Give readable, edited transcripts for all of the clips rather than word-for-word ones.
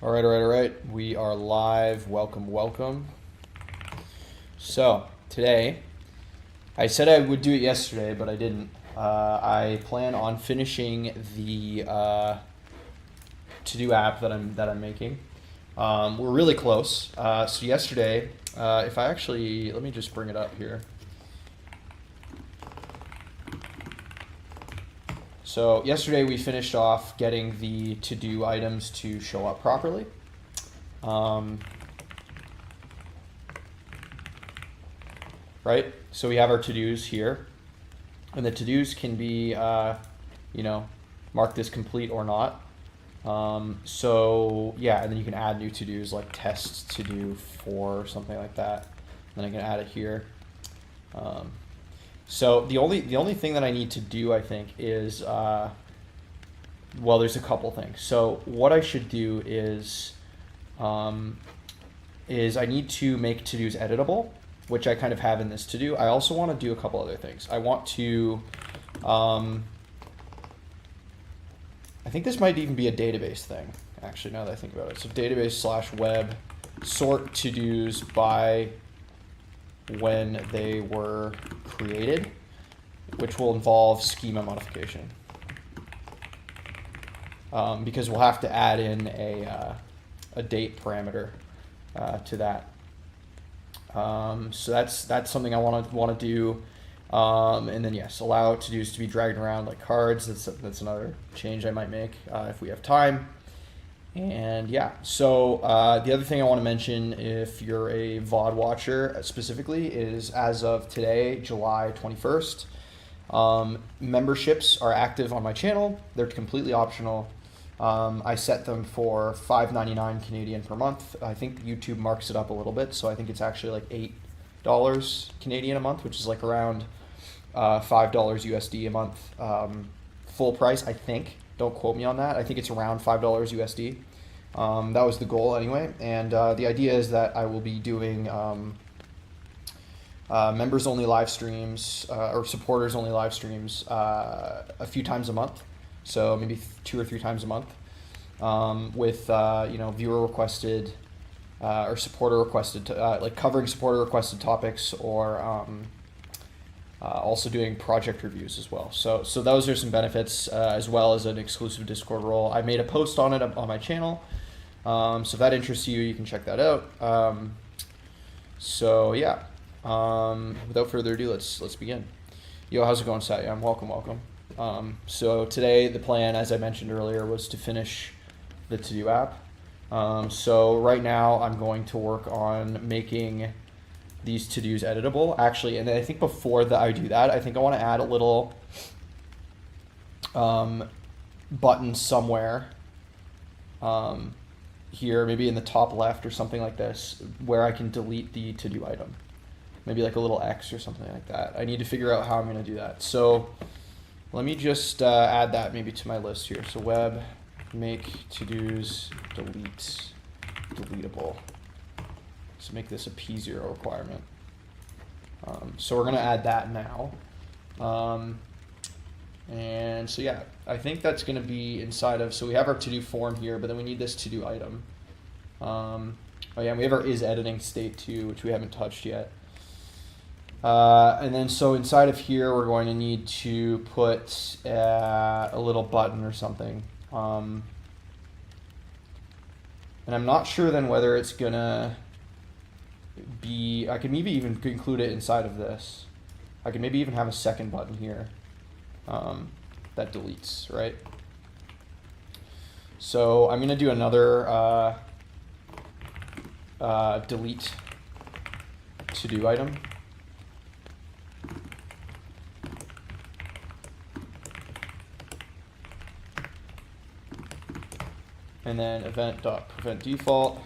All right. We are live. Welcome. So today, I said I would do it yesterday, but I didn't. I plan on finishing the to-do app that I'm making. We're really close. So yesterday, if I actually let me just bring it up here. So yesterday we finished off getting the to-do items to show up properly. Right? So we have our to-dos here. And the to-dos can be, marked as complete or not. So yeah, and then you can add new to-dos like test to-do for or something like that. And then I can add it here. So the only thing that I need to do, I think, is there's a couple things. So what I should do is I need to make to-dos editable, which I kind of have in this to-do. I also want to do a couple other things. I want to, I think this might even be a database thing, actually, now that I think about it. So database/web, sort to-dos by when they were created, which will involve schema modification. Because we'll have to add in a date parameter to that. So that's something I want to do. And then yes, allow to-dos to be dragged around like cards. That's another change I might make if we have time. And yeah, so the other thing I want to mention, if you're a VOD watcher specifically, is as of today, July 21st, memberships are active on my channel. They're completely optional. I set them for $5.99 Canadian per month. I think YouTube marks it up a little bit, so I think it's actually like $8 Canadian a month, which is like around $5 USD a month. Full price, I think. Don't quote me on that. I think it's around $5 USD. That was the goal anyway. And the idea is that I will be doing members-only live streams or supporters-only live streams a few times a month. So maybe 2 or 3 times a month with viewer-requested or supporter-requested, like covering supporter-requested topics or also doing project reviews as well. So those are some benefits as well as an exclusive Discord role. I made a post on it on my channel. So if that interests you, you can check that out. Without further ado, let's begin. Yo, how's it going, Satya? Welcome. So today the plan, as I mentioned earlier, was to finish the to-do app. So right now I'm going to work on making these to-dos editable, actually, and I think before I do that, I think I want to add a little button somewhere here, maybe in the top left or something like this, where I can delete the to-do item. Maybe like a little X or something like that. I need to figure out how I'm going to do that. So let me just add that maybe to my list here. So web, make to-dos, deletable. So make this a P0 requirement. So we're going to add that now. And so yeah, I think that's going to be inside of, so we have our to-do form here, but then we need this to-do item. And we have our is editing state too, which we haven't touched yet. And then so inside of here, we're going to need to put a little button or something. And I'm not sure then whether it's going to be, I could maybe even include it inside of this. I could maybe even have a second button here that deletes, right? So I'm going to do another delete to-do item. And then event.prevent default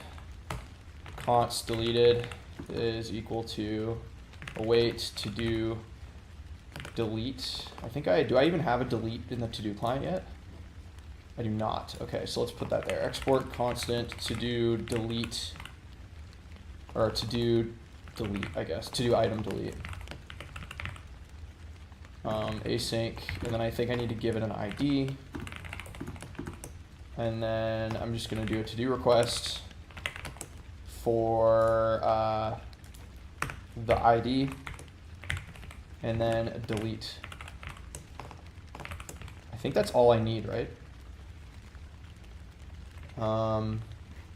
const deleted is equal to await to do delete. I think do I even have a delete in the to do client yet? I do not. Okay, so let's put that there. Export constant to do delete, or to do delete, I guess. To do item delete. Async, and then I think I need to give it an ID. And then I'm just going to do a to-do request for the ID, and then delete. I think that's all I need, right?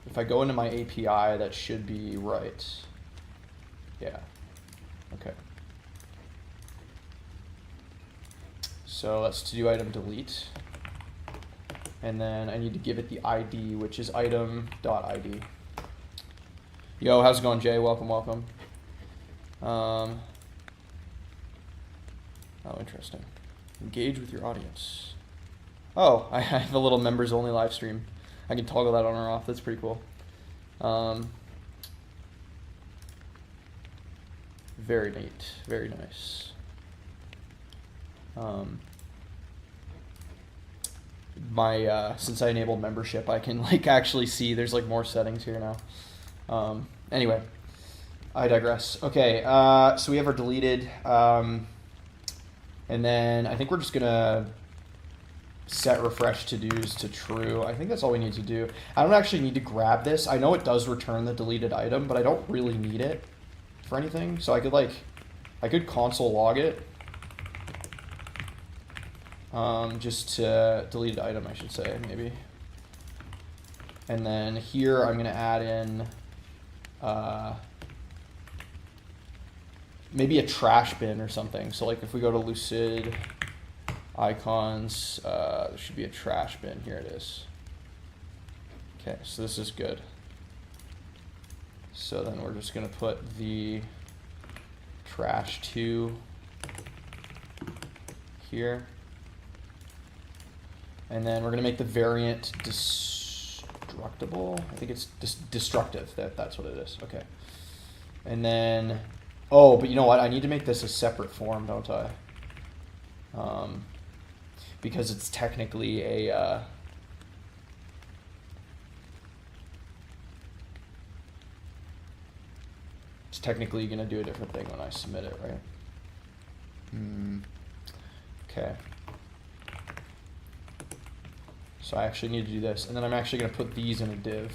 If I go into my API, that should be right. Yeah. Okay. So let's to-do item delete. And then I need to give it the ID, which is item.id. Yo, how's it going, Jay? Welcome, welcome. Oh, interesting. Engage with your audience. Oh, I have a little members only live stream. I can toggle that on or off. That's pretty cool. Very neat. Very nice. Since I enabled membership, I can like actually see there's like more settings here now. Anyway, I digress. Okay, so we have our deleted, and then I think we're just gonna set refresh to-dos to true. I think that's all we need to do. I don't actually need to grab this. I know it does return the deleted item, but I don't really need it for anything. So I could console log it. Just to deleted item, I should say, maybe. And then here I'm going to add in maybe a trash bin or something. So like if we go to Lucid icons, there should be a trash bin. Here it is. Okay, so this is good. So then we're just going to put the trash 2 here. And then we're going to make the variant destructible. I think it's destructive. That's what it is. Okay. And then, oh, but you know what? I need to make this a separate form, don't I? Because it's technically a... it's technically going to do a different thing when I submit it, right? Okay. So I actually need to do this, and then I'm actually going to put these in a div.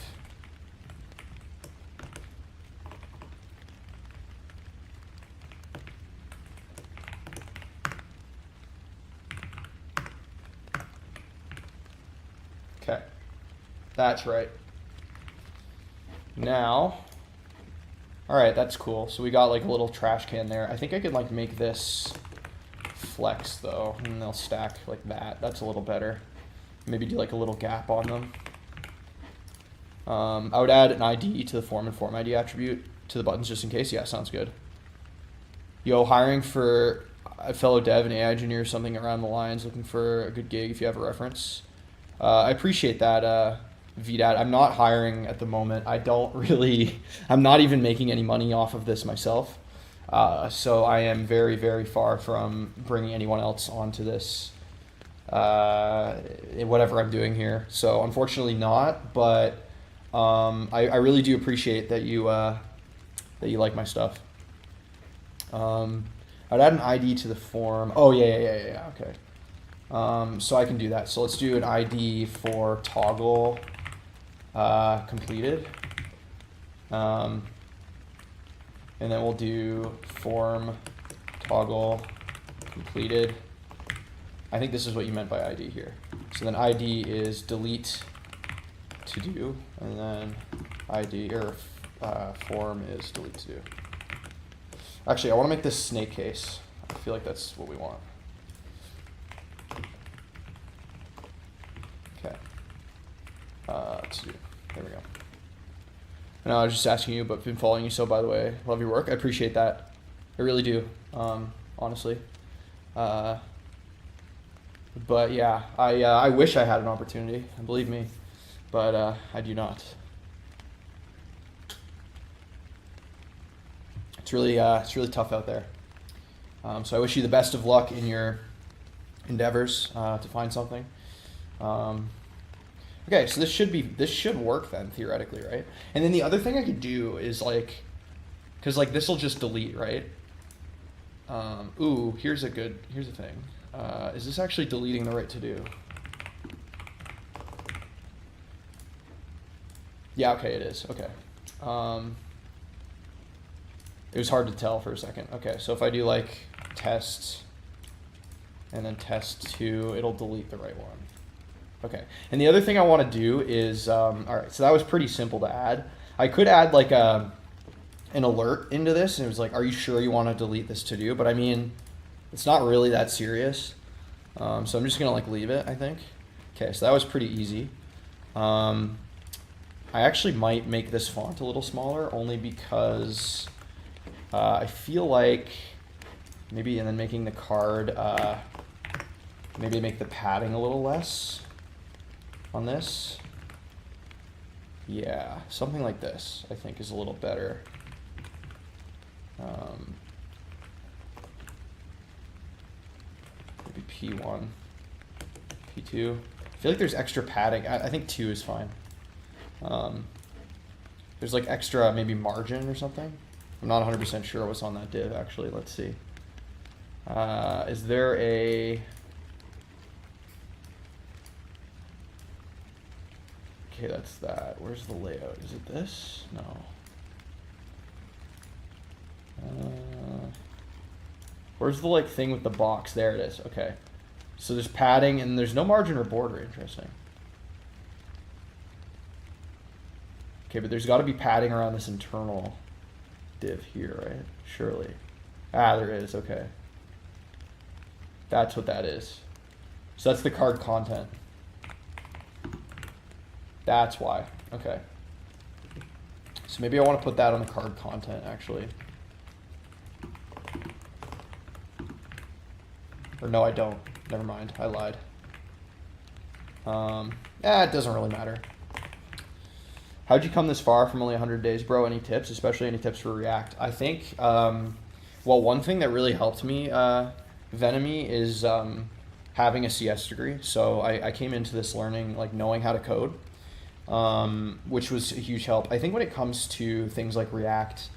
Okay, that's right. Now, all right, that's cool. So we got like a little trash can there. I think I could like make this flex though, and they'll stack like that. That's a little better. Maybe do like a little gap on them. I would add an ID to the form and form ID attribute to the buttons just in case. Yeah, sounds good. Yo, hiring for a fellow dev and AI engineer, something around the lines, looking for a good gig if you have a reference. I appreciate that, VDAT. I'm not hiring at the moment. I'm not even making any money off of this myself. So I am very, very far from bringing anyone else onto this. Whatever I'm doing here. So unfortunately not, but I really do appreciate that you like my stuff. I'd add an ID to the form. Oh yeah, okay. So I can do that. So let's do an ID for toggle completed. And then we'll do form toggle completed. I think this is what you meant by ID here. So then ID is delete to do, and then ID or form is delete to do. Actually, I want to make this snake case. I feel like that's what we want. Okay. To do. There we go. No, I was just asking you, but been following you. So by the way, love your work. I appreciate that. I really do. Honestly. But yeah, I wish I had an opportunity, believe me, but I do not. It's really tough out there. So I wish you the best of luck in your endeavors to find something. Okay, so this should work then theoretically, right? And then the other thing I could do is like, because like this will just delete, right? Ooh, here's a thing. Is this actually deleting the right to do? Yeah, okay, it is. Okay. It was hard to tell for a second. Okay, so if I do like test and then test2, it'll delete the right one. Okay, and the other thing I want to do is, all right, so that was pretty simple to add. I could add like an alert into this, and it was like, are you sure you want to delete this to-do? But I mean, it's not really that serious. So I'm just gonna like leave it, I think. Okay, so that was pretty easy. I actually might make this font a little smaller, only because I feel like maybe, and then making the card, maybe make the padding a little less on this. Yeah, something like this I think is a little better. Maybe P1, P2. I feel like there's extra padding. I think 2 is fine. There's like extra maybe margin or something. I'm not 100% sure what's on that div actually. Let's see. Is there a... Okay, that's that. Where's the layout? Is it this? No. Where's the like thing with the box? There it is. Okay. So there's padding and there's no margin or border. Interesting. Okay, but there's got to be padding around this internal div here, right? Surely. Ah, there is. Okay. That's what that is. So that's the card content. That's why. Okay. So maybe I want to put that on the card content, actually. Or no, I don't. Never mind. I lied. It doesn't really matter. How'd you come this far from only 100 days, bro? Any tips, especially any tips for React? I think, well, one thing that really helped me, Venomy, is having a CS degree. So I came into this learning, like knowing how to code, which was a huge help. I think when it comes to things like React,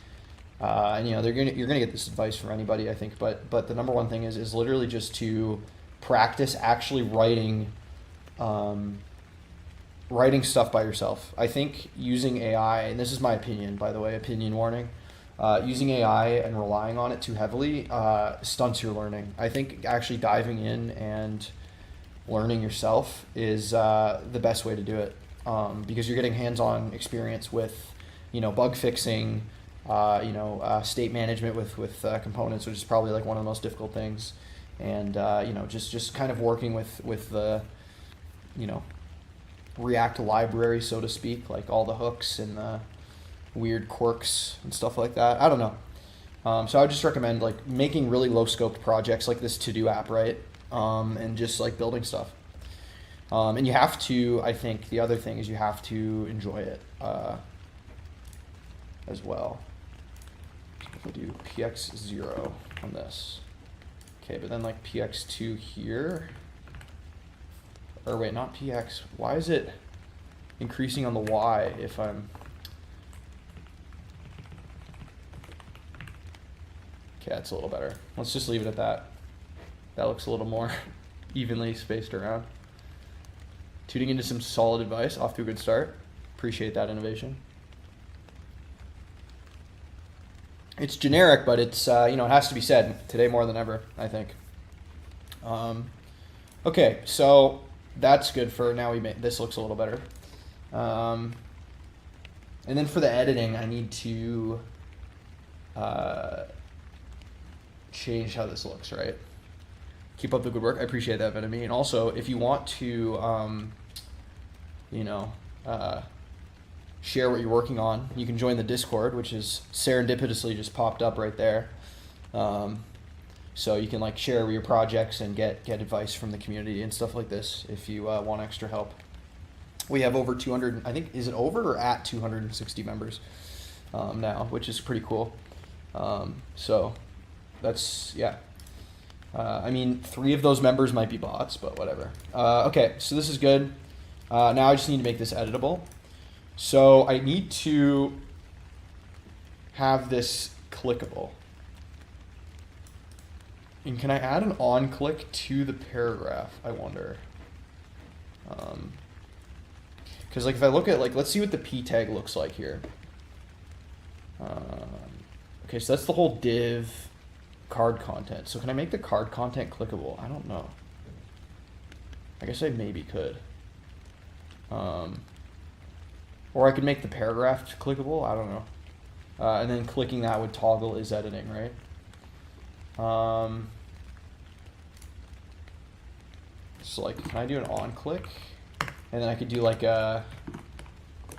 and you know, you're gonna get this advice from anybody, I think, but the number one thing is literally just to practice actually writing stuff by yourself. I think using AI, and this is my opinion, by the way, opinion warning, using AI and relying on it too heavily stunts your learning. I think actually diving in and learning yourself is the best way to do it, because you're getting hands-on experience with, you know, bug fixing, state management with components, which is probably like one of the most difficult things, and you know, just kind of working with the, you know, React library, so to speak, like all the hooks and the weird quirks and stuff like that. I don't know. So I would just recommend like making really low scoped projects like this to-do app, right? And just like building stuff. And you have to, I think the other thing is you have to enjoy it as well. So if I do px0 on this. Okay, but then like px2 here. Or wait, not px. Why is it increasing on the y if I'm... Okay, that's a little better. Let's just leave it at that. That looks a little more evenly spaced around. Tuning into some solid advice. Off to a good start. Appreciate that innovation. It's generic, but it's, you know, it has to be said today more than ever, I think. Okay, so that's good for now. This looks a little better. And then for the editing, I need to change how this looks, right? Keep up the good work. I appreciate that, Venomy. And also, if you want to, you know, share what you're working on, you can join the Discord, which is serendipitously just popped up right there. So you can like share your projects and get advice from the community and stuff like this if you want extra help. We have over 200, I think, is it over or at 260 members now, which is pretty cool. So that's, yeah. I mean, 3 of those members might be bots, but whatever. Okay, so this is good. Now I just need to make this editable. So I need to have this clickable. And can I add an on click to the paragraph, I wonder? Because like if I look at like, let's see what the p tag looks like here. Okay, so that's the whole div card content. So can I make the card content clickable? I don't know. I guess I maybe could. Or I could make the paragraph clickable. I don't know. And then clicking that would toggle is editing, right? So like, can I do an on click? And then I could do like a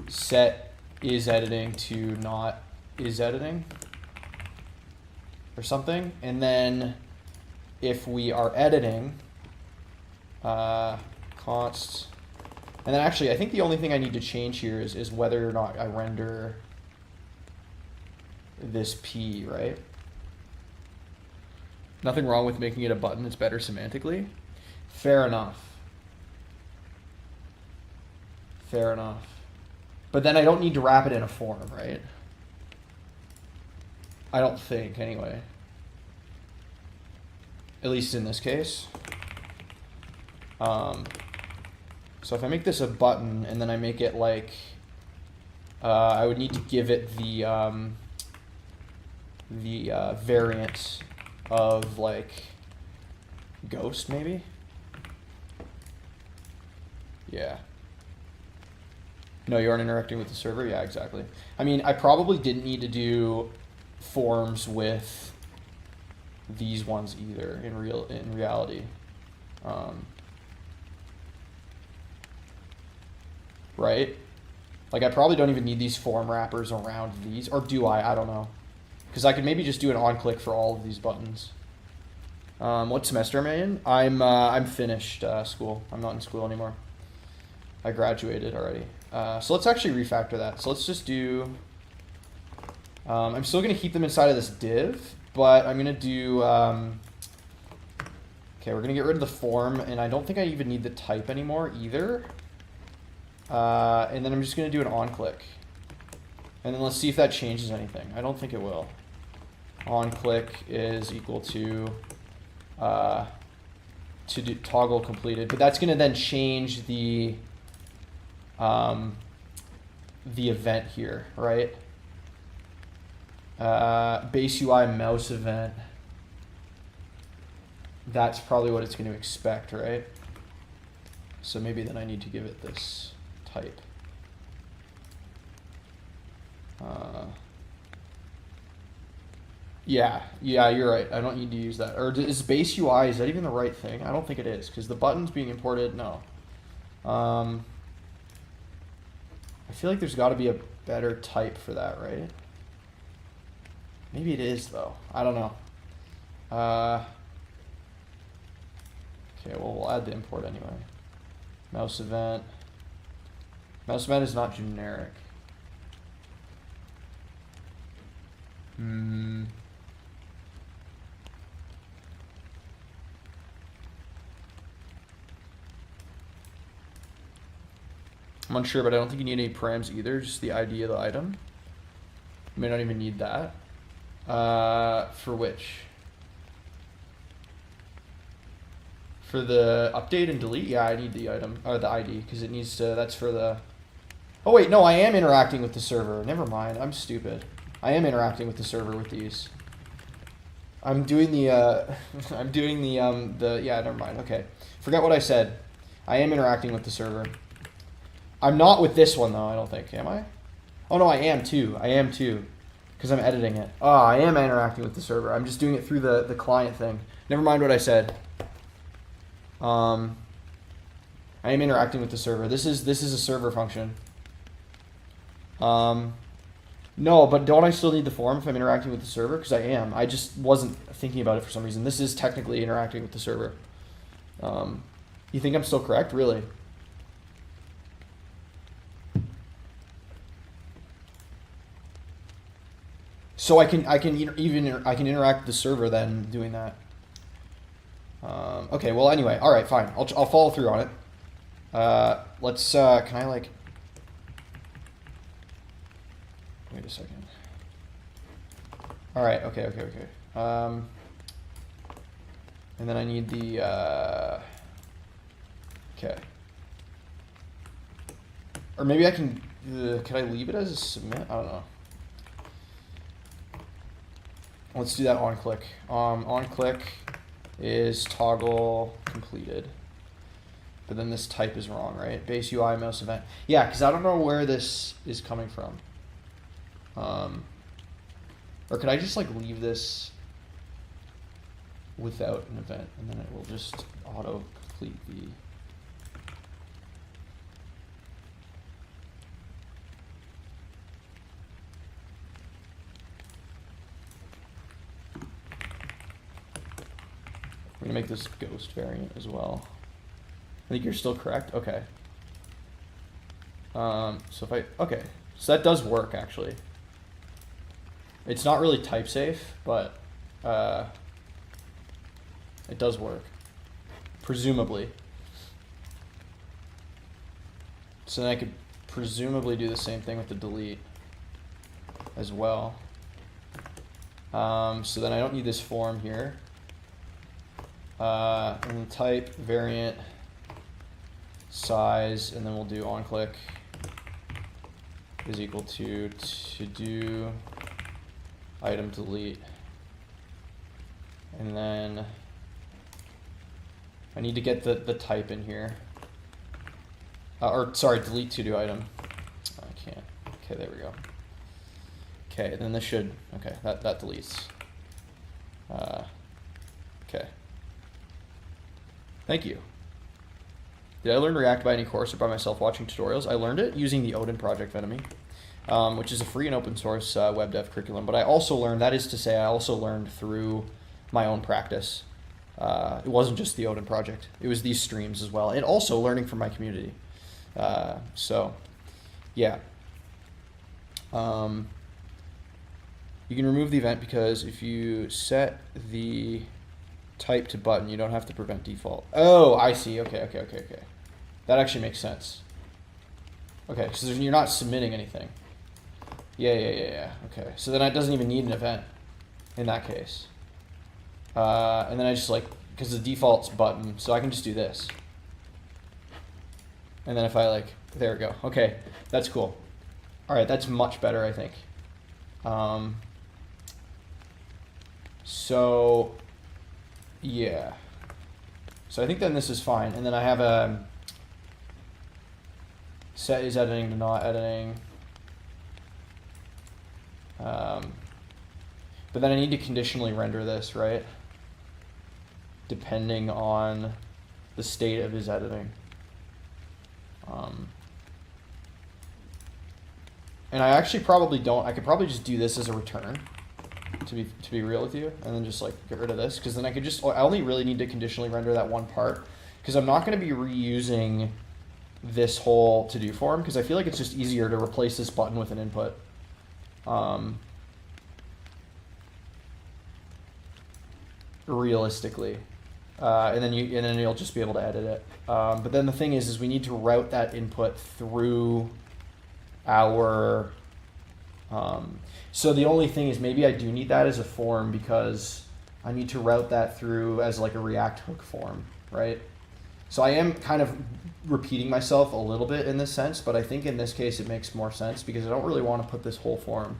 set is editing to not is editing or something. And then if we are editing, const, and then actually I think the only thing I need to change here is whether or not I render this P, right? Nothing wrong with making it a button, it's better semantically. Fair enough. Fair enough. But then I don't need to wrap it in a form, right? I don't think, anyway. At least in this case. So if I make this a button and then I make it like, I would need to give it the variant of like ghost maybe. Yeah. No, you aren't interacting with the server? Yeah, exactly. I mean, I probably didn't need to do forms with these ones either in reality. Right? Like I probably don't even need these form wrappers around these, or do I? I don't know. Because I could maybe just do an on click for all of these buttons. What semester am I in? I'm finished school. I'm not in school anymore. I graduated already. So let's actually refactor that. So let's just do, I'm still going to keep them inside of this div, but I'm going to do, okay, we're going to get rid of the form, and I don't think I even need the type anymore either. And then I'm just going to do an on click. And then let's see if that changes anything. I don't think it will. On click is equal to do toggle completed, but that's going to then change the event here, right? Base UI mouse event. That's probably what it's going to expect, right? So maybe then I need to give it this type. Yeah, you're right. I don't need to use that. Or is base UI, is that even the right thing? I don't think it is, because the button's being imported, no. I feel like there's got to be a better type for that, right? Maybe it is, though. I don't know. Okay, well, we'll add the import anyway. Mouse event. Mouse event is not generic. I'm unsure, but I don't think you need any params either, just the ID of the item. You may not even need that. For which? For the update and delete? Yeah, I need the item, or the ID, because it needs to, that's for the... Oh wait, no, I am interacting with the server. Never mind, I'm stupid. I am interacting with the server with these. I'm doing the, yeah, never mind, okay. Forgot what I said. I am interacting with the server. I'm not with this one though, I don't think, am I? Oh no, I am too, because I'm editing it. Oh, I am interacting with the server. I'm just doing it through the client thing. Never mind what I said. I am interacting with the server. This is a server function. No, but don't I still need the form if I'm interacting with the server? Because I am. I just wasn't thinking about it for some reason. This is technically interacting with the server. You think I'm still correct? Really? So I can interact with the server then doing that. Okay, well anyway, all right, fine. I'll follow through on it. Let's can I like wait a second. All right, okay. And then I need the okay. or maybe I can I leave it as a submit? I don't know. Let's do that on click. On click is toggle completed. But then this type is wrong, right? Base UI mouse event. Yeah, because I don't know where this is coming from. Or could I just like leave this without an event, and then it will just auto complete the. We're gonna make this ghost variant as well. I think you're still correct. Okay. So if okay, so that does work actually. It's not really type safe, but it does work, presumably. So then I could presumably do the same thing with the delete as well. So then I don't need this form here. And the type variant size, and then we'll do on click is equal to do item delete, and then I need to get the type in here, or sorry, delete to do item. I can't. Okay, there we go. Okay, then this should, okay, that deletes. Okay. Thank you. Did I learn React by any course or by myself watching tutorials? I learned it using the Odin Project Enemy, which is a free and open source web dev curriculum. But I also learned, that is to say, I also learned through my own practice. It wasn't just the Odin Project. It was these streams as well, and also learning from my community. So, yeah. You can remove the event because if you set the type to button, you don't have to prevent default. Oh, I see. Okay. That actually makes sense. Okay, so you're not submitting anything. Yeah. Okay, so then it doesn't even need an event in that case. And then I just like, because the default's button, so I can just do this. And then if I like, there we go. Okay, that's cool. All right, that's much better, I think. So, yeah. So I think then this is fine. And then I have a set is editing to not editing. But then I need to conditionally render this, right? Depending on the state of his editing. And I actually probably don't, I could probably just do this as a return, to be real with you, and then just like get rid of this, because then I could just, I only really need to conditionally render that one part, because I'm not going to be reusing this whole to-do form, because I feel like it's just easier to replace this button with an input. Realistically. And then you'll just be able to edit it. But then the thing is we need to route that input through our, so the only thing is maybe I do need that as a form, because I need to route that through as like a React hook form, right? So I am kind of repeating myself a little bit in this sense, but I think in this case it makes more sense, because I don't really want to put this whole form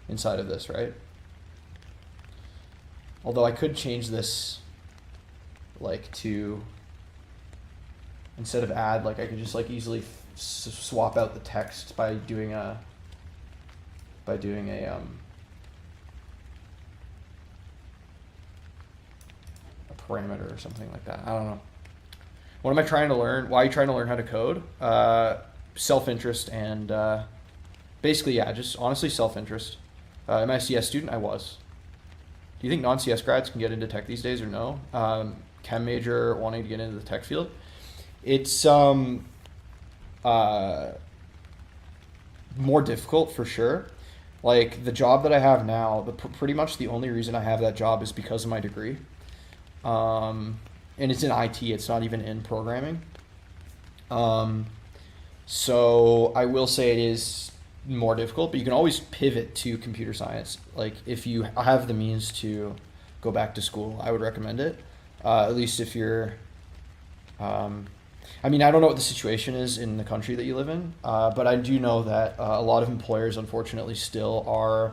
inside of this, right? Although I could change this like to, instead of add, like I could just like easily swap out the text by doing a parameter or something like that. I don't know. What am I trying to learn? Why are you trying to learn how to code? Self-interest and basically, yeah, just honestly self-interest. Am I a CS student? I was. Do you think non-CS grads can get into tech these days or no? Chem major wanting to get into the tech field. It's more difficult for sure. Like the job that I have now, pretty much the only reason I have that job is because of my degree. And it's in IT, it's not even in programming. So I will say it is more difficult, but you can always pivot to computer science. Like if you have the means to go back to school, I would recommend it. At least if you're, I mean, I don't know what the situation is in the country that you live in, but I do know that a lot of employers, unfortunately, still are,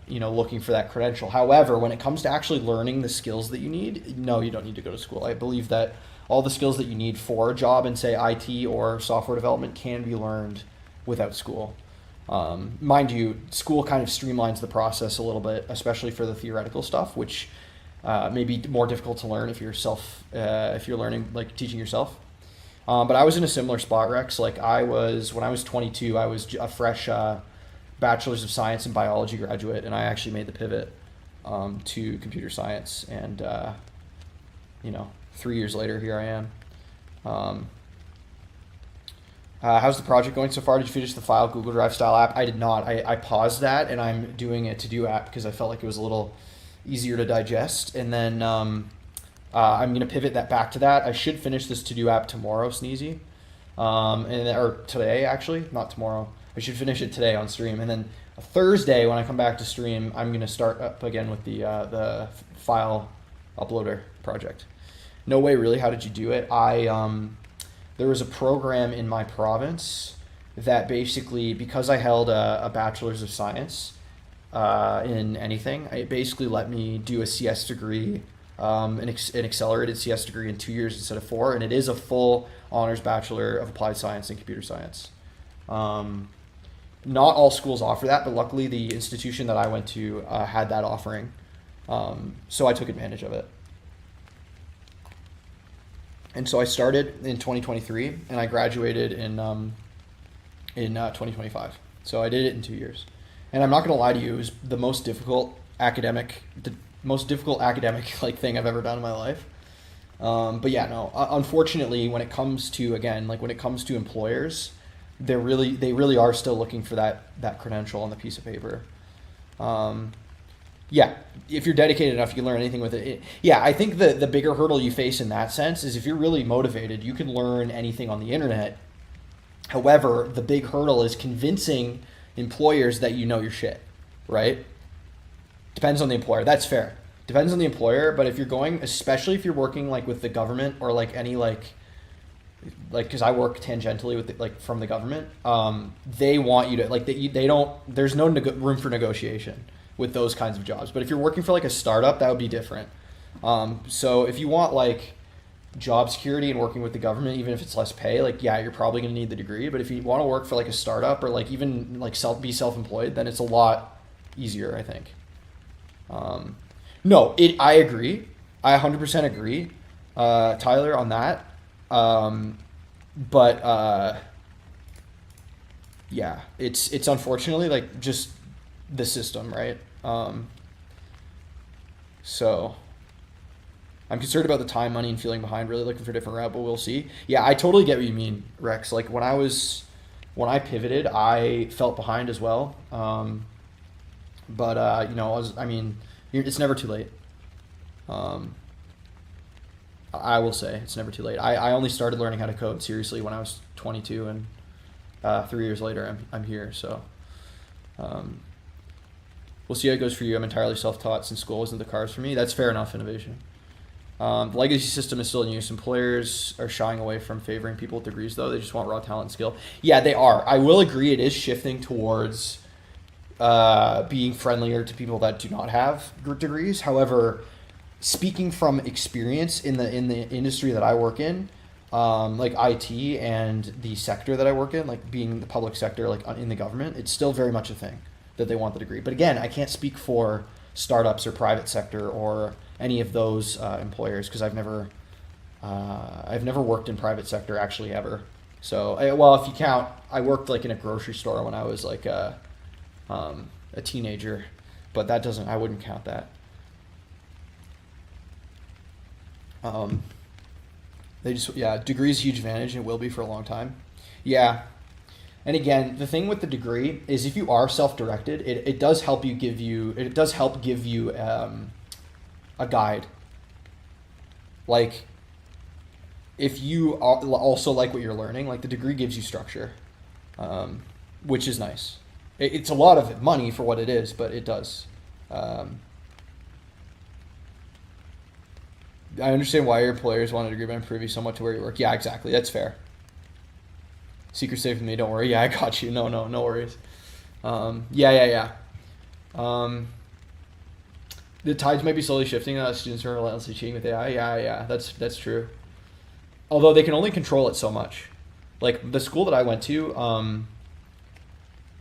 looking for that credential. However, when it comes to actually learning the skills that you need, no, you don't need to go to school. I believe that all the skills that you need for a job in, say, IT or software development can be learned without school. Mind you, school kind of streamlines the process a little bit, especially for the theoretical stuff, which may be more difficult to learn if you're learning, like teaching yourself. But I was in a similar spot, Rex. Like when I was 22, I was a fresh Bachelor's of Science in Biology graduate, and I actually made the pivot to computer science. And 3 years later, here I am. How's the project going so far? Did you finish the file Google Drive style app? I did not. I paused that, and I'm doing a to-do app because I felt like it was a little easier to digest. And then I'm going to pivot that back to that. I should finish this to-do app tomorrow, Sneezy. Or today, actually, not tomorrow. I should finish it today on stream. And then Thursday, when I come back to stream, I'm going to start up again with the file uploader project. No way, really. How did you do it? There was a program in my province that basically, because I held a Bachelor's of Science in anything, it basically let me do a CS degree, an accelerated CS degree in 2 years instead of 4, and it is a full honors Bachelor of Applied Science and Computer Science. Not all schools offer that, but luckily the institution that I went to had that offering, so I took advantage of it. And so I started in 2023, and I graduated in 2025. So I did it in 2 years. And I'm not going to lie to you, it was the most difficult academic like thing I've ever done in my life. But yeah, no. Unfortunately, when it comes to employers, they really are still looking for that credential on the piece of paper. Yeah, if you're dedicated enough, you can learn anything with it. Yeah, I think the bigger hurdle you face in that sense is if you're really motivated, you can learn anything on the internet. However, the big hurdle is convincing employers that you know your shit, right? Depends on the employer. That's fair. Depends on the employer, but if you're going, especially if you're working like with the government or like any like because I work tangentially with from the government, they want you to they don't. There's no room for negotiation with those kinds of jobs. But if you're working for like a startup, that would be different. So if you want like job security and working with the government, even if it's less pay, like, yeah, you're probably going to need the degree. But if you want to work for like a startup or like even like be self-employed, then it's a lot easier, I think. I agree. I 100% agree, Tyler, on that. Yeah, it's unfortunately like just the system, right? So I'm concerned about the time, money, and feeling behind, really looking for a different route, but we'll see. Yeah, I totally get what you mean, Rex. Like when I pivoted, I felt behind as well. It's never too late. I will say it's never too late. I only started learning how to code seriously when I was 22, and 3 years later I'm here. So we'll see how it goes for you. I'm entirely self-taught since school wasn't the cards for me. That's fair enough, innovation. The legacy system is still in use. Employers are shying away from favoring people with degrees, though. They just want raw talent and skill. Yeah, they are. I will agree it is shifting towards being friendlier to people that do not have degrees. However, speaking from experience in the industry that I work in, like IT and the sector that I work in, like being the public sector, like in the government, it's still very much a thing that they want the degree. But again, I can't speak for startups or private sector or any of those employers because I've never worked in private sector actually ever. So, if you count, I worked like in a grocery store when I was like a teenager, but I wouldn't count that. Degree is a huge advantage and it will be for a long time. Yeah. And again, the thing with the degree is if you are self-directed, it does help give you a guide. Like if you also like what you're learning, like the degree gives you structure, which is nice. It's a lot of money for what it is, but it does. I understand why your employers want a degree, but I'm privy somewhat to where you work. Yeah, exactly. That's fair. Secret safe with me. Don't worry. Yeah, I got you. No worries. Yeah. The tides might be slowly shifting. Students are relentlessly cheating with AI. Yeah. That's true. Although they can only control it so much. Like the school that I went to,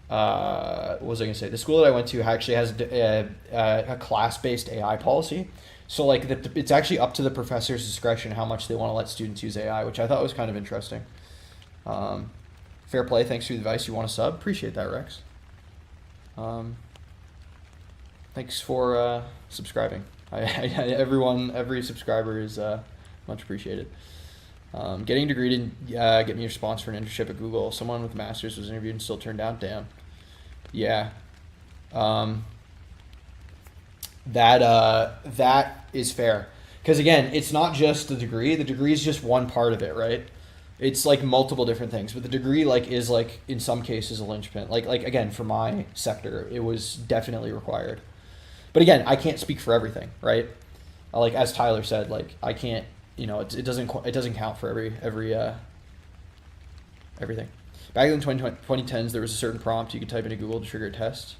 what was I gonna say? The school that I went to actually has a class-based AI policy. So like it's actually up to the professor's discretion how much they want to let students use AI, which I thought was kind of interesting. Fair play. Thanks for the advice. You want to sub? Appreciate that, Rex. Thanks for subscribing. Every subscriber is much appreciated. Getting a degree didn't get me a response for an internship at Google. Someone with a master's was interviewed and still turned down. Damn. Yeah. That is fair. Because again, it's not just the degree. The degree is just one part of it, right? It's like multiple different things, but the degree like is like in some cases a linchpin. Like again, for my sector, it was definitely required. But again, I can't speak for everything, right? Like as Tyler said, like I can't, it doesn't count for everything. Back in the 2010s, there was a certain prompt you could type into Google to trigger a test.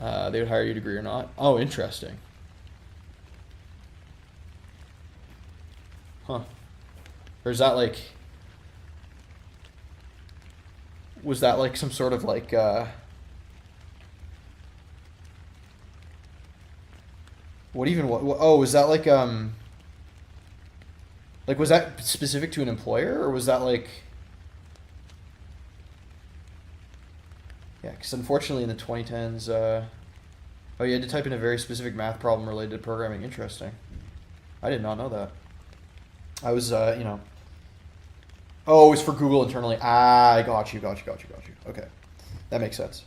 They would hire you degree or not. Oh, interesting. Huh. Or is that like, was that like some sort of like, was that like, was that specific to an employer or was that like, yeah, because unfortunately in the 2010s, oh, you had to type in a very specific math problem related to programming. Interesting. I did not know that. I was, oh, it's for Google internally. I got you. Okay. That makes sense.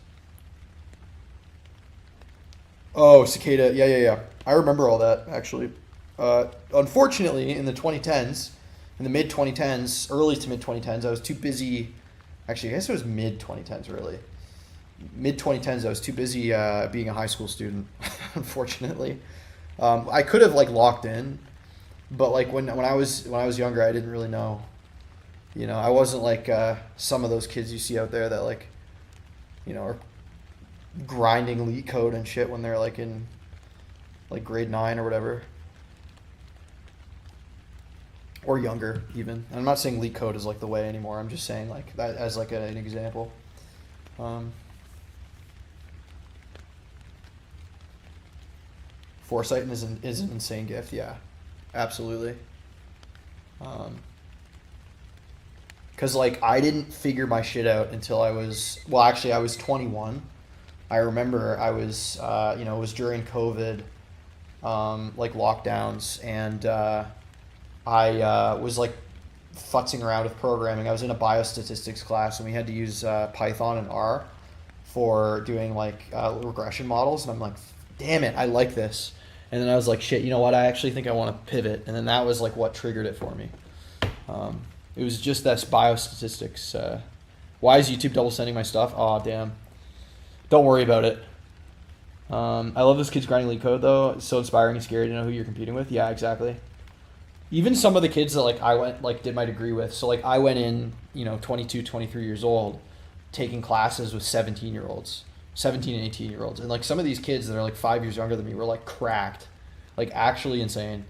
Oh, cicada. Yeah. I remember all that, actually. Unfortunately, in the 2010s, in the mid-2010s, early to mid-2010s, I was too busy. Actually, I guess it was mid-2010s, really. Mid-2010s, I was too busy being a high school student, unfortunately. I could have, like, locked in, but, like, when I was younger, I didn't really know. I wasn't like some of those kids you see out there that, like, are grinding LeetCode code and shit when they're, like, in, like, grade 9 or whatever. Or younger, even. I'm not saying LeetCode code is, like, the way anymore. I'm just saying, like, that as, like, an example. Foresight is an insane gift, yeah. Absolutely. Because, like, I didn't figure my shit out until I was 21. I remember I was, it was during COVID, like, lockdowns, and I was, like, futzing around with programming. I was in a biostatistics class, and we had to use Python and R for doing, like, regression models, and I'm like, damn it, I like this. And then I was like, shit, you know what? I actually think I want to pivot. And then that was like what triggered it for me. It was just this biostatistics. Why is YouTube double sending my stuff? Oh, damn. Don't worry about it. I love this kid's grinding LeetCode though. It's so inspiring and scary to know who you're competing with. Yeah, exactly. Even some of the kids that like I did my degree with. So like I went in, 22, 23 years old, taking classes with 17-year-olds. 17 and 18-year-olds, and like some of these kids that are like 5 years younger than me were like cracked, like actually insane.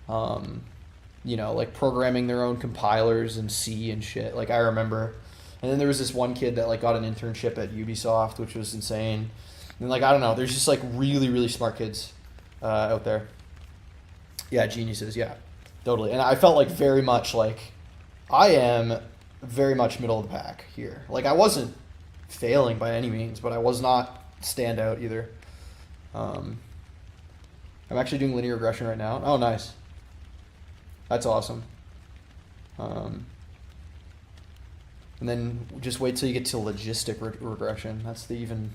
Like programming their own compilers in C and shit. Like I remember, and then there was this one kid that like got an internship at Ubisoft, which was insane. And like I don't know, there's just like really really smart kids out there. Yeah, geniuses. Yeah, totally. And I felt like very much like I am very much middle of the pack here. Like I wasn't failing by any means, but I was not standout either. I'm actually doing linear regression right now. Oh, nice. That's awesome. And then just wait till you get to logistic regression. That's even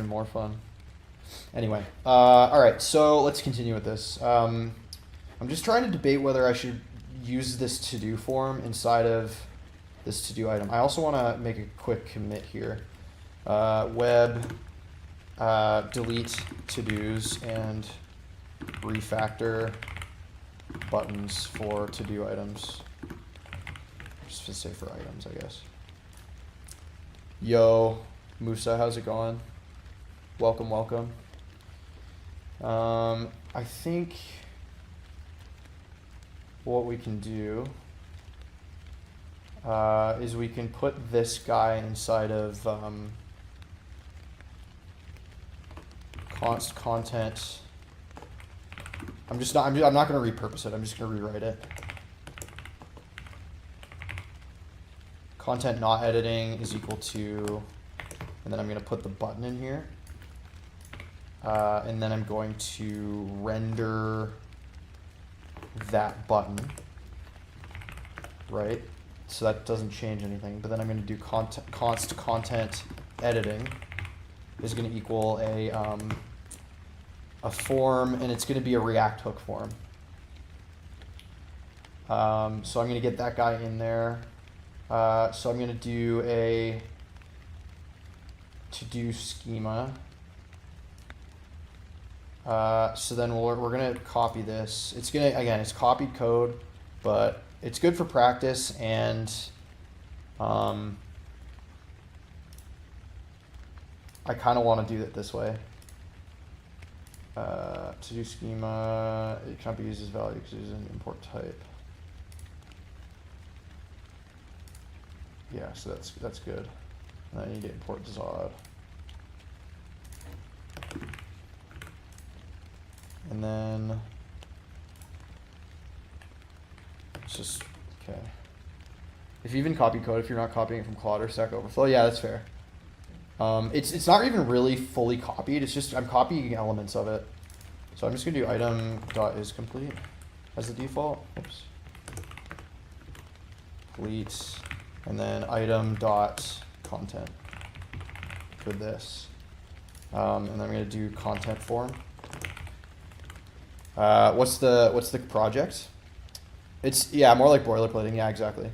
more fun. Anyway, all right, so let's continue with this. I'm just trying to debate whether I should use this to-do form inside of this to-do item. I also want to make a quick commit here. Web delete to-dos and refactor buttons for to-do items. Just to say for items, I guess. Yo, Musa, how's it going? Welcome, welcome. I think what we can do is we can put this guy inside of content. I'm not going to repurpose it. I'm just going to rewrite it. Content not editing is equal to, and then I'm going to put the button in here. And then I'm going to render that button, right? So that doesn't change anything. But then I'm going to do const content editing is going to equal a form, and it's going to be a React hook form. So I'm going to get that guy in there. So I'm going to do a to-do schema. So then we're going to copy this. It's going to, again, it's copied code, but it's good for practice, and I kind of want to do it this way. To-do schema, it cannot be used as value because it is an import type. Yeah, so that's good. And I need to import Zod. And then it's just, okay. If you even copy code, if you're not copying it from Claude or Stack Overflow, yeah, that's fair. It's not even really fully copied. It's just I'm copying elements of it. So I'm just gonna do item.isComplete as the default. Oops. Complete, and then item.content for this. And then I'm gonna do content form. What's the project? It's, yeah, more like boilerplating. Yeah, exactly.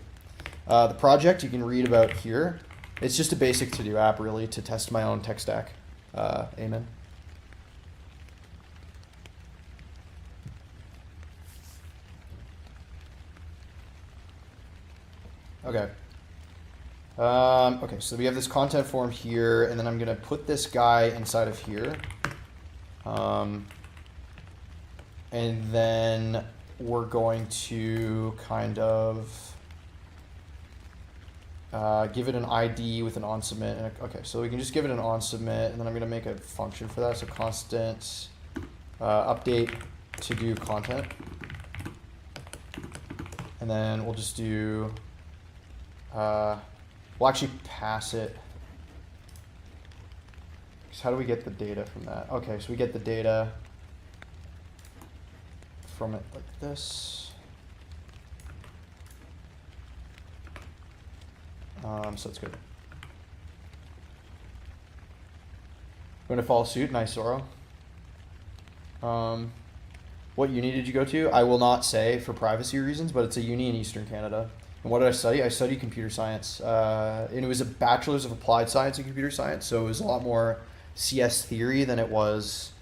The project you can read about here. It's just a basic to-do app, really, to test my own tech stack. Amen. Okay. Okay, so we have this content form here, and then I'm going to put this guy inside of here. And then we're going to kind of give it an ID with an onSubmit. And okay, so we can just give it an onSubmit, and then I'm going to make a function for that. So constant update to do content. And then we'll just do, we'll actually pass it. So how do we get the data from that? Okay, so we get the data from it like this. So it's good. Going to follow suit. Nice, Zoro. What uni did you go to? I will not say for privacy reasons, but it's a uni in Eastern Canada. And what did I study? I studied computer science. And it was a bachelor's of applied science and computer science, so it was a lot more CS theory than it was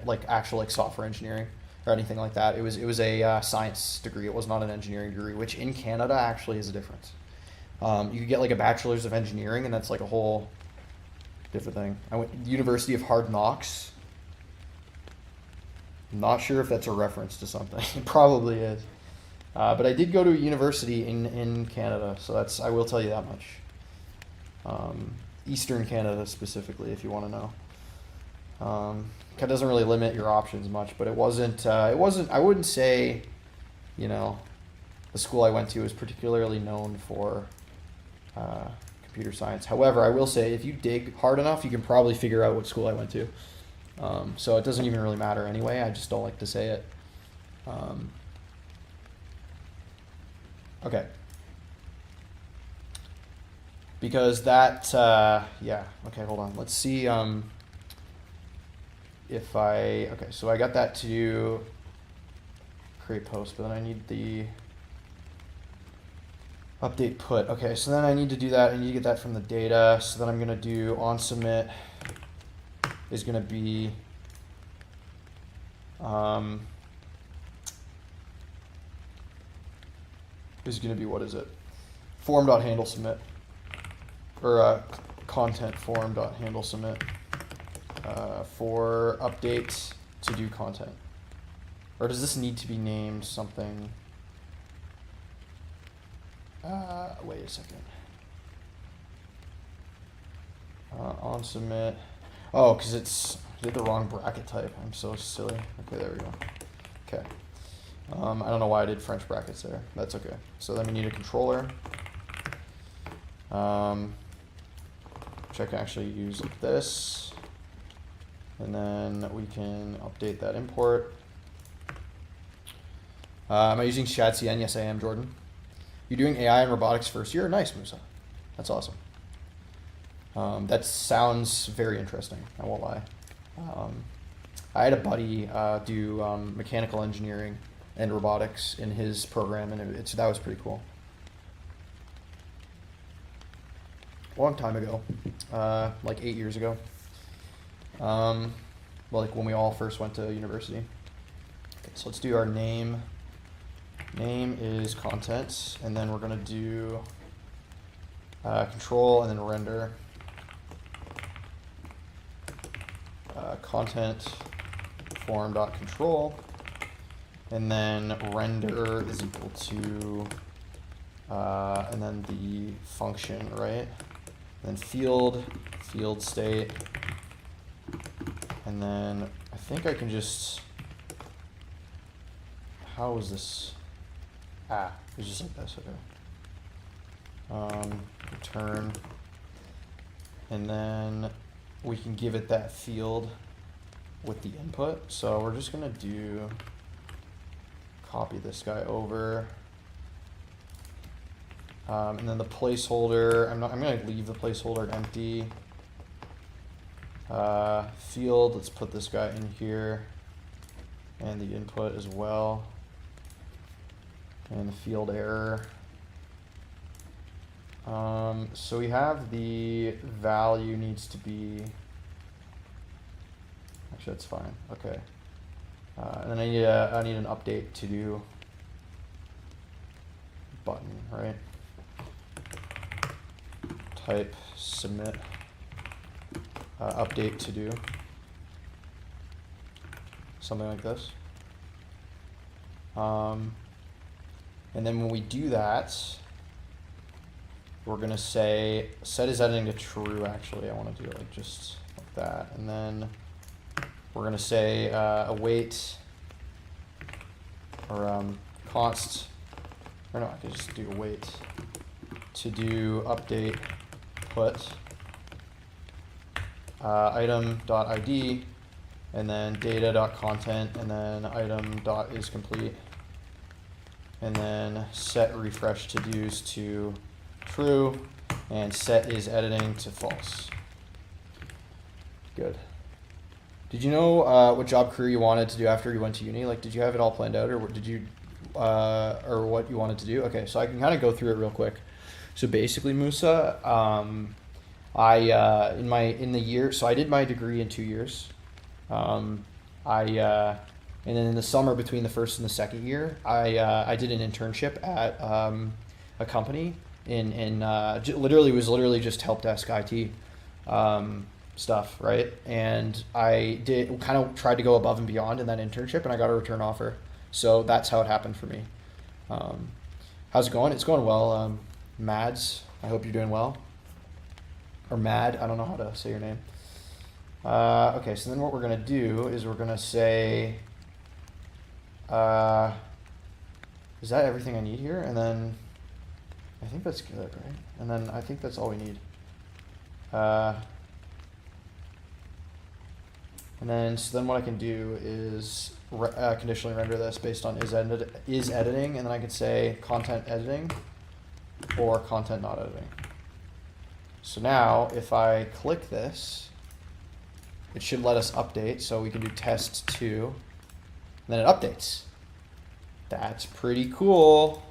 like actual like software engineering or anything like that. It was a science degree. It was not an engineering degree, which in Canada actually is a difference. You could get like a bachelor's of engineering, and that's like a whole different thing. I went to University of Hard Knocks. I'm not sure if that's a reference to something. It probably is. But I did go to a university in Canada, so that's, I will tell you that much. Eastern Canada specifically, if you want to know. It doesn't really limit your options much, but it wasn't, I wouldn't say, you know, the school I went to was particularly known for computer science. However, I will say if you dig hard enough, you can probably figure out what school I went to. So it doesn't even really matter anyway. I just don't like to say it. Okay. Because that, yeah, okay, hold on. Let's see if okay, so I got that to create post, but then I need the update put. Okay, so then I need to do that. I need to get that from the data. So then I'm going to do onSubmit is going to be what is it? Form.handleSubmit, or content form.handleSubmit for updates to do content. Or does this need to be named something? Wait a second. On submit. Oh, because I did the wrong bracket type. I'm so silly. Okay, there we go. Okay. I don't know why I did French brackets there. That's okay. So then we need a controller, which I can actually use like this. And then we can update that import. Am I using ShadCN? Yes, I am, Jordan. You're doing AI and robotics first year? Nice, Musa. That's awesome. That sounds very interesting, I won't lie. I had a buddy do mechanical engineering and robotics in his program, and that was pretty cool. A long time ago, like 8 years ago. Well, like when we all first went to university. Okay, so let's do our name. Name is content, and then we're gonna do control and then render. Content form.control, and then render is equal to, and then the function, right? And then field state, and then I think I can just, how is this? It's just like this, okay. Return, and then we can give it that field with the input. So we're just gonna copy this guy over. And then the placeholder, I'm gonna leave the placeholder empty. Field, let's put this guy in here. And the input as well. And the field error. So we have the value needs to be, actually that's fine, okay. And then I need an update to do button, right? Type submit update to do, something like this. And then when we do that, we're gonna say set is editing to true. Actually, I want to do it like just like that, and then we're gonna say await or const, or no, I can just do await to do update put item.id, and then data.content, and then item.isComplete, and then set refresh to do's to true, and set is editing to false. Good. Did you know what job career you wanted to do after you went to uni? Like, did you have it all planned out, or did you, or what you wanted to do? Okay, so I can kind of go through it real quick. So basically, Musa, in the year, so I did my degree in 2 years. And then in the summer between the first and the second year, I did an internship at a company literally just help desk IT stuff, right? And I did kind of tried to go above and beyond in that internship, and I got a return offer. So that's how it happened for me. How's it going? It's going well. Mads, I hope you're doing well. Or Mad, I don't know how to say your name. Okay, so then what we're gonna do is we're gonna say, is that everything I need here? And then I think that's good, right? And then I think that's all we need. And then so then what I can do is conditionally render this based on is editing, and then I could say content editing or content not editing. So now if I click this, it should let us update. So we can do test 2, and then it updates. That's pretty cool.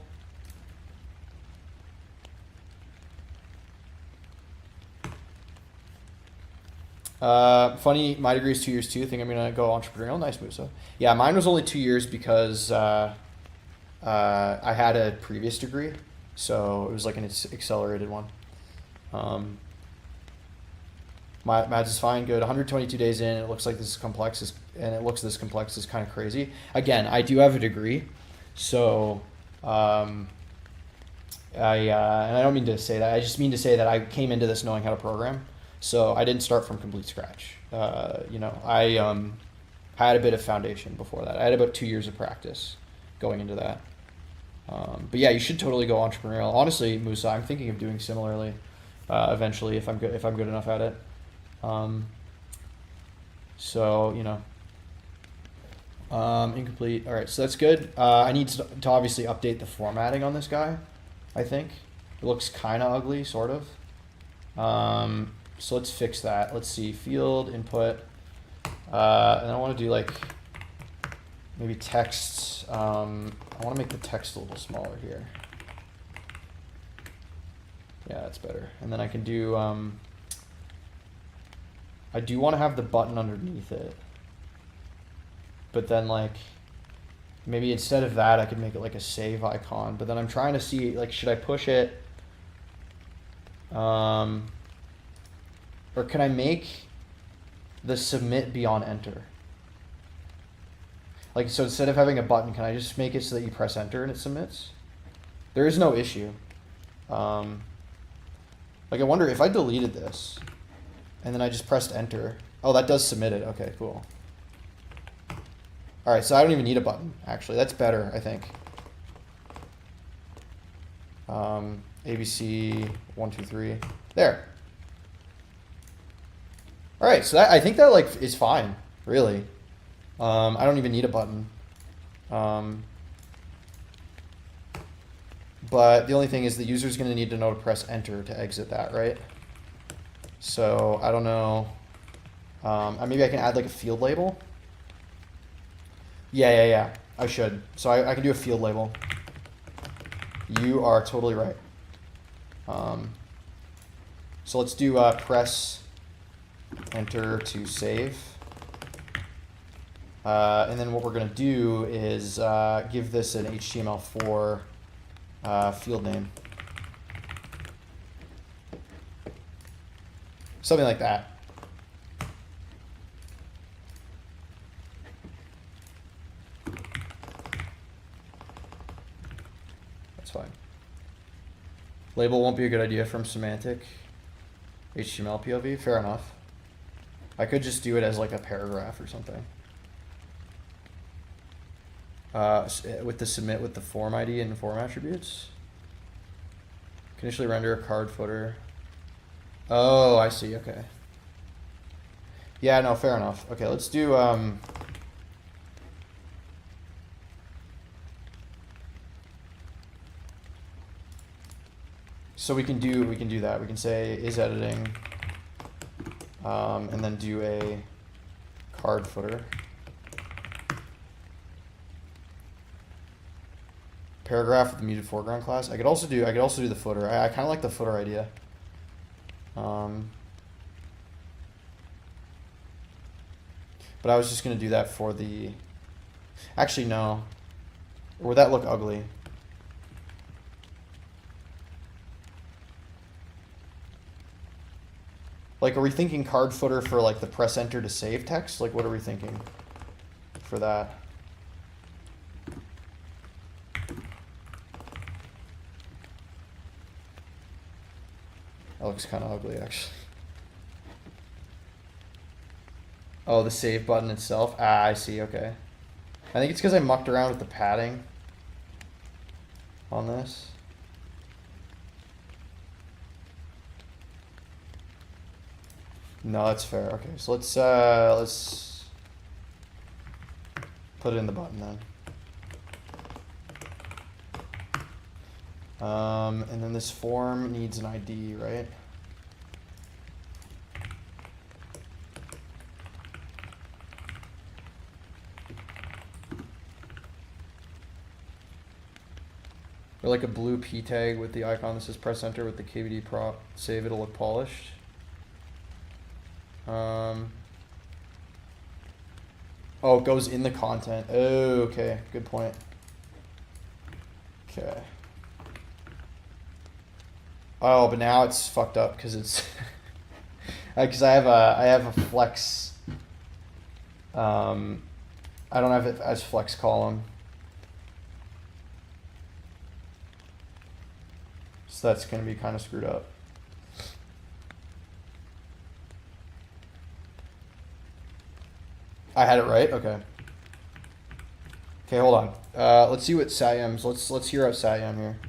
Funny, my degree is 2 years too. Think I'm gonna go entrepreneurial. Nice move, so. Yeah, mine was only 2 years because I had a previous degree, so it was like an accelerated one. My maths is fine, good. 122 days in, it looks like this is complex, and it looks this complex is kind of crazy. Again, I do have a degree, so and I don't mean to say that. I just mean to say that I came into this knowing how to program, so I didn't start from complete scratch. You know, I had a bit of foundation before that. I had about 2 years of practice going into that. But yeah, you should totally go entrepreneurial. Honestly, Musa, I'm thinking of doing similarly eventually if I'm good enough at it. So, you know, incomplete. All right, so that's good. I need to obviously update the formatting on this guy, I think. It looks kind of ugly, sort of. So let's fix that. Let's see, field, input. And I want to do like maybe text. I want to make the text a little smaller here. Yeah, that's better. And then I can do, I do want to have the button underneath it. But then like, maybe instead of that, I could make it like a save icon. But then I'm trying to see, like, should I push it? Or can I make the submit be on enter? Like, so instead of having a button, can I just make it so that you press enter and it submits? There is no issue. Like, I wonder if I deleted this and then I just pressed enter. Oh, that does submit it. Okay, cool. All right, so I don't even need a button, actually. That's better, I think. ABC 1, 2, 3. There. All right, so that, I think that like is fine, really. I don't even need a button. But the only thing is the user's going to need to know to press enter to exit that, right? So I don't know. Maybe I can add like a field label. Yeah. I should. So I can do a field label. You are totally right. So let's do press enter to save. And then what we're going to do is give this an HTML4 field name. Something like that. That's fine. Label won't be a good idea from semantic HTML POV. Fair enough. I could just do it as like a paragraph or something. With the submit with the form ID and form attributes. Conditionally render a card footer. Oh, I see. Okay. Yeah, no, fair enough. Okay, let's do so we can do that. We can say is editing and then do a card footer. Paragraph with the muted foreground class. I could also do the footer. I kind of like the footer idea. But I was just gonna do that for the. Actually, no. Or would that look ugly? Like, are we thinking card footer for like the press enter to save text? Like, what are we thinking for that? That looks kind of ugly, actually. Oh, the save button itself? Ah, I see, okay. I think it's because I mucked around with the padding on this. No, that's fair. Okay, so let's put it in the button then. And then this form needs an ID, right? Or like a blue P tag with the icon that says press enter with the KVD prop. Save, it'll look polished. Oh, it goes in the content. Oh, okay. Good point. Okay. Oh, but now it's fucked up because it's because I have a flex. I don't have it as flex column. So that's going to be kind of screwed up. I had it right? Okay. Okay, hold on. Let's see what Satyam's, let's hear out Satyam here.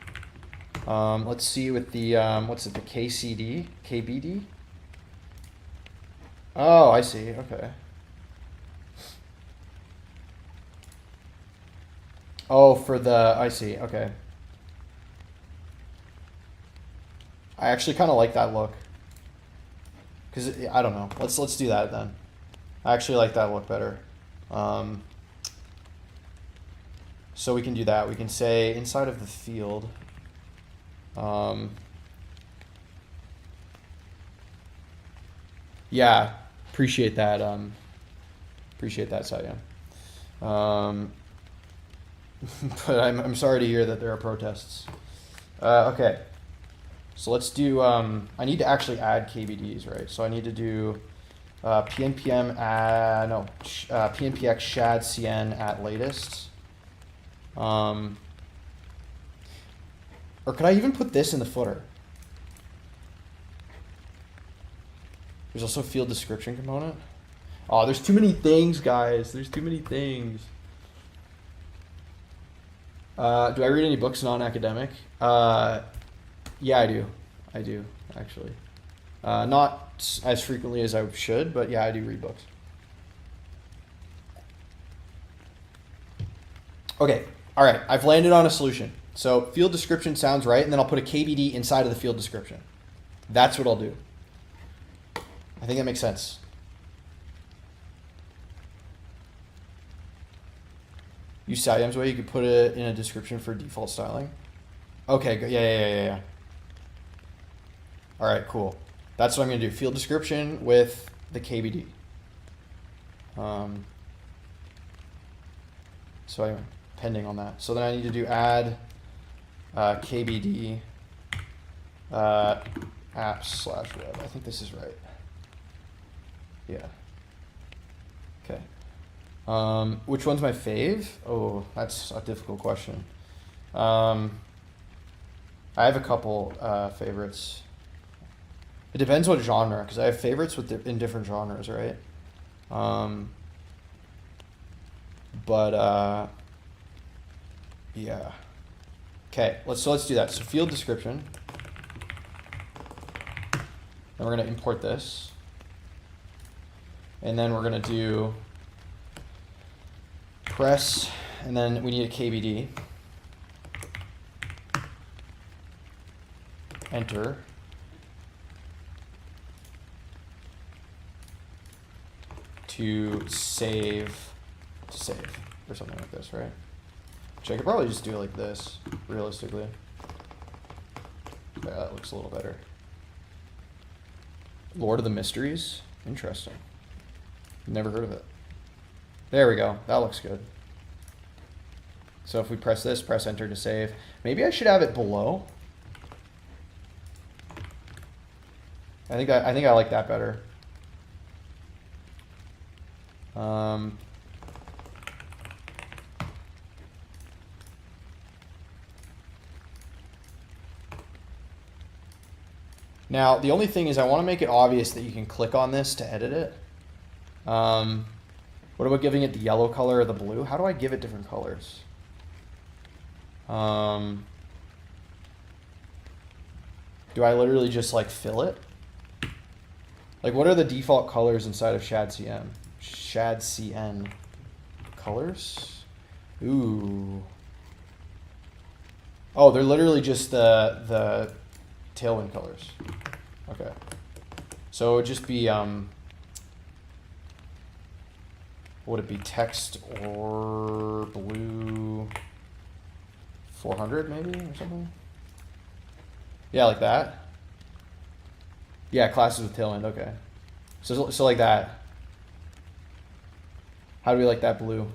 Let's see with the, what's it, the KCD? KBD? Oh, I see, okay. Oh, for the, I see, okay. I actually kind of like that look. Because, I don't know. Let's do that then. I actually like that look better. So we can do that. We can say inside of the field. Yeah, appreciate that. Appreciate that, Satyam. But I'm sorry to hear that there are protests. Okay. So let's do, I need to actually add KBDs, right? So I need to do PNPM PNPX shad cn at latest. Or could I even put this in the footer? There's also a field description component. Oh, there's too many things, guys. There's too many things. Do I read any books non-academic? Yeah, I do. I do, actually. Not as frequently as I should, but yeah, I do read books. Okay, all right, I've landed on a solution. So field description sounds right, and then I'll put a KBD inside of the field description. That's what I'll do. I think that makes sense. Use Satyam's way, you could put it in a description for default styling. Okay, good. Yeah. All right, cool. That's what I'm going to do. Field description with the KBD. So anyway, pending on that. So then I need to do add KBD apps/web. I think this is right. Yeah. Okay. Which one's my fave? Oh, that's a difficult question. I have a couple favorites. It depends what genre, because I have favorites in different genres, right? Yeah. Okay, let's do that. So field description. Then we're gonna import this. And then we're gonna do press, and then we need a KBD. Enter. To save, or something like this, right? Which I could probably just do like this, realistically. Yeah, that looks a little better. Lord of the Mysteries? Interesting. Never heard of it. There we go. That looks good. So if we press this, press enter to save. Maybe I should have it below. I think I like that better. Now, the only thing is I want to make it obvious that you can click on this to edit it. What about giving it the yellow color or the blue? How do I give it different colors? Do I literally just like fill it? Like, what are the default colors inside of shadcn? Shadcn colors? Ooh. Oh, they're literally just the Tailwind colors. Okay. So it would just be, would it be text or blue 400 maybe or something? Yeah, like that. Yeah, classes with Tailwind, okay. So like that. How do we like that blue?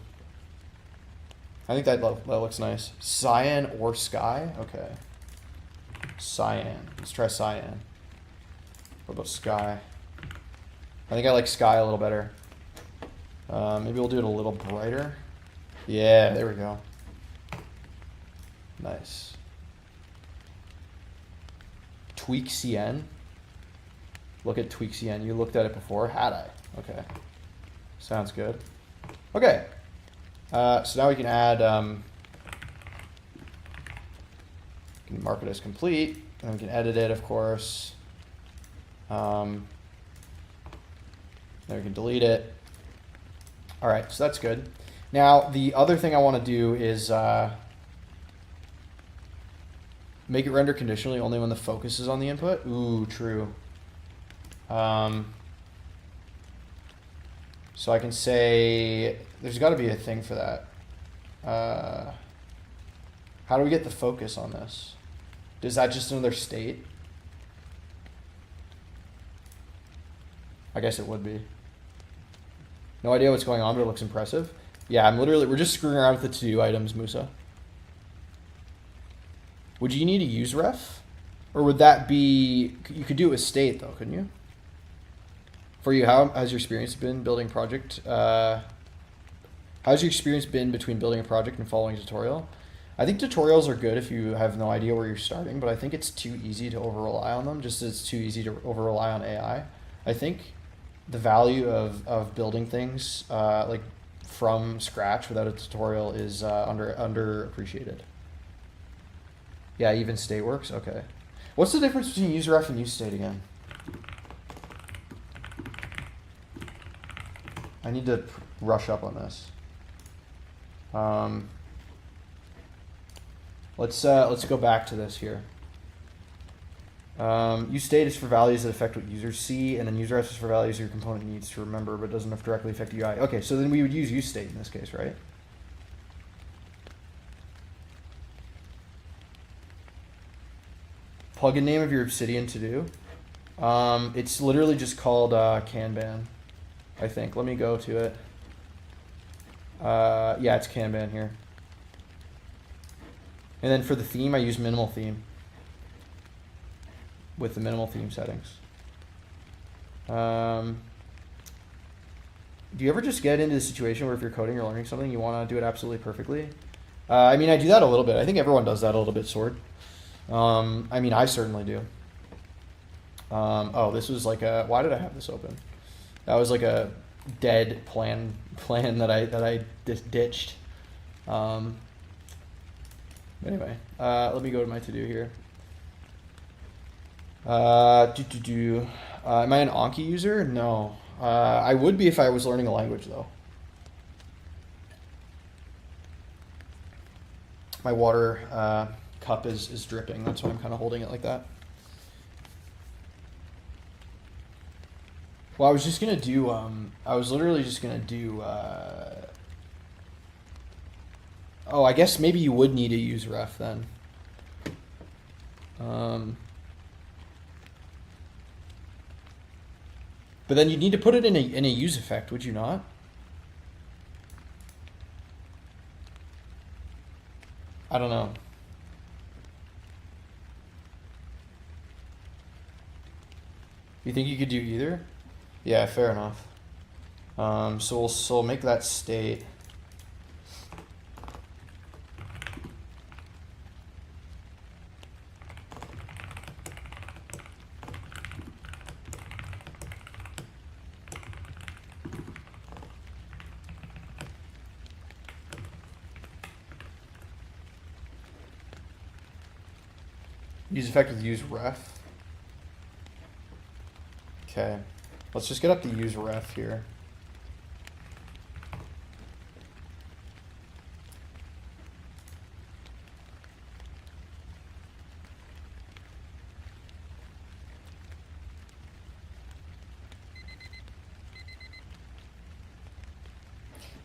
I think that looks nice. Cyan or sky? Okay. Cyan. Let's try cyan. What about sky? I think I like sky a little better. Maybe we'll do it a little brighter. Yeah, there we go. Nice. Tweak CN. Look at Tweak CN. You looked at it before? Had I? Okay. Sounds good. Okay. So now we can add, can mark it as complete, and we can edit it, of course. Then we can delete it. All right, so that's good. Now, the other thing I want to do is make it render conditionally only when the focus is on the input. Ooh, true. So I can say, there's got to be a thing for that. How do we get the focus on this? Is that just another state? I guess it would be. No idea what's going on, but it looks impressive. Yeah, we're just screwing around with the to-do items, Musa. Would you need a use ref? Or would that be, you could do it with state though, couldn't you? For you, how has your experience been building project? How's your experience been between building a project and following a tutorial? I think tutorials are good if you have no idea where you're starting, but I think it's too easy to over-rely on them, just as it's too easy to over-rely on AI. I think the value of building things like from scratch without a tutorial is underappreciated. Yeah, even state works? Okay. What's the difference between use ref and use state again? I need to rush up on this. Let's go back to this here. Use state is for values that affect what users see, and then use ref is for values your component needs to remember, but doesn't directly affect UI. Okay, so then we would use state in this case, right? Plugin name of your Obsidian to do. It's literally just called Kanban, I think. Let me go to it. Yeah, it's Kanban here. And then for the theme, I use minimal theme with the minimal theme settings. Do you ever just get into the situation where if you're coding or learning something, you want to do it absolutely perfectly? I mean, I do that a little bit. I think everyone does that a little bit, Sword. I mean, I certainly do. Oh, this was like a, why did I have this open? That was like a dead plan that I ditched. Anyway, let me go to my to-do here. Am I an Anki user? No. I would be if I was learning a language, though. My water cup is dripping. That's why I'm kind of holding it like that. Well, I was just going to do, I was literally just going to do, oh, I guess maybe you would need a use ref then. But then you'd need to put it in a use effect, would you not? I don't know. You think you could do either? Yeah, fair enough. So we'll make that state. Use effect with use ref. Okay, let's just get up to use ref here.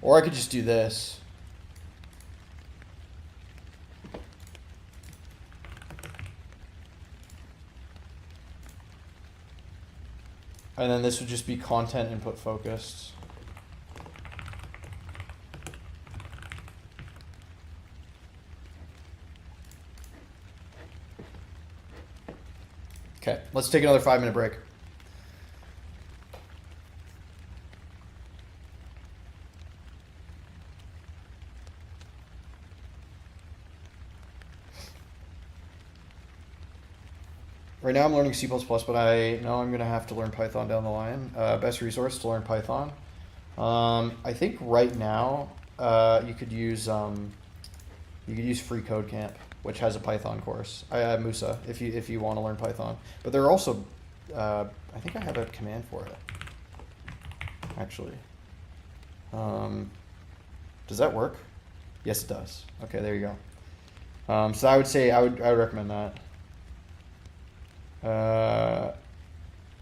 Or I could just do this. And then this would just be content input focused. Okay, let's take another 5-minute break. Right now I'm learning C++, but I know I'm going to have to learn Python down the line. Best resource to learn Python. I think right now you could use Free Code Camp, which has a Python course. I have Musa if you want to learn Python. But there are also I think I have a command for it actually. Does that work? Yes, it does. Okay, there you go. So I would say I would recommend that.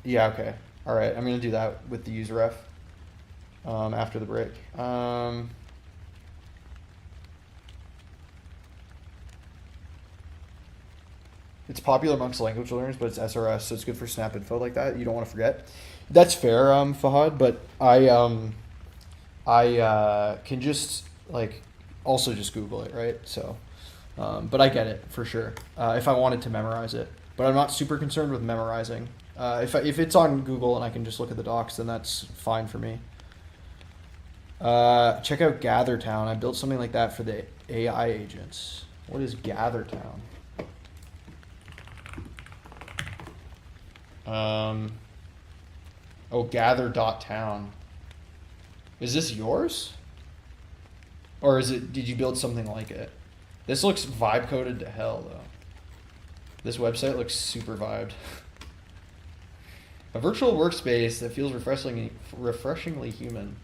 Yeah, okay. All right, I'm going to do that with the user ref after the break. It's popular amongst language learners, but it's SRS, so it's good for snap info like that. You don't want to forget. That's fair, Fahad, but I can just also just Google it, right? So, but I get it for sure if I wanted to memorize it. But I'm not super concerned with memorizing. If it's on Google and I can just look at the docs, then that's fine for me. Check out GatherTown. I built something like that for the AI agents. What is GatherTown? Oh, gather.town. Is this yours? Or did you build something like it? This looks vibe coded to hell though. This website looks super vibed. A virtual workspace that feels refreshingly human.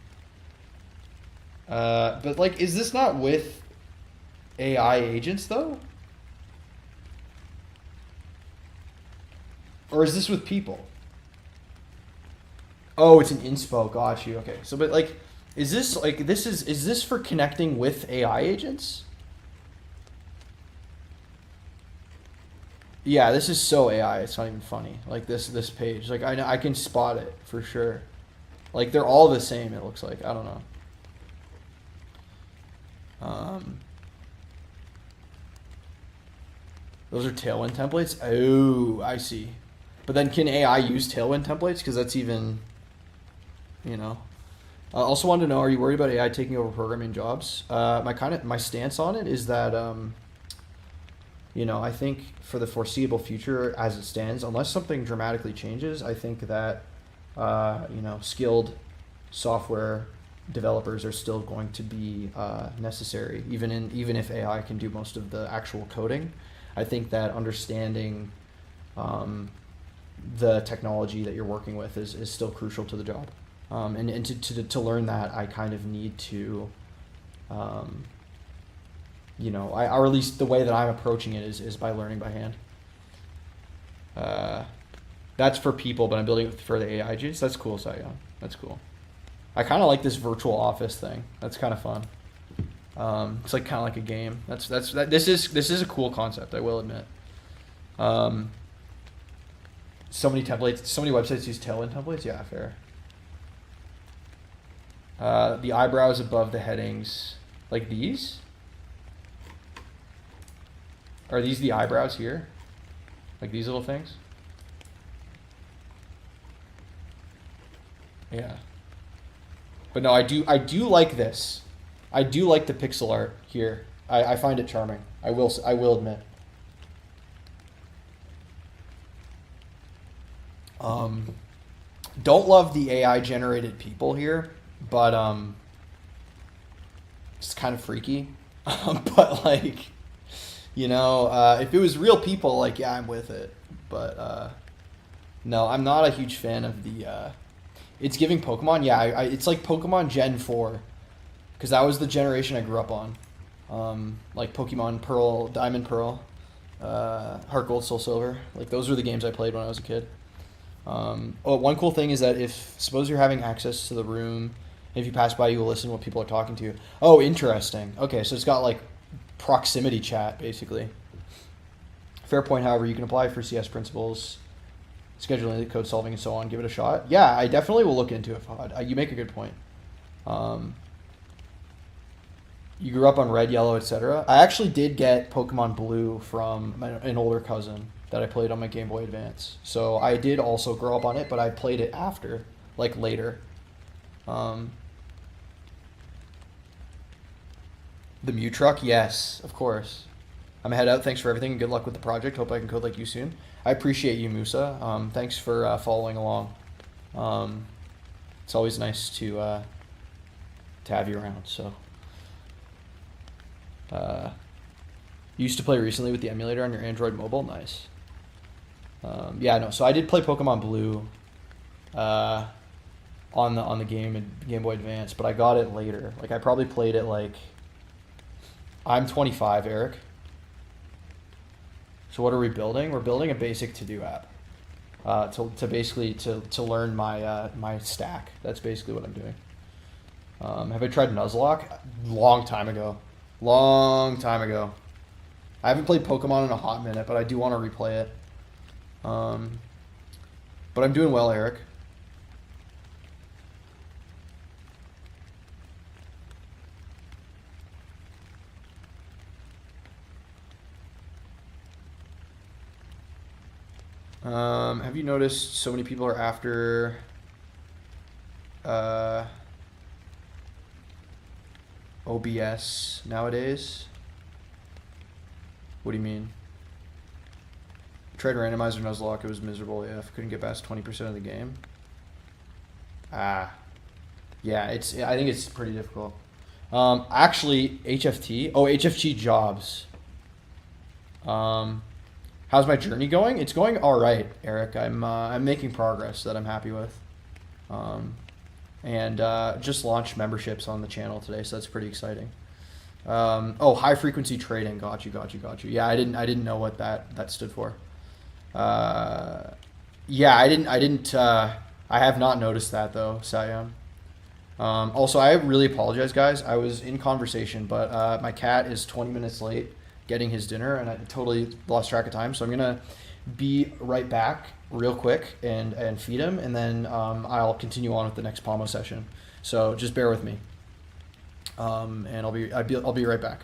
But is this not with AI agents though? Or is this with people? Oh, it's an inspo. Got you. Okay. So, but is this is this for connecting with AI agents? Yeah, this is so AI. It's not even funny. This page. I can spot it for sure. They're all the same. It looks like. I don't know. Those are Tailwind templates. Oh, I see. But then can AI use Tailwind templates? Because that's even, I also wanted to know, are you worried about AI taking over programming jobs? My stance on it is that, I think for the foreseeable future as it stands, unless something dramatically changes, I think that, skilled software developers are still going to be necessary, even if AI can do most of the actual coding. I think that understanding the technology that you're working with is still crucial to the job. And to learn that, I kind of need to, or at least the way that I'm approaching it is by learning by hand. That's for people, but I'm building it for the AI agents. That's cool, Saigon. That's cool. I kind of like this virtual office thing. That's kind of fun. It's kind of like a game. This is a cool concept, I will admit. So many templates, so many websites use Tailwind templates. Yeah, fair. The eyebrows above the headings, like these. Are these the eyebrows here? Like these little things? Yeah. But no, I do like this. I do like the pixel art here. I find it charming. I will admit. Don't love the AI generated people here, but it's kind of freaky. But if it was real people, yeah, I'm with it. But no, I'm not a huge fan of the. It's giving Pokemon. Yeah, it's like Pokemon Gen 4, because that was the generation I grew up on. Pokemon Pearl, Diamond Pearl, Heart Gold, Soul Silver. Those were the games I played when I was a kid. One cool thing is that suppose you're having access to the room, and if you pass by, you will listen to what people are talking to. Oh, interesting. Okay, so it's got proximity chat basically. Fair point. However, you can apply for CS principles scheduling, code solving, and so on. Give it a shot. Yeah, I definitely will look into it, Fahad. You make a good point. You grew up on red, yellow, etc. I actually did get Pokemon Blue from an older cousin that I played on my Game Boy Advance. So I did also grow up on it, but I played it after, like later. The Mew Truck, yes, of course. I'm head out. Thanks for everything and good luck with the project. Hope I can code like you soon. I appreciate you, Musa. Thanks for following along. It's always nice to have you around. So, you used to play recently with the emulator on your Android mobile. Nice. Yeah, no. So I did play Pokemon Blue on the Game Boy Advance, but I got it later. Like I probably played it like. I'm 25, Eric. So what are we building? We're building a basic to-do app to basically learn my my stack. That's basically what I'm doing. Have I tried Nuzlocke? Long time ago. Long time ago. I haven't played Pokemon in a hot minute, but I do want to replay it. But I'm doing well, Eric. Have you noticed so many people are after OBS nowadays? What do you mean? Tried randomizer Nuzlocke, it was miserable. Yeah, couldn't get past 20% of the game. Yeah, I think it's pretty difficult. Actually, HFT. Oh, HFT jobs. How's my journey going? It's going all right, Eric. I'm making progress that I'm happy with, and just launched memberships on the channel today, so that's pretty exciting. Oh, high frequency trading. Got you. Yeah, I didn't know what that stood for. Yeah, I didn't. I have not noticed that though, Sayam. Also, I really apologize, guys. I was in conversation, but my cat is 20 minutes late getting his dinner, and I totally lost track of time. So I'm gonna be right back real quick and feed him, and then I'll continue on with the next Pomo session. So just bear with me, and I'll be right back.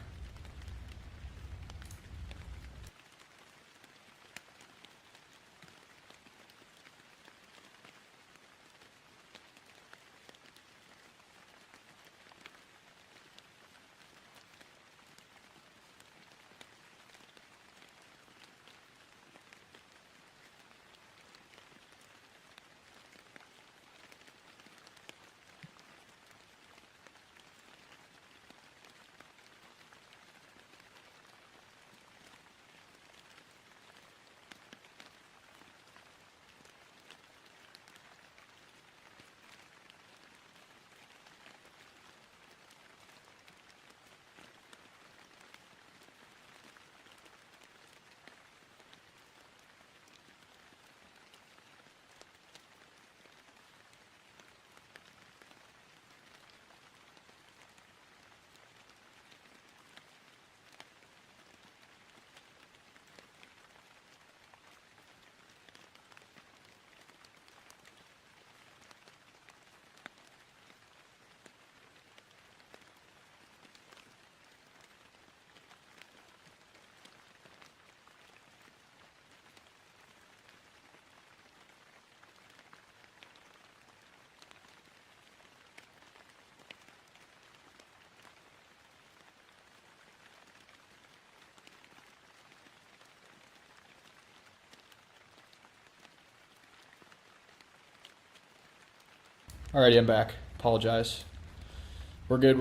Alrighty, I'm back. Apologize. We're good.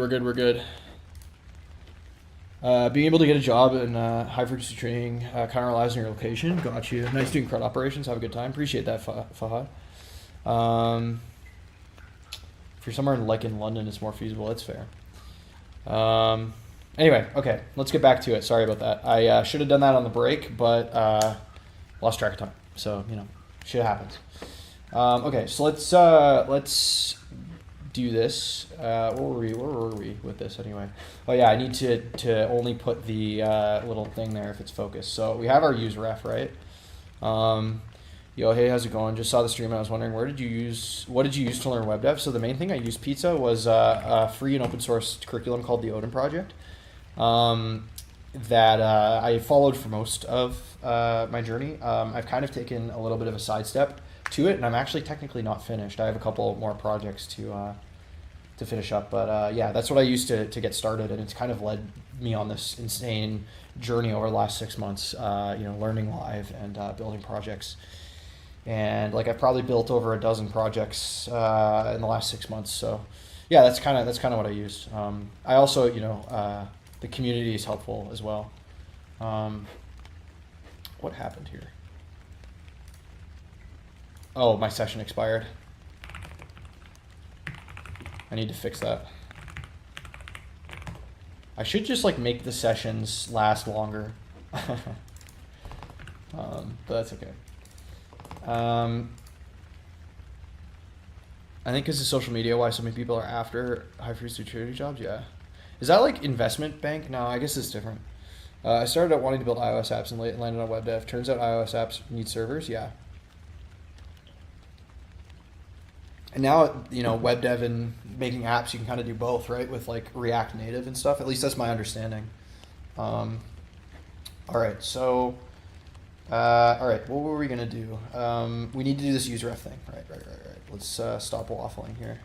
Being able to get a job in high frequency trading kind of relies on your location. Got you. Nice doing CRUD operations. Have a good time. Appreciate that, Fahad. If you're somewhere in London, it's more feasible. That's fair. Anyway, okay, let's get back to it. Sorry about that. I should have done that on the break, but lost track of time. So, you know, shit happens. Okay, so let's do this. Where were we with this anyway? Oh yeah, I need to only put the little thing there if it's focused. So we have our use ref, right? Yo, hey, how's it going? Just saw the stream and I was wondering what did you use to learn web dev? So the main thing I used Pizza was a free and open source curriculum called the Odin Project that I followed for most of my journey. I've kind of taken a little bit of a sidestep to it, and I'm actually technically not finished. I have a couple more projects to finish up, but yeah, that's what I used to get started, and it's kind of led me on this insane journey over the last 6 months. Learning live and building projects. And like I've probably built over a dozen projects in the last 6 months. So yeah, that's kind of what I used. I also, the community is helpful as well. What happened here? Oh, my session expired. I need to fix that. I should just like make the sessions last longer. But that's okay. I think because of social media, why so many people are after high frequency trading jobs. Yeah, is that like investment bank? No, I guess it's different. I started out wanting to build iOS apps and landed on web dev. Turns out iOS apps need servers. Yeah, and now web dev and making apps, you can kind of do both, right? With like React Native and stuff. At least that's my understanding. All right, so. All right, what were we gonna do? We need to do this useref thing. Right. Let's stop waffling here.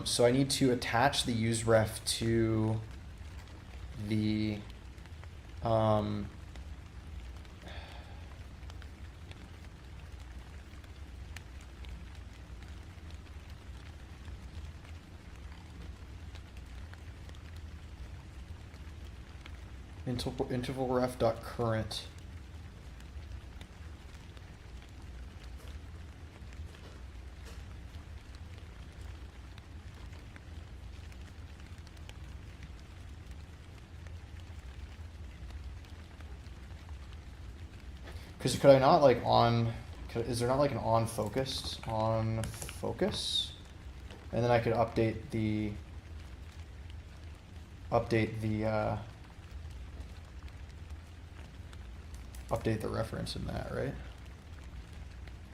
So I need to attach the useref to the interval ref.current. Because could I not like is there not like an on focus? And then I could update the reference in that, right?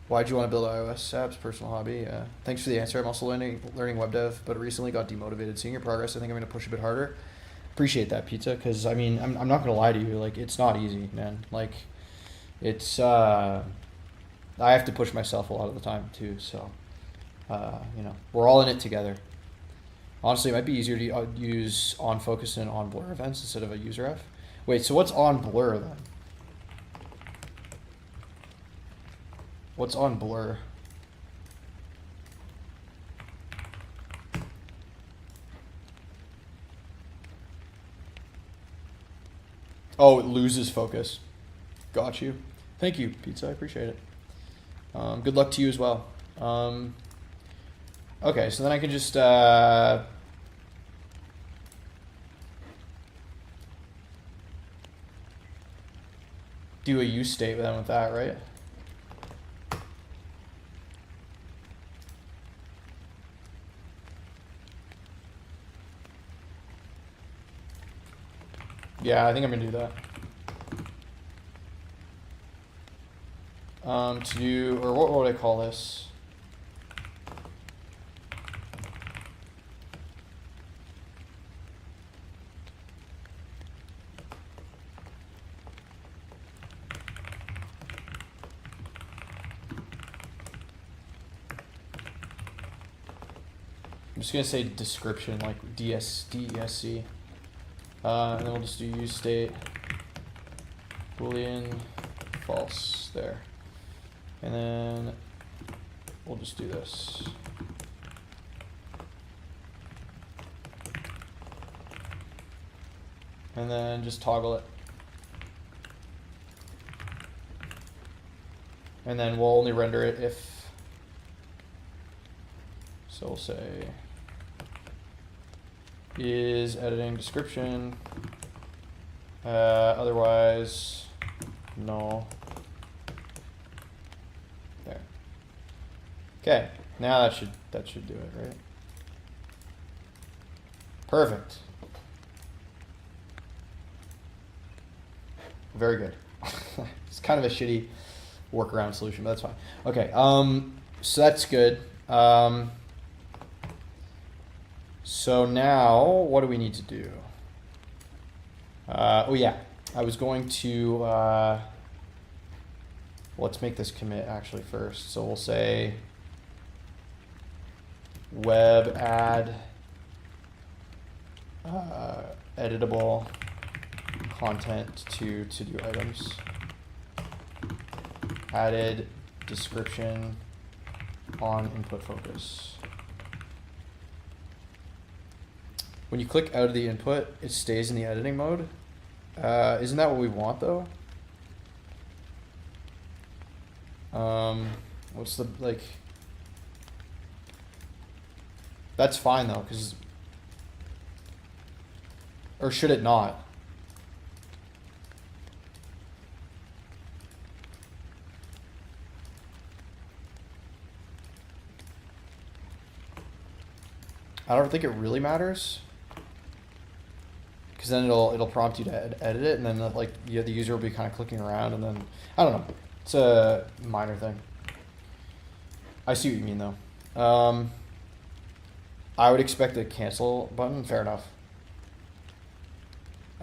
Why'd you want to build iOS apps? Personal hobby. Thanks for the answer. I'm also learning web dev, but recently got demotivated. Seeing your progress, I think I'm going to push a bit harder. Appreciate that, Pizza, because I mean, I'm not going to lie to you. Like, it's not easy, man. Like, it's I have to push myself a lot of the time too. So, we're all in it together. Honestly, it might be easier to use on focus and on blur events instead of a useref. Wait, so what's on blur then? What's on blur? Oh, it loses focus. Got you. Thank you, Pizza. I appreciate it. Good luck to you as well. Okay, so then I can just do a use state then with that, right? Yeah, I think I'm gonna do that. What would I call this? I'm just gonna say description, like DESC. And then we'll just do use state, boolean, false, there. And then we'll just do this. And then just toggle it. And then we'll only render it if, so we'll say, is editing description, otherwise no. There. Okay, now that should do it, right? Perfect. Very good. It's kind of a shitty workaround solution, but that's fine. Okay, so that's good. So now, what do we need to do? Oh yeah, I was going to, let's make this commit actually first. So we'll say web add editable content to to-do items. Added description on input focus. When you click out of the input, it stays in the editing mode. Isn't that what we want though? What's the, like, that's fine though, because, or should it not? I don't think it really matters, because then it'll prompt you to edit it, and then like the user will be kind of clicking around, and then I don't know. It's a minor thing. I see what you mean though. I would expect a cancel button. Fair enough.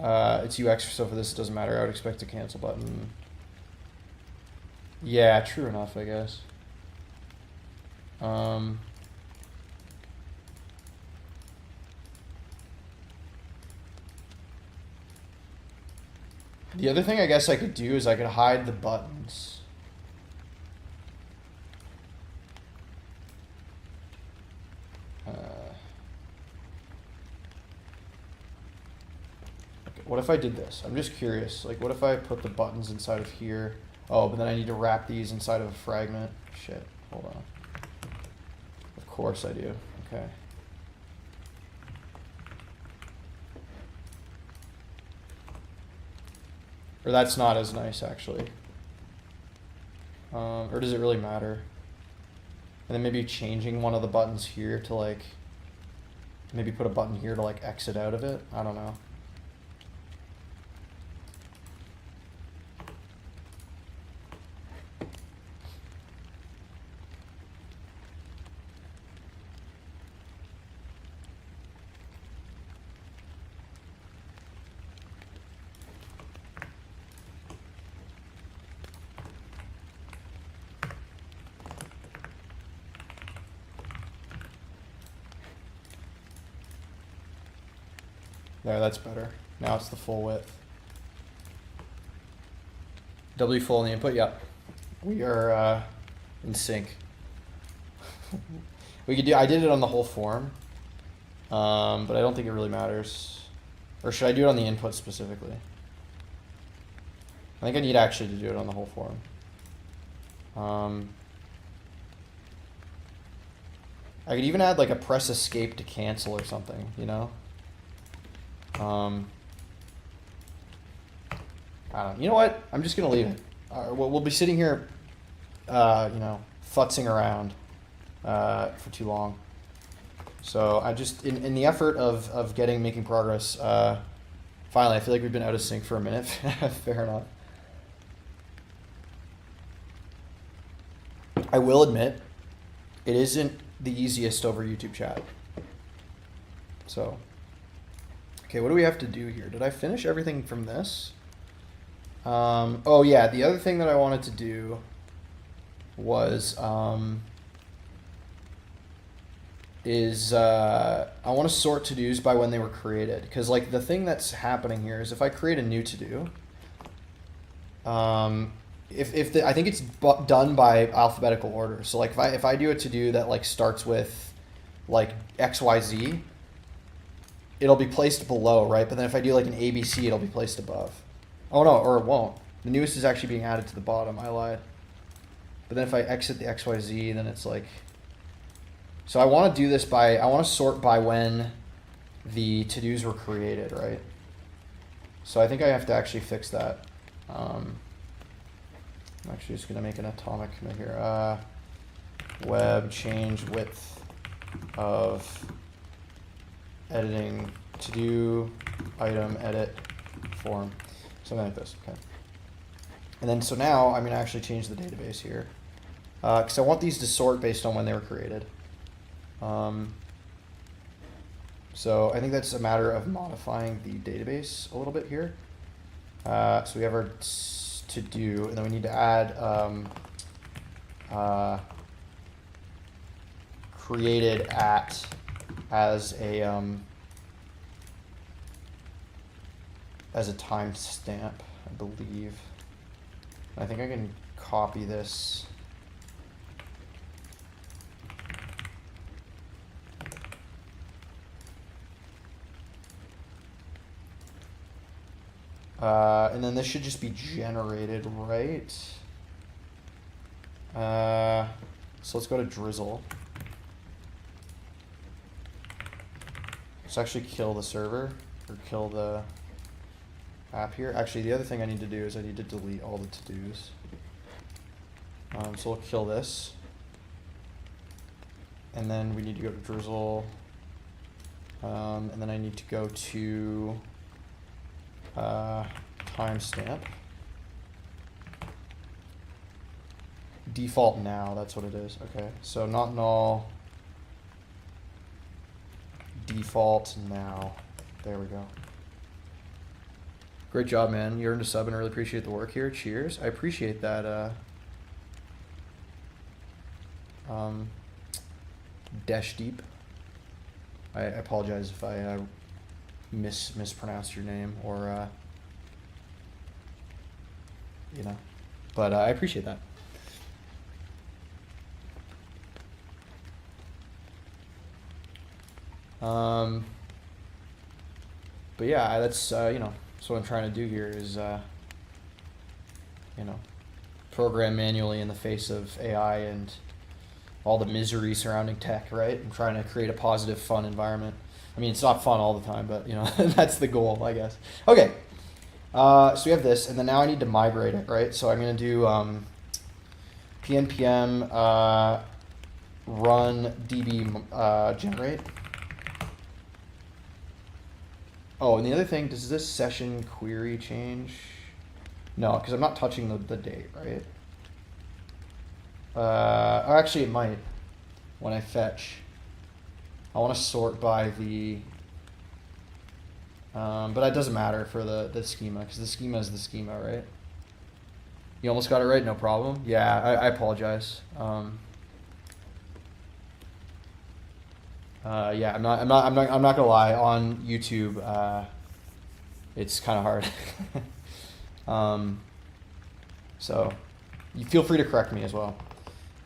It's UX, so for this it doesn't matter. I would expect a cancel button. Yeah, true enough, I guess. The other thing I guess I could do is I could hide the buttons. Okay, what if I did this? I'm just curious. Like, what if I put the buttons inside of here? Oh, but then I need to wrap these inside of a fragment. Shit, hold on. Of course I do. Okay. Or that's not as nice, actually. Or does it really matter? And then maybe changing one of the buttons here to, like, maybe put a button here to, like, exit out of it? I don't know. There, that's better. Now it's the full width. W full in the input, yep. We are in sync. We could do, I did it on the whole form, but I don't think it really matters. Or should I do it on the input specifically? I think I need actually to do it on the whole form. I could even add like a press escape to cancel or something, you know? I don't know. You know what? I'm just going to leave it. We'll be sitting here, you know, futzing around for too long. So I just, in the effort of making progress, finally, I feel like we've been out of sync for a minute. Fair enough. I will admit, it isn't the easiest over YouTube chat. So... okay, what do we have to do here? Did I finish everything from this? Oh yeah, the other thing that I wanted to do was I want to sort to-dos by when they were created, because like the thing that's happening here is if I create a new to-do, I think it's done by alphabetical order. So like if I do a to-do that like starts with like XYZ, it'll be placed below, right? But then if I do like an ABC, it'll be placed above. Oh no, or it won't. The newest is actually being added to the bottom. I lied. But then if I exit the XYZ, then it's like... so I want to do this by... I want to sort by when the to-dos were created, right? So I think I have to actually fix that. I'm actually just going to make an atomic commit here. Web change width of... editing to-do item edit form, something like this. Okay. And then so now I'm going to actually change the database here. Because I want these to sort based on when they were created. So I think that's a matter of modifying the database a little bit here. So we have our to do, and then we need to add created at as a timestamp, I believe. I think I can copy this. And then this should just be generated, right? So let's go to drizzle. Let's actually kill the server, or kill the app here. Actually, the other thing I need to do is I need to delete all the to-dos. So we'll kill this. And then we need to go to drizzle. And then I need to go to timestamp. Default now, that's what it is. Okay, so not null. Default now. There we go. Great job, man. You earned a sub and I really appreciate the work here. Cheers. I appreciate that. Dash Deep. I apologize if I mispronounced your name or you know, but I appreciate that. But yeah, that's you know, so what I'm trying to do here is you know, program manually in the face of AI and all the misery surrounding tech, right? I'm trying to create a positive, fun environment. I mean, it's not fun all the time, but you know, that's the goal, I guess. Okay, so we have this, and then now I need to migrate it, right? So I'm going to do pnpm run db generate. Oh, and the other thing, does this session query change? No, because I'm not touching the date, right? Oh, actually, it might when I fetch. I want to sort by the, but that doesn't matter for the schema, because the schema is the schema, right? You almost got it right, no problem. Yeah, I apologize. Yeah, I'm not gonna lie. On YouTube, it's kind of hard. So you feel free to correct me as well.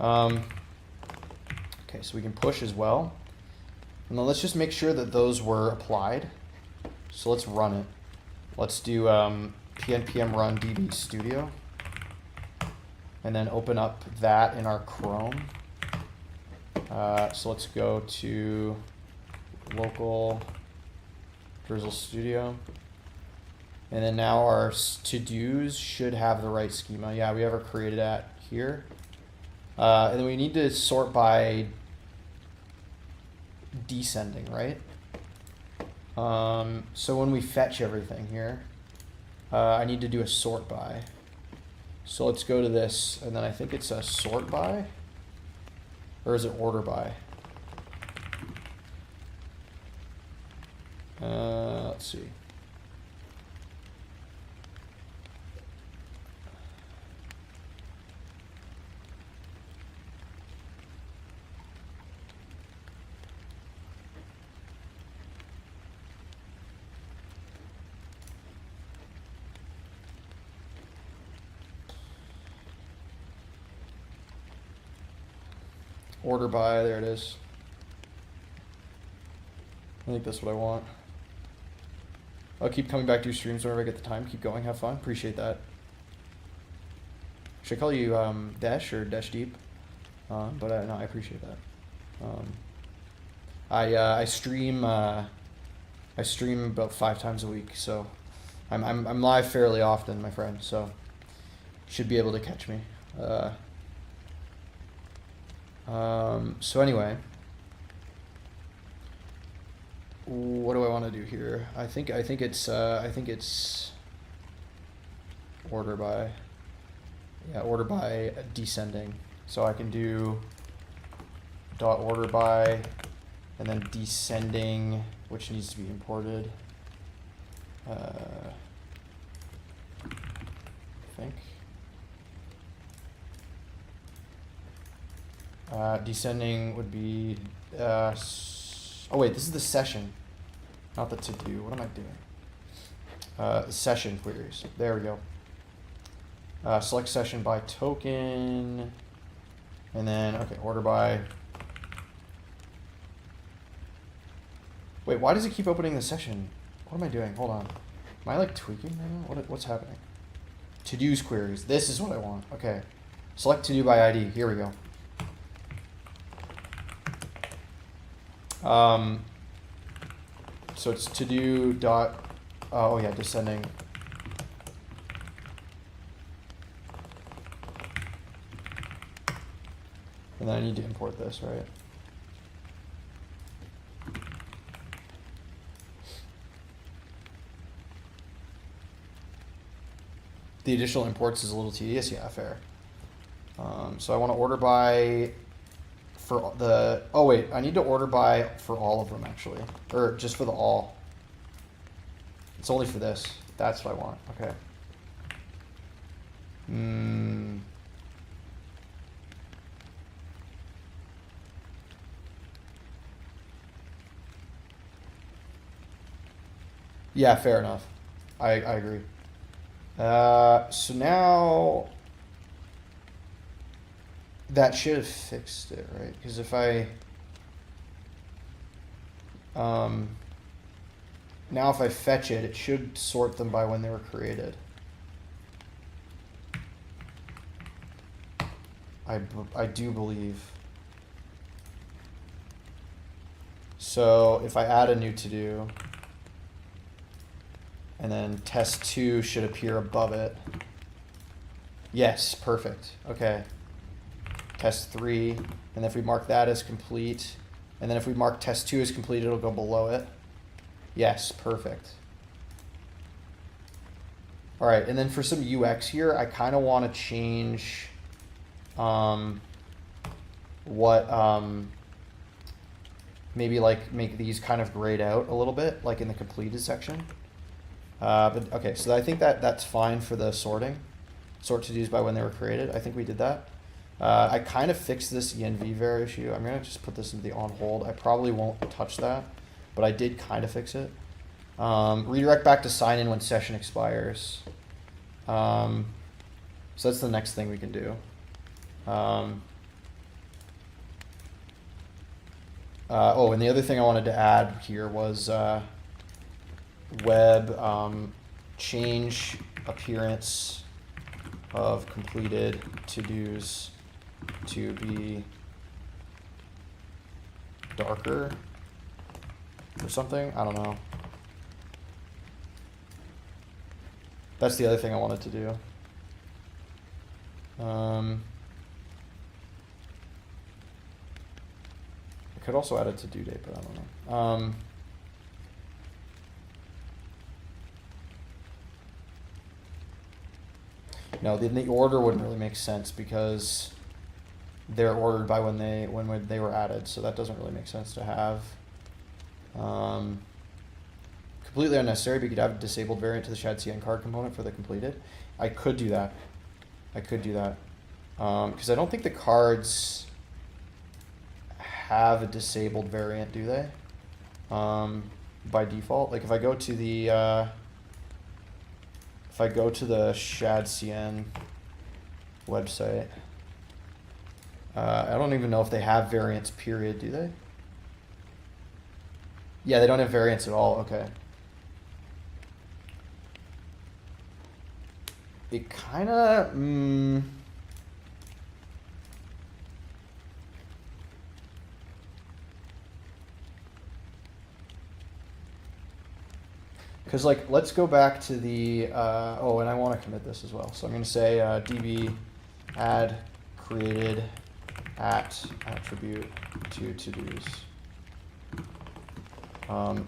Okay, so we can push as well. And then let's just make sure that those were applied. So let's run it. Let's do pnpm run db studio. And then open up that in our Chrome. So let's go to local Drizzle Studio. And then now our to-dos should have the right schema. Yeah, we have our created at here. And then we need to sort by descending, right? So when we fetch everything here, I need to do a sort by. So let's go to this, and then I think it's a sort by, or is it order by? Let's see. Order by, there it is. I think that's what I want. I'll keep coming back to your streams whenever I get the time. Keep going, have fun. Appreciate that. Should I call you Dash or Dash Deep? But no, I appreciate that. I stream about 5 times a week, so I'm live fairly often, my friend. So you should be able to catch me. So anyway, what do I want to do here? I think it's order by. Yeah, order by descending. So I can do dot order by, and then descending, which needs to be imported. I think. Descending would be, oh wait, this is the session, not the to-do. What am I doing? Session queries. There we go. Select session by token, and then, okay, order by. Wait, why does it keep opening the session? What am I doing? Hold on. Am I like tweaking right now? What's happening? To-dos queries. This is what I want. Okay. Select to-do by ID. Here we go. So it's to-do dot, oh yeah, descending. And then I need to import this, right? The additional imports is a little tedious. Yeah, fair. So I want to order by for the, oh wait, I need to order by for all of them actually, or just for the all. It's only for this. That's what I want. Okay. Yeah, fair enough. I agree. So now that should have fixed it, right? Because if I now if I fetch it, it should sort them by when they were created. I do believe. So if I add a new to-do, and then test 2 should appear above it. Yes, perfect. Okay. Test 3, and if we mark that as complete, and then if we mark test 2 as complete, it'll go below it. Yes, perfect. All right, and then for some UX here, I kind of want to change maybe like make these kind of grayed out a little bit, like in the completed section. But okay, so I think that's fine for the sorting. Sort to-dos by when they were created. I think we did that. I kind of fixed this env var issue. I'm gonna just put this into the on hold. I probably won't touch that, but I did kind of fix it. Redirect back to sign in when session expires. So that's the next thing we can do. Oh, and the other thing I wanted to add here was web change appearance of completed to-dos to be darker or something. I don't know. That's the other thing I wanted to do. I could also add a to-do date, but I don't know. No, the order wouldn't really make sense because they're ordered by when they were added, so that doesn't really make sense to have. Completely unnecessary, but you could have a disabled variant to the shad CN card component for the completed. I could do that. Because I don't think the cards have a disabled variant, do they? By default, like if I go to the shad CN website, I don't even know if they have variants, period, do they? Yeah, they don't have variants at all, okay. It kind of, because like, let's go back to the, oh, and I want to commit this as well. So I'm going to say db add created at attribute to to-dos.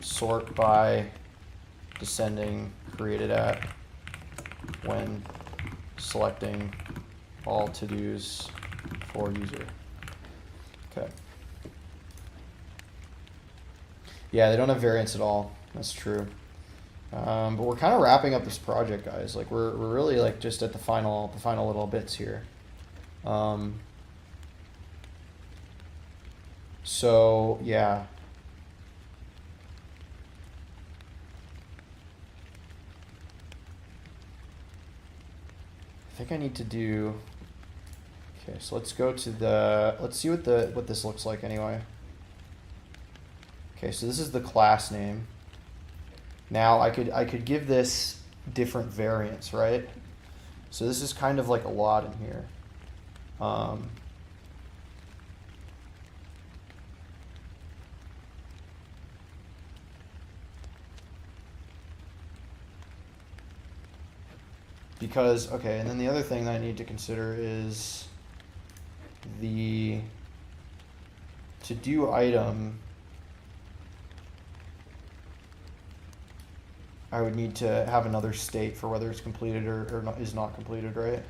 Sort by descending created at when selecting all to-dos for user. Okay. Yeah, they don't have variants at all. That's true. But we're kind of wrapping up this project, guys. Like we're really like just at the final little bits here. So yeah. I think I need to do. Okay, so let's go to the. Let's see what this looks like anyway. Okay, so this is the class name. Now I could give this different variants, right? So this is kind of like a lot in here. Because, okay, and then the other thing that I need to consider is the to-do item. I would need to have another state for whether it's completed or not, is not completed, right?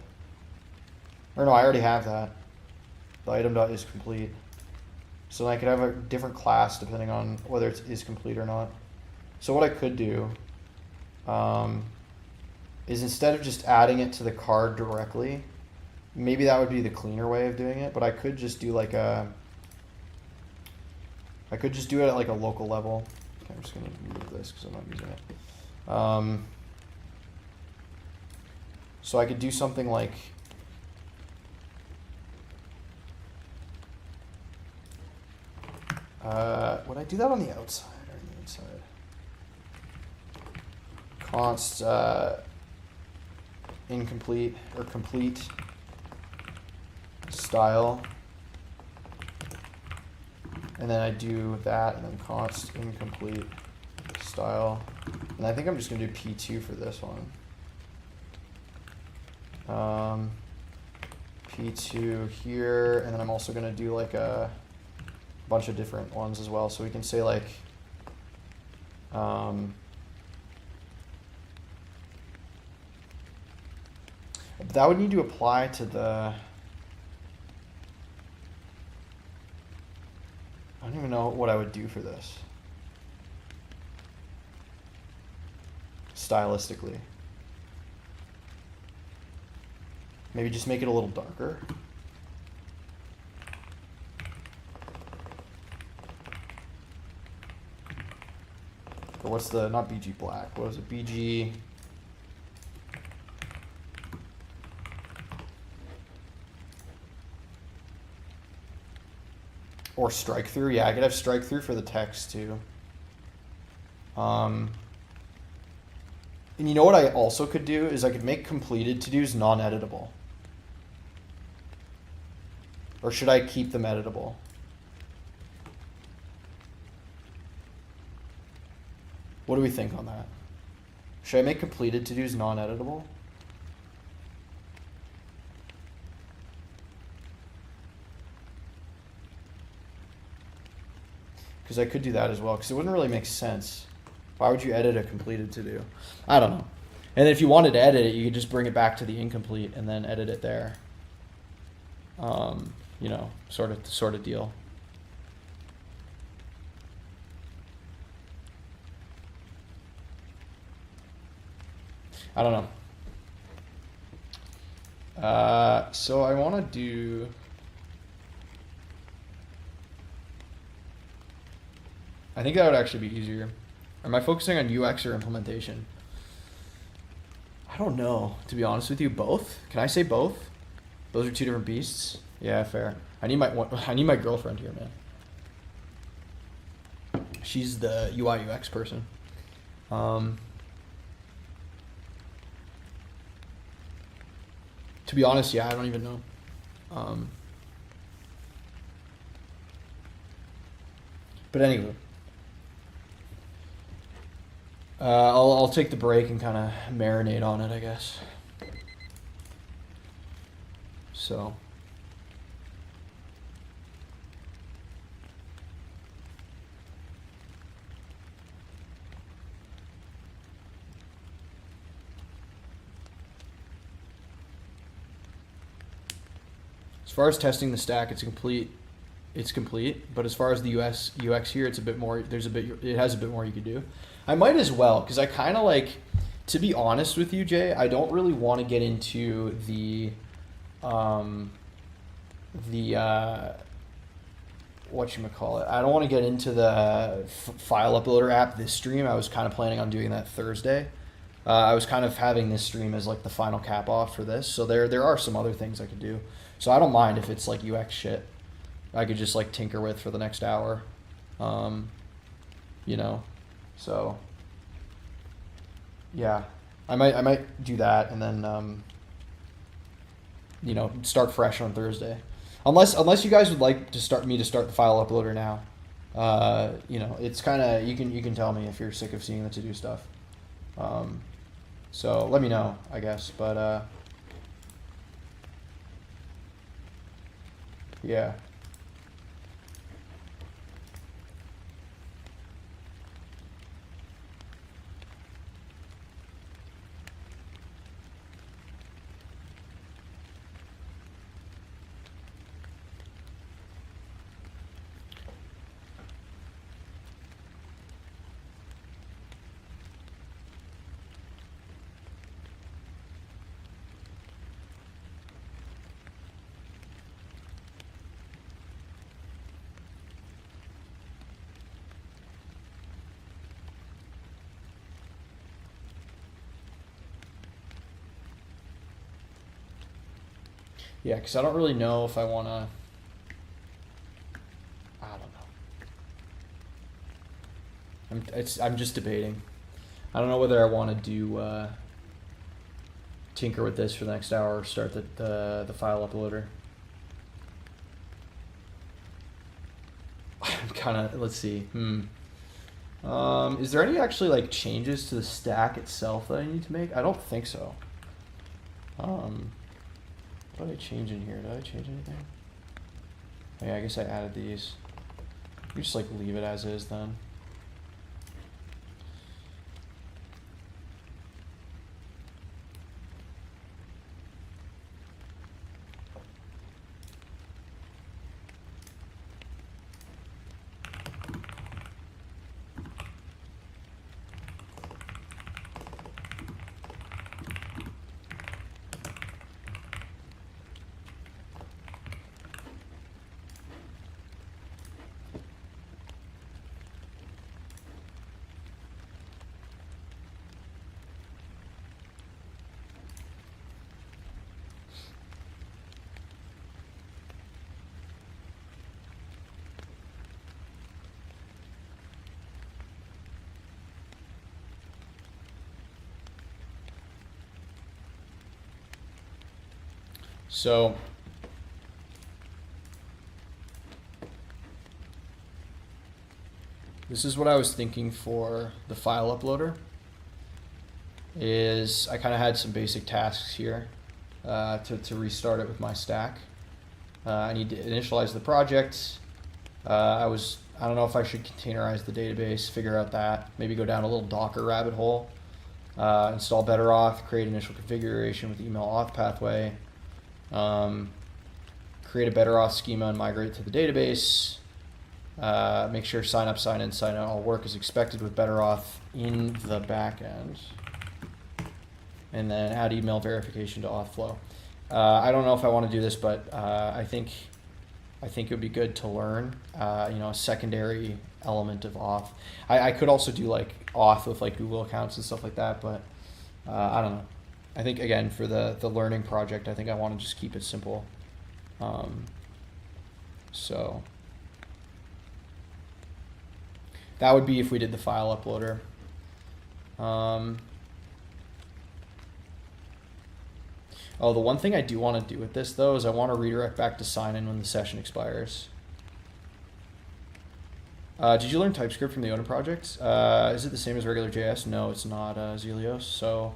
Or no, I already have that. The item dot is complete. So I could have a different class depending on whether it is complete or not. So what I could do is instead of just adding it to the card directly, maybe that would be the cleaner way of doing it, but I could just do like I could just do it at like a local level. Okay, I'm just gonna move this because I'm not using it. So I could do something like would I do that on the outside or on the inside? Const incomplete or complete style, and then I do that, and then const incomplete style, and I think I'm just gonna do P2 for this one. P2 here, and then I'm also gonna do like a bunch of different ones as well. So we can say like that would need to apply to the, I don't even know what I would do for this stylistically. Maybe just make it a little darker. Or what's the, not BG black, what was it, BG, or strike through. Yeah, I could have strike through for the text too. And you know what I also could do is I could make completed to-dos non-editable. Or should I keep them editable? What do we think on that? Should I make completed to-dos non-editable? Because I could do that as well, because it wouldn't really make sense. Why would you edit a completed to-do? I don't know. And if you wanted to edit it, you could just bring it back to the incomplete and then edit it there. You know, sort of deal. I don't know. So I want to do. I think that would actually be easier. Am I focusing on UX or implementation? I don't know, to be honest with you. Both? Can I say both? Those are two different beasts. Yeah, fair. I need my girlfriend here, man. She's the UI UX person. To be honest, yeah, I don't even know. But anyway, I'll take the break and kind of marinate on it, I guess. So. As far as testing the stack, it's complete. It's complete. But as far as the UX here, it's a bit more. It has a bit more you could do. I might as well, because I kind of like. To be honest with you, Jay, I don't really want to get into the whatchamacallit. I don't want to get into the file uploader app this stream. I was kind of planning on doing that Thursday. I was kind of having this stream as like the final cap off for this. So there are some other things I could do. So I don't mind if it's like UX shit. I could just like tinker with for the next hour. You know, so yeah, I might do that and then you know, start fresh on Thursday. Unless you guys would like to start the file uploader now. You know, it's kind of, you can tell me if you're sick of seeing the to-do stuff. So let me know, I guess, but yeah. Yeah, because I don't really know if I want to, I don't know. I'm just debating. I don't know whether I want to do tinker with this for the next hour or start the file uploader. I'm kind of, let's see. Is there any actually like changes to the stack itself that I need to make? I don't think so. What did I change in here? Did I change anything? Oh, yeah, I guess I added these. You just like leave it as is then. So this is what I was thinking for the file uploader. Is I kind of had some basic tasks here to restart it with my stack. I need to initialize the project. I don't know if I should containerize the database, figure out that, maybe go down a little Docker rabbit hole, install BetterAuth, create initial configuration with email auth pathway, create a BetterAuth schema and migrate to the database, make sure sign up, sign in, sign out all work as expected with BetterAuth in the backend, and then add email verification to authflow. I don't know if I want to do this, but I think it would be good to learn, you know, a secondary element of auth. I could also do like auth with like Google accounts and stuff like that, but I don't know. I think again for the learning project, I think I want to just keep it simple. So that would be if we did the file uploader. Oh, the one thing I do want to do with this though is I want to redirect back to sign in when the session expires. Did you learn TypeScript from the Odin Project? Is it the same as regular JS? No, it's not, Zelios. So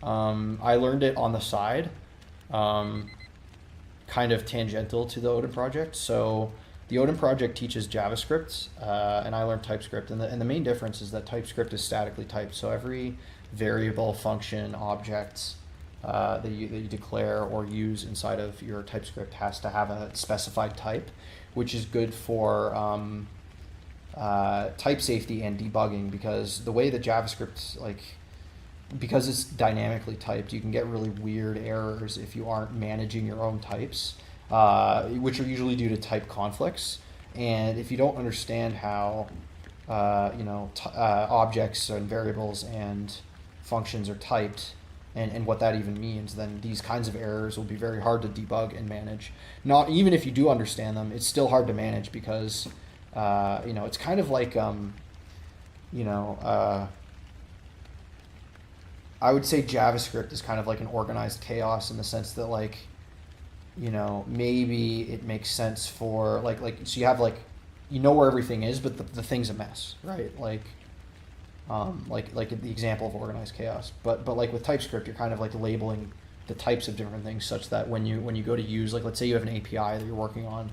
I learned it on the side, kind of tangential to the Odin Project. So the Odin Project teaches JavaScript, and I learned TypeScript. And the main difference is that TypeScript is statically typed. So every variable, function, object, that you declare or use inside of your TypeScript has to have a specified type, which is good for type safety and debugging, because the way that JavaScript, because it's dynamically typed, you can get really weird errors if you aren't managing your own types, which are usually due to type conflicts. And if you don't understand how objects and variables and functions are typed, and what that even means, then these kinds of errors will be very hard to debug and manage. Not even if you do understand them, it's still hard to manage, because it's kind of like I would say JavaScript is kind of like an organized chaos, in the sense that maybe it makes sense for so you have where everything is, but the thing's a mess, right? Like the example of organized chaos. But with TypeScript, you're kind of labeling the types of different things, such that when you go to use, let's say you have an API that you're working on,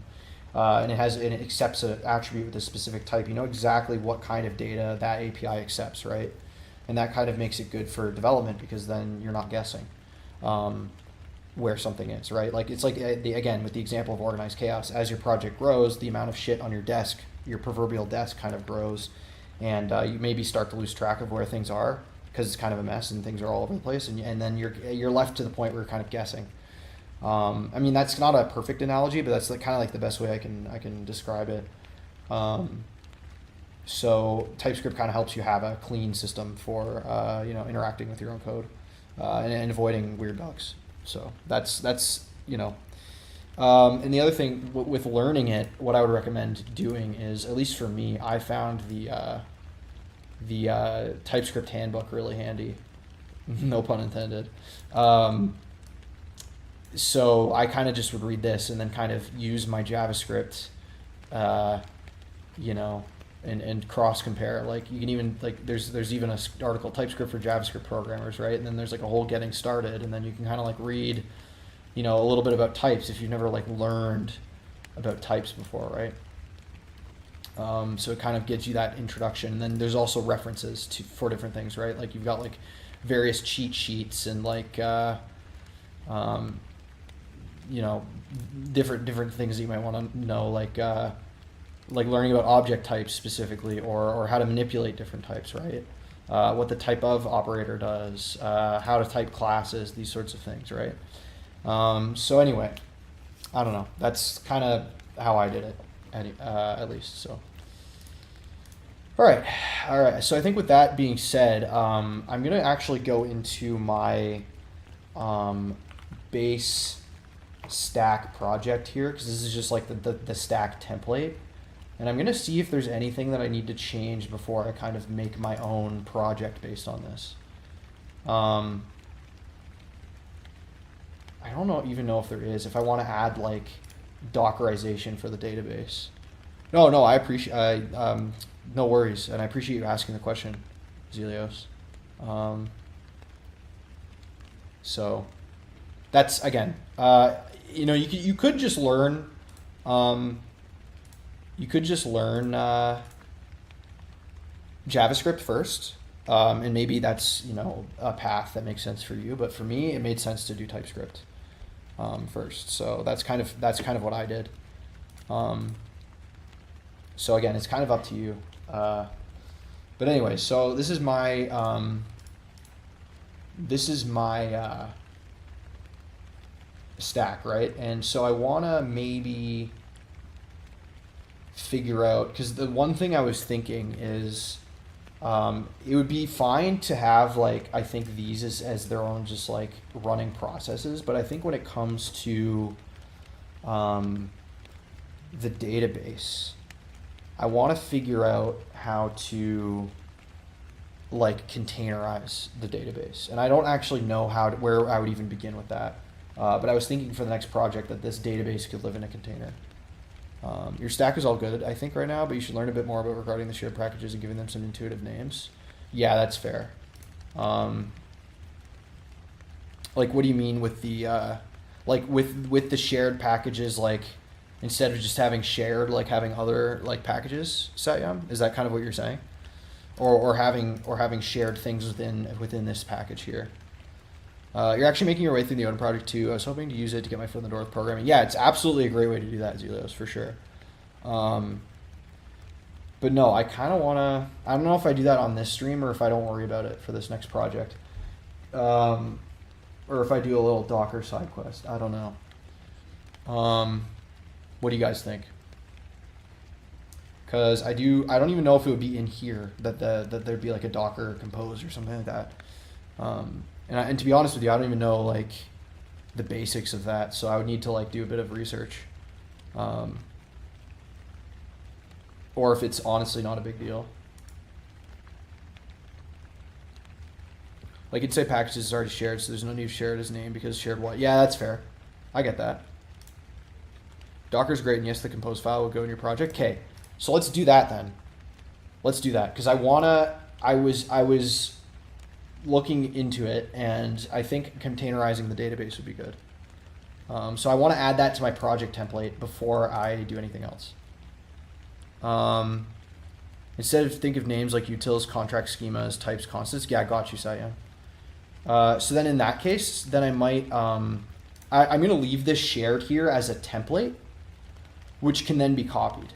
and it accepts an attribute with a specific type, you know exactly what kind of data that API accepts, right? And that kind of makes it good for development, because then you're not guessing where something is, right? It's again, with the example of organized chaos, as your project grows, the amount of shit on your desk, your proverbial desk, kind of grows, and you maybe start to lose track of where things are, because it's kind of a mess and things are all over the place, and then you're left to the point where you're kind of guessing. I mean, that's not a perfect analogy, but that's kind of the best way I can describe it. So TypeScript kind of helps you have a clean system for interacting with your own code and avoiding weird bugs. So that's and the other thing with learning it, what I would recommend doing is, at least for me, I found the TypeScript handbook really handy. No pun intended. So I kind of just would read this and then kind of use my JavaScript, and cross compare. You can even there's even an article, TypeScript for JavaScript programmers, right? And then there's a whole getting started, and then you can kind of read, a little bit about types if you've never learned about types before, right? So it kind of gives you that introduction. And then there's also references for different things, right? You've got various cheat sheets and different things that you might want to know, like learning about object types specifically, or how to manipulate different types, right? What the type of operator does, how to type classes, these sorts of things, right? So anyway, I don't know. That's kind of how I did it, at least. So, all right. So I think with that being said, I'm gonna actually go into my base stack project here, because this is just the stack template, and I'm gonna see if there's anything that I need to change before I kind of make my own project based on this. I don't even know if there is, if I want to add Dockerization for the database. No, I appreciate, no worries, and I appreciate you asking the question, Zelios. So that's, again, you could just learn, JavaScript first, and maybe that's a path that makes sense for you. But for me, it made sense to do TypeScript first. So that's kind of what I did. So again, it's kind of up to you. But anyway, so this is my stack, right? And so I want to maybe figure out, because the one thing I was thinking is it would be fine to have I think these as their own just running processes, but I think when it comes to the database, I want to figure out how to containerize the database, and I don't actually know where I would even begin with that. But I was thinking for the next project that this database could live in a container. Your stack is all good, I think, right now, but you should learn a bit more about regarding the shared packages and giving them some intuitive names. Yeah, that's fair. What do you mean with the with the shared packages? Instead of just having shared, having other packages, Satyam? Is that kind of what you're saying? Or having shared things within this package here? You're actually making your way through the Odin Project too. I was hoping to use it to get my foot in the door with programming. Yeah, it's absolutely a great way to do that, Zelios, for sure. But no, I kind of want to... I don't know if I do that on this stream or if I don't worry about it for this next project. Or if I do a little Docker side quest. I don't know. What do you guys think? Because I don't even know if it would be in here that there'd be like a Docker compose or something like that. And to be honest with you, I don't even know like the basics of that, so I would need to like do a bit of research. Or if it's honestly not a big deal. Like it'd say packages is already shared, so there's no need to share it as name because shared what? Yeah, that's fair. I get that. Docker's great, and yes, the compose file will go in your project. Okay, so let's do that then. Let's do that because I was looking into it, and I think containerizing the database would be good. So I want to add that to my project template before I do anything else. Instead of think of names like utils, contract schemas, types, constants. Yeah, I got you, Satya. So then in that case, then I might, I'm going to leave this shared here as a template, which can then be copied.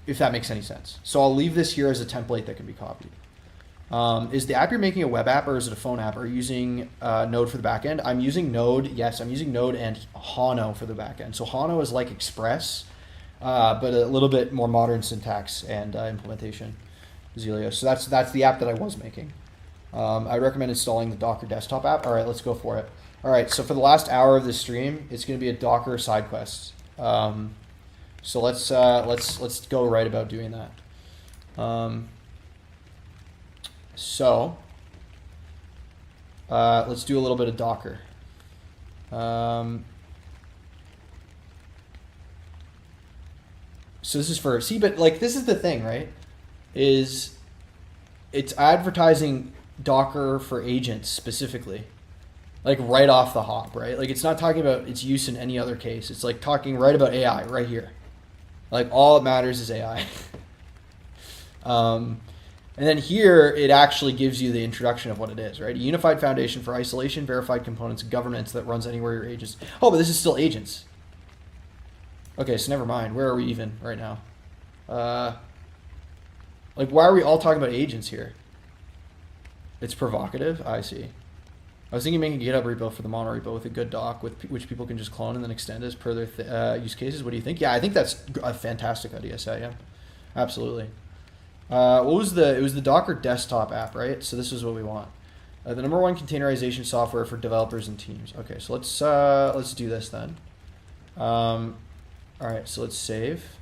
If that makes any sense. So I'll leave this here as a template that can be copied. Is the app you're making a web app or is it a phone app? Are you using Node for the backend? I'm using Node. Yes, I'm using Node and Hano for the backend. So Hano is like Express, but a little bit more modern syntax and implementation. Zelio. So that's the app that I was making. I recommend installing the Docker desktop app. All right, let's go for it. All right, so for the last hour of this stream, it's going to be a Docker side quest. So let's go right about doing that. Let's do a little bit of Docker. So this is for, see, but like this is the thing, right? Is it's advertising Docker for agents specifically, like right off the hop, right? Like it's not talking about its use in any other case. It's like talking right about AI right here. Like all that matters is AI. And then here, it actually gives you the introduction of what it is, right? A unified foundation for isolation, verified components, governance that runs anywhere your agents. Oh, but this is still agents. Okay, so never mind. Where are we even right now? Like, why are we all talking about agents here? It's provocative? I see. I was thinking making a GitHub repo for the mono repo with a good doc which people can just clone and then extend as per their use cases. What do you think? Yeah, I think that's a fantastic idea, Satya. Absolutely. It was the Docker desktop app, right? So this is what we want. The #1 containerization software for developers and teams. Okay, so let's do this then. All right, so let's save,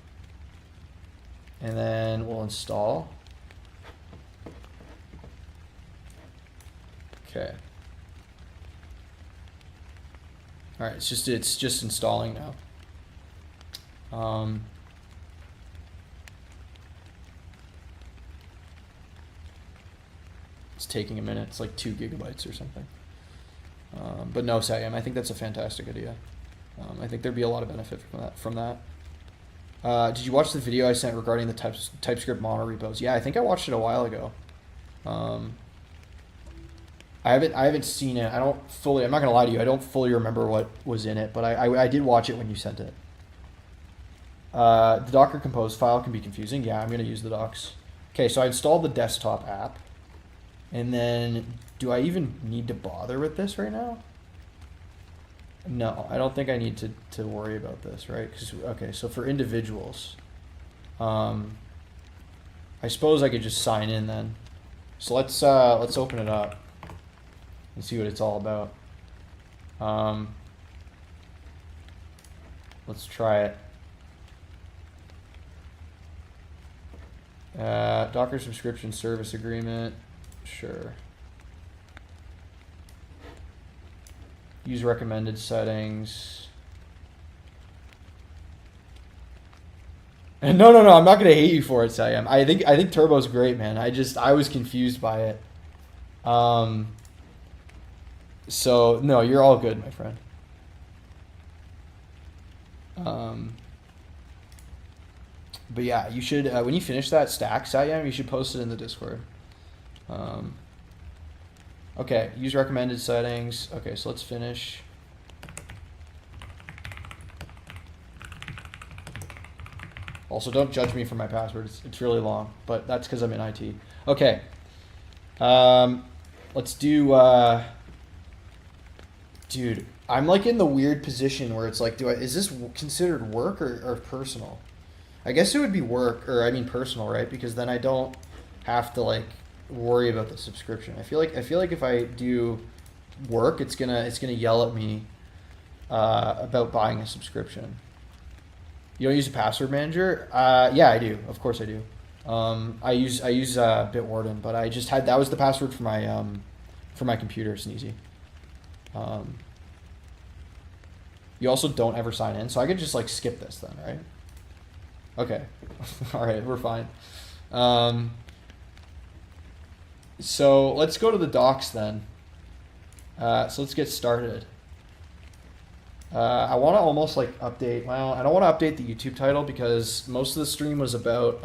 and then we'll install. Okay. All right, it's just installing now. It's taking a minute. It's like 2 gigabytes or something. But no, Sam, I think that's a fantastic idea. I think there'd be a lot of benefit from that. Did you watch the video I sent regarding the TypeScript mono repos? Yeah, I think I watched it a while ago. I haven't seen it. I'm not gonna lie to you. I don't fully remember what was in it, but I did watch it when you sent it. The Docker compose file can be confusing. Yeah, I'm gonna use the docs. Okay, so I installed the desktop app. And then, do I even need to bother with this right now? No, I don't think I need to worry about this, right? Okay, so for individuals, I suppose I could just sign in then. So let's open it up and see what it's all about. Let's try it. Docker subscription service agreement. Sure. Use recommended settings. And no, I'm not gonna hate you for it, Sam. I think Turbo's great, man. I was confused by it. So no, you're all good, my friend. But yeah, you should when you finish that stack, Satyam, you should post it in the Discord. Okay, use recommended settings. Okay, so let's finish. Also, don't judge me for my password. It's really long, but that's because I'm in IT. Okay. Let's do... dude, I'm like in the weird position where it's like, is this considered work or personal? I guess it would be work, or I mean personal, right? Because then I don't have to like worry about the subscription. I feel like if I do work, it's gonna yell at me about buying a subscription. You don't use a password manager? Yeah, I do. Of course I do. I use Bitwarden, but I just had that was the password for my computer, Sneezy. You also don't ever sign in, so I could just like skip this then, right? Okay. All right, we're fine. So let's go to the docs then. So let's get started. I want to almost like update. Well, I don't want to update the YouTube title because most of the stream was about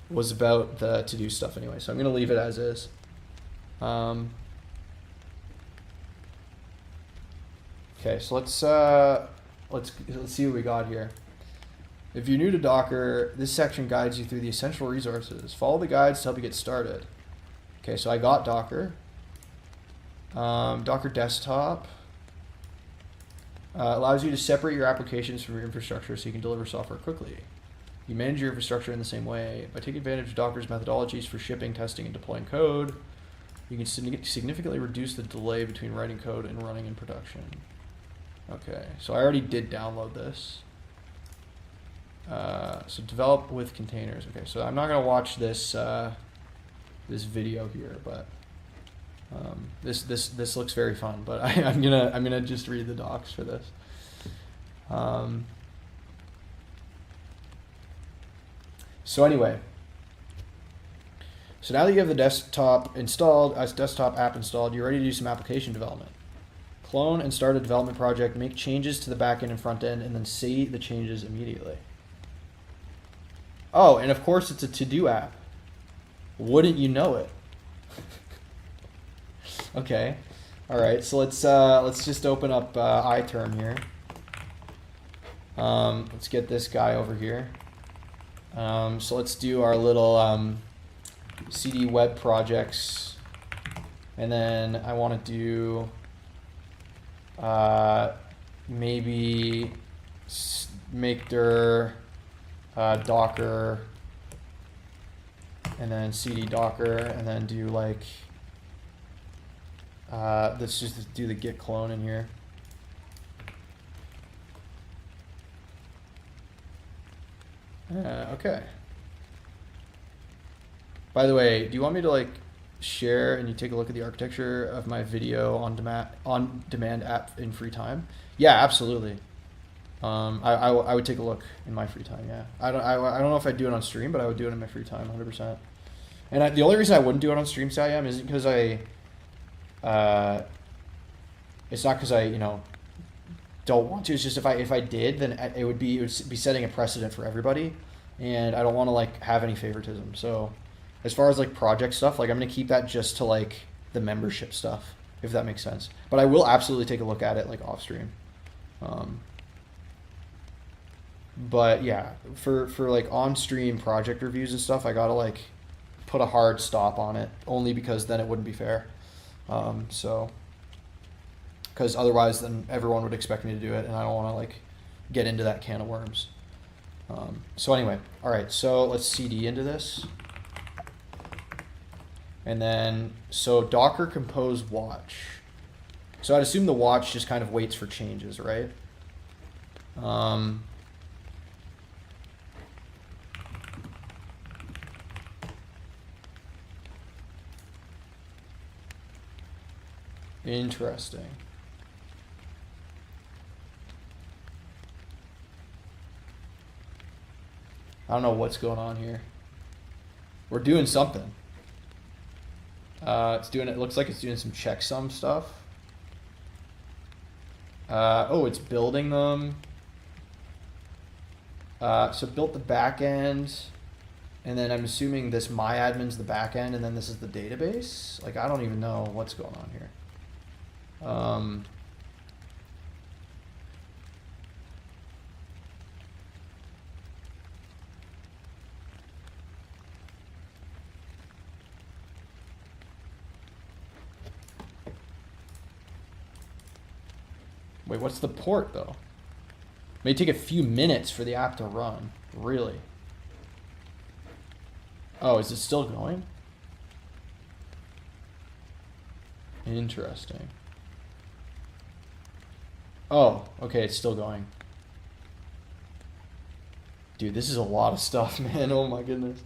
the to-do stuff anyway. So I'm gonna leave it as is. Okay, so let's see what we got here. If you're new to Docker, this section guides you through the essential resources. Follow the guides to help you get started. Okay, so I got Docker. Docker Desktop allows you to separate your applications from your infrastructure so you can deliver software quickly. You manage your infrastructure in the same way. By taking advantage of Docker's methodologies for shipping, testing, and deploying code, you can significantly reduce the delay between writing code and running in production. Okay, so I already did download this. So develop with containers. Okay, so I'm not gonna watch this this video here, but this looks very fun. But I'm gonna just read the docs for this. So anyway, so now that you have the desktop app installed, you're ready to do some application development. Clone and start a development project, make changes to the back end and front end, and then see the changes immediately. Oh, and of course it's a to-do app. Wouldn't you know it? Okay. All right, so let's just open up iTerm here. Let's get this guy over here. So let's do our little CD web projects, and then I want to do maybe make dir Docker, and then CD Docker, and then do like let's just do the git clone in here. Okay. By the way, do you want me to like share and you take a look at the architecture of my video on demand app in free time? Yeah, absolutely. I would take a look in my free time. Yeah, I don't know if I'd do it on stream, but I would do it in my free time, 100%. And the only reason I wouldn't do it on stream, Sayyam, isn't because it's not because I don't want to. It's just if I did, then it would be setting a precedent for everybody, and I don't want to like have any favoritism. So as far as like project stuff, like I'm gonna keep that just to like the membership stuff, if that makes sense. But I will absolutely take a look at it like off stream. But yeah, for like on stream project reviews and stuff, I gotta like put a hard stop on it, only because then it wouldn't be fair. So because otherwise then everyone would expect me to do it, and I don't want to like get into that can of worms. So anyway, all right, so let's cd into this, and then so Docker compose watch. So I'd assume the watch just kind of waits for changes, right? Interesting. I don't know what's going on here. We're doing something. It looks like it's doing some checksum stuff. Oh, it's building them. So built the back end. And then I'm assuming this my admin's the back end, and then this is the database. Like, I don't even know what's going on here. Wait, what's the port though? May take a few minutes for the app to run. Really? Oh, is it still going? Interesting. Oh, okay, it's still going. Dude, this is a lot of stuff, man. Oh my goodness.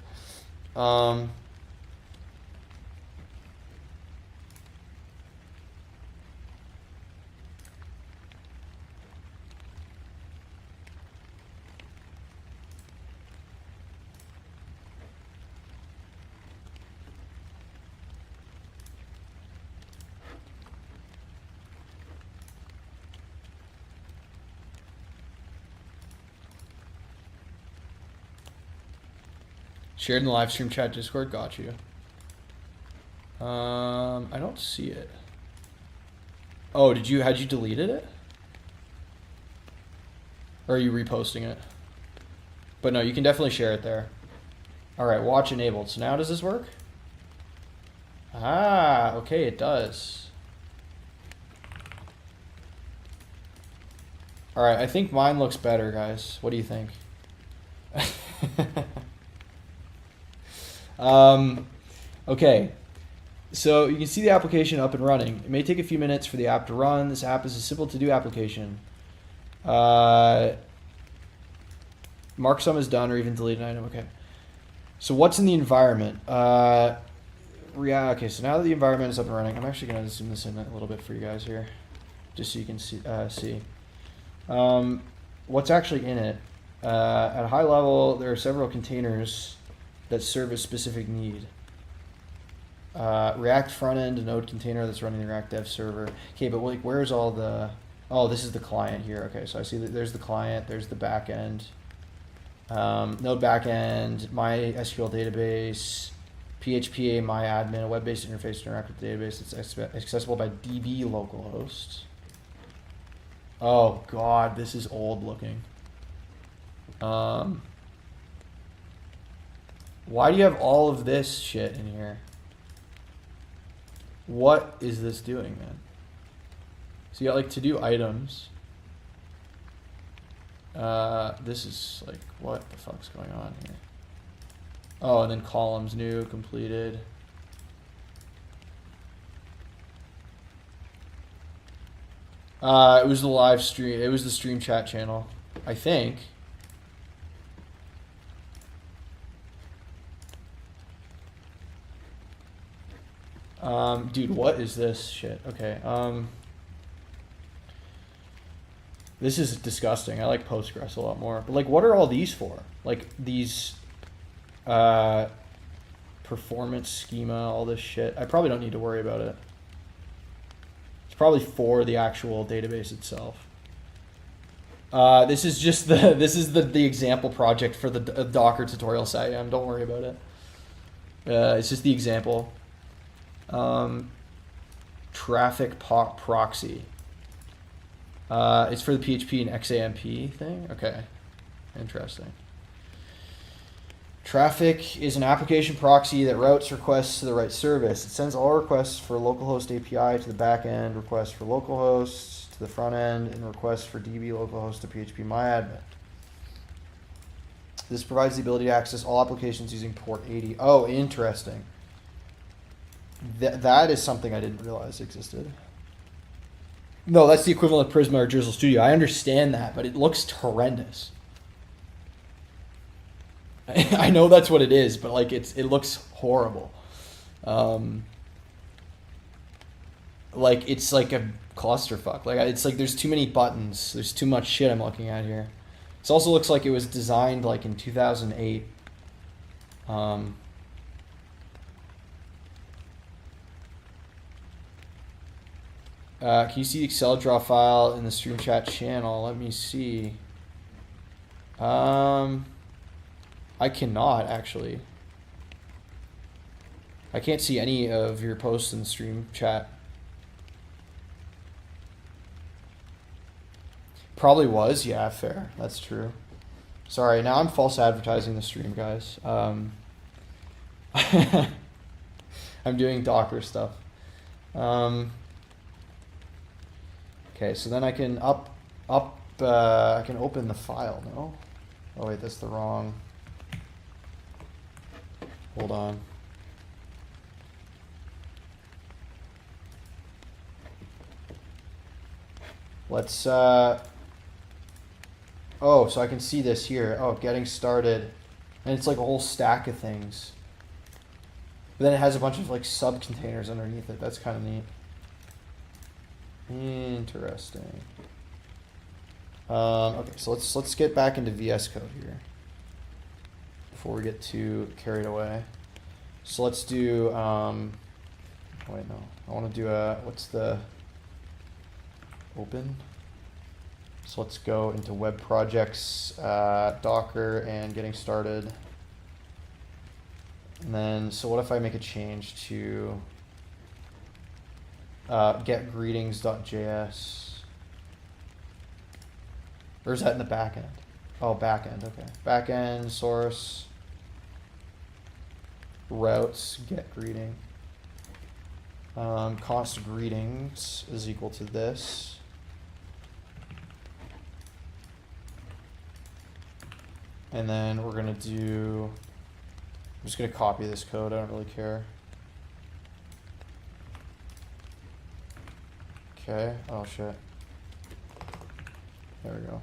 Shared in the live stream chat Discord, got you. I don't see it. Oh, how'd you deleted it? Or are you reposting it? But no, you can definitely share it there. All right, watch enabled. So now does this work? Ah, okay, it does. All right, I think mine looks better, guys. What do you think? Okay, so you can see the application up and running. It may take a few minutes for the app to run. This app is a simple to-do application. Mark some is done or even delete an item. Okay. So what's in the environment? Okay, so now that the environment is up and running, I'm actually going to zoom this in a little bit for you guys here, just so you can see. What's actually in it? At a high level, there are several containers that serve a specific need. React front end, a node container that's running the React dev server. Okay, but like, where's all the? Oh, this is the client here. Okay, so I see that there's the client, there's the back end, node back end, my SQL database, PHP my admin, a web-based interface to interact with the database. It's accessible by DB localhost. Oh God, this is old looking. Why do you have all of this shit in here? What is this doing, man? So you got like to-do items. This is like, what the fuck's going on here? Oh, and then columns, new, completed. It was the live stream. It was the stream chat channel, I think. Dude, what is this shit? Okay. This is disgusting. I like Postgres a lot more. But like, what are all these for? Like these performance schema, all this shit. I probably don't need to worry about it. It's probably for the actual database itself. This is just the example project for the Docker tutorial site. Don't worry about it. It's just the example. Traffic proxy. It's for the PHP and XAMPP thing. Okay, interesting. Traffic is an application proxy that routes requests to the right service. It sends all requests for localhost API to the back end, requests for localhost to the front end, and requests for DB localhost to PHP myadmin. This provides the ability to access all applications using port 80. Oh, interesting. That is something I didn't realize existed. No, that's the equivalent of Prisma or Drizzle Studio. I understand that, but it looks horrendous. I know that's what it is, but like it looks horrible. Like it's like a clusterfuck. Like it's like there's too many buttons. There's too much shit I'm looking at here. This also looks like it was designed like in 2008. Can you see the Excel draw file in the stream chat channel? Let me see. I cannot actually. I can't see any of your posts in the stream chat. Probably was, yeah, fair. That's true. Sorry, now I'm false advertising the stream, guys. I'm doing Docker stuff. Okay, so then I can I can open the file, no? Oh wait, that's the wrong. Hold on. Let's, oh, so I can see this here. Oh, getting started. And it's like a whole stack of things. But then it has a bunch of like sub-containers underneath it. That's kind of neat. Interesting. Okay, so let's get back into VS Code here before we get too carried away. So let's do, wait, no. I want to do what's the open? So let's go into web projects, Docker, and getting started. And then, so what if I make a change to getGreetings.js? Or is that in the backend? Oh, backend, okay. Backend, source, routes, getGreeting. Const greetings is equal to this. And then we're going to do, I'm just going to copy this code. I don't really care. Okay. Oh, shit. There we go.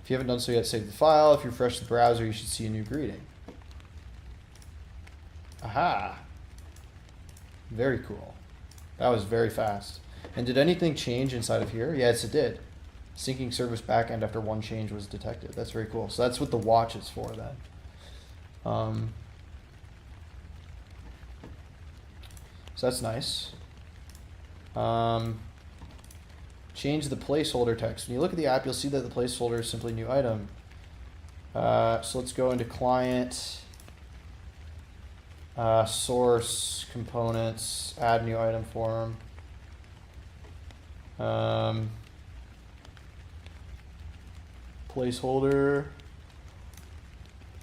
If you haven't done so yet, save the file. If you refresh the browser, you should see a new greeting. Aha. Very cool. That was very fast. And did anything change inside of here? Yes, it did. Syncing service backend after one change was detected. That's very cool. So that's what the watch is for then. So that's nice. Change the placeholder text. When you look at the app, you'll see that the placeholder is simply new item. So let's go into client, source, components, add new item form. Placeholder.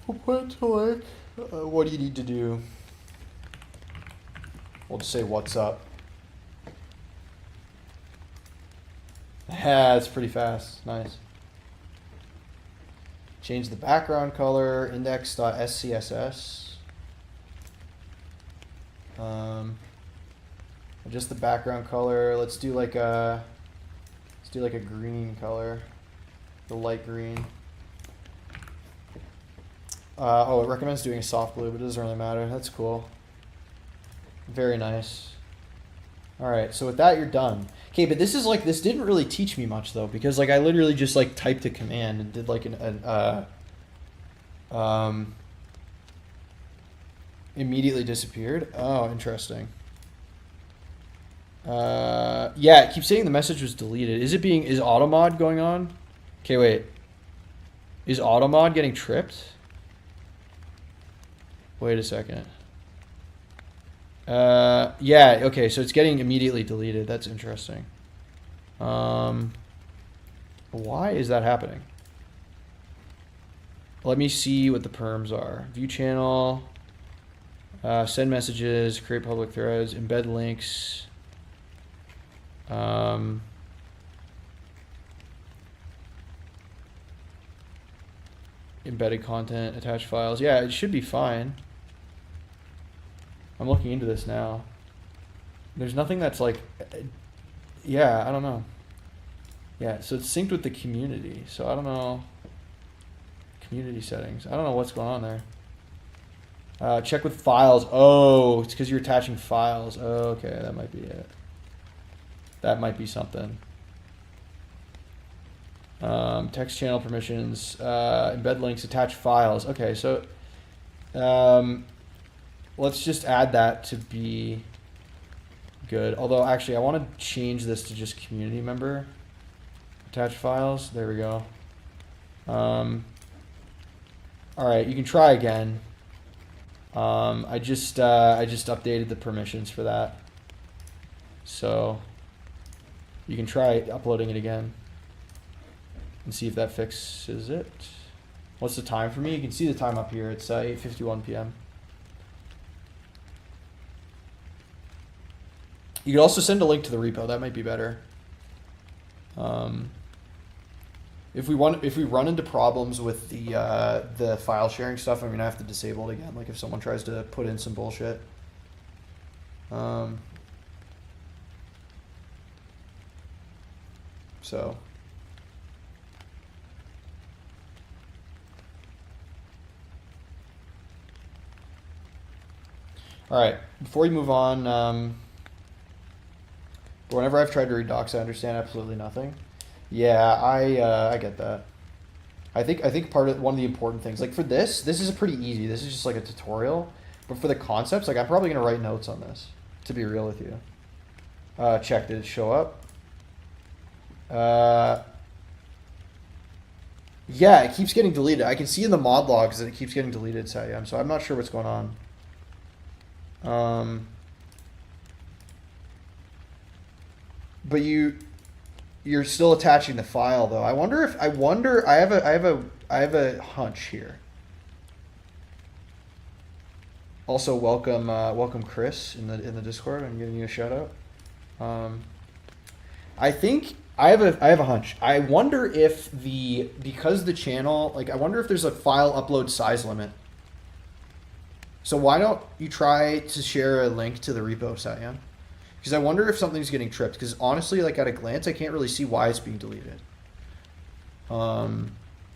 We'll put it to like, what do you need to do? We'll just say what's up. Yeah, it's pretty fast. Nice. Change the background color, index.scss. Adjust the background color. Let's do like a green color, the light green. Oh, it recommends doing a soft blue, but it doesn't really matter. That's cool. Very nice. All right, so with that, you're done. Okay, but this is like, this didn't really teach me much though, because like I literally just like typed a command and did like immediately disappeared. Oh, interesting. Yeah, it keeps saying the message was deleted. Is automod going on? Okay, wait. Is automod getting tripped? Wait a second. Yeah, okay, so it's getting immediately deleted. That's interesting. Why is that happening? Let me see what the perms are. View channel, send messages, create public threads, embed links. Embedded content, attach files. Yeah, it should be fine. I'm looking into this now. There's nothing that's like, yeah, I don't know. Yeah, so it's synced with the community. So I don't know. Community settings. I don't know what's going on there. Check with files. Oh, it's because you're attaching files. Oh, okay, that might be it. That might be something. Text channel permissions, embed links, attach files. Okay, so let's just add that to be good. Although, actually, I want to change this to just community member. Attach files. There we go. All right, you can try again. I just updated the permissions for that, so you can try uploading it again and see if that fixes it. What's the time for me? You can see the time up here. It's 8:51 p.m. You could also send a link to the repo. That might be better. If we run into problems with the file sharing stuff, I'm gonna have to disable it again. Like if someone tries to put in some bullshit. So. All right, before we move on, whenever I've tried to read docs, I understand absolutely nothing. Yeah, I get that. I think one of the important things, like for this is pretty easy. This is just like a tutorial, but for the concepts, like I'm probably gonna write notes on this. To be real with you. Check, did it show up? Yeah, it keeps getting deleted. I can see in the mod logs that it keeps getting deleted, so I'm not sure what's going on. But you're still attaching the file though. I have a hunch here. Also welcome Chris in the Discord. I'm giving you a shout out. I think I have a hunch. I wonder if because the channel, like I wonder if there's a file upload size limit. So why don't you try to share a link to the repo, Satyan? Because I wonder if something's getting tripped. Because honestly, like at a glance, I can't really see why it's being deleted.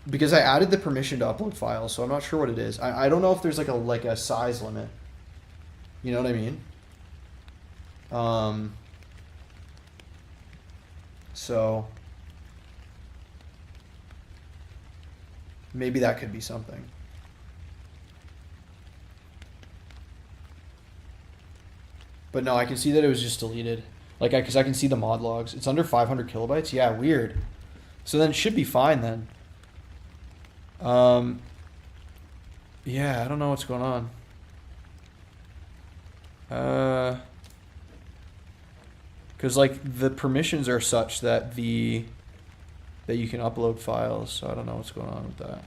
Because I added the permission to upload files, so I'm not sure what it is. I don't know if there's like a size limit. You know what I mean? So maybe that could be something. But no, I can see that it was just deleted. Like, because I can see the mod logs. It's under 500 kilobytes. Yeah, weird. So then it should be fine then. Yeah, I don't know what's going on. Because like the permissions are such that that you can upload files. So I don't know what's going on with that.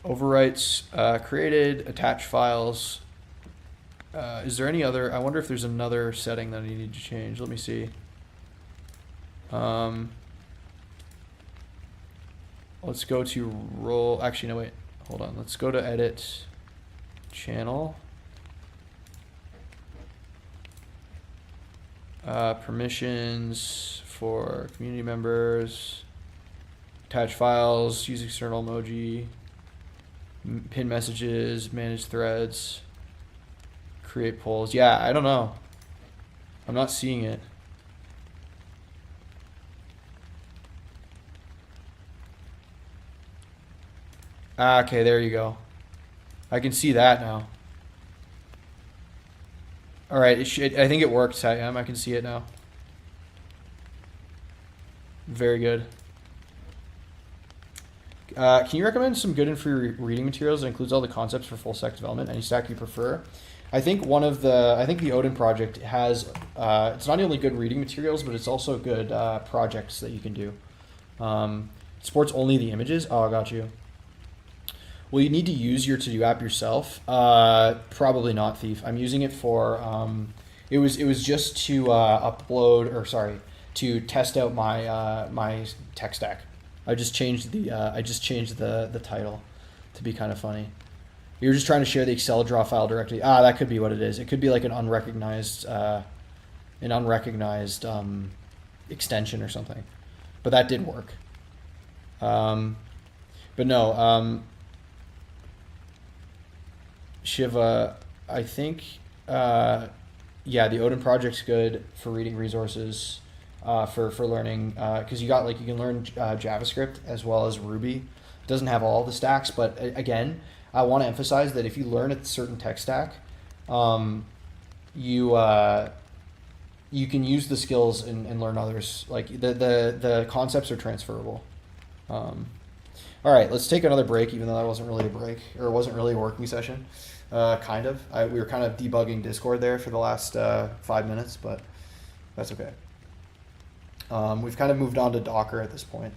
Overwrites created, attach files. Is there any other? I wonder if there's another setting that I need to change. Let me see. Let's go to role. Actually, no, wait. Hold on. Let's go to edit channel. Permissions for community members. Attach files. Use external emoji. Pin messages, manage threads, create polls. Yeah, I don't know. I'm not seeing it. Okay, there you go. I can see that now. All right, I think it worked, Satyam. I can see it now. Very good. Can you recommend some good and free reading materials that includes all the concepts for full stack development? Any stack you prefer? I think the Odin Project has, it's not only good reading materials, but it's also good projects that you can do. It supports only the images. Oh, I got you. Well, you need to use your to-do app yourself. Probably not, Thief. I'm using it for, it was just to to test out my my tech stack. I just changed the title to be kind of funny. You're just trying to share the Excel draw file directly. That could be what it is. It could be like an unrecognized extension or something. But that did work. But no, Shiva, I think, yeah, the Odin Project's good for reading resources. For learning, because you can learn JavaScript as well as Ruby. It doesn't have all the stacks, but again, I want to emphasize that if you learn a certain tech stack, you you can use the skills and learn others. Like the concepts are transferable. All right, let's take another break, even though that wasn't really a break, or it wasn't really a working session. Kind of. We were kind of debugging Discord there for the last 5 minutes, but that's okay. We've kind of moved on to Docker at this point.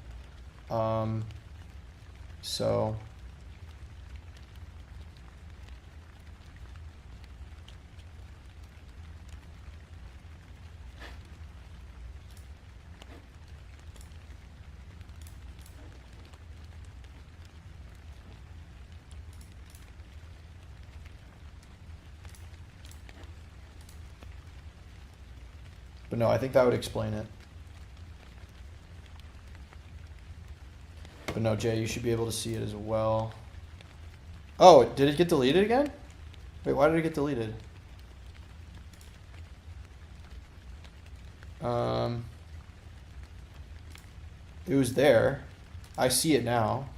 So but no, I think that would explain it. But no, Jay, you should be able to see it as well. Oh, did it get deleted again? Wait, why did it get deleted? It was there. I see it now.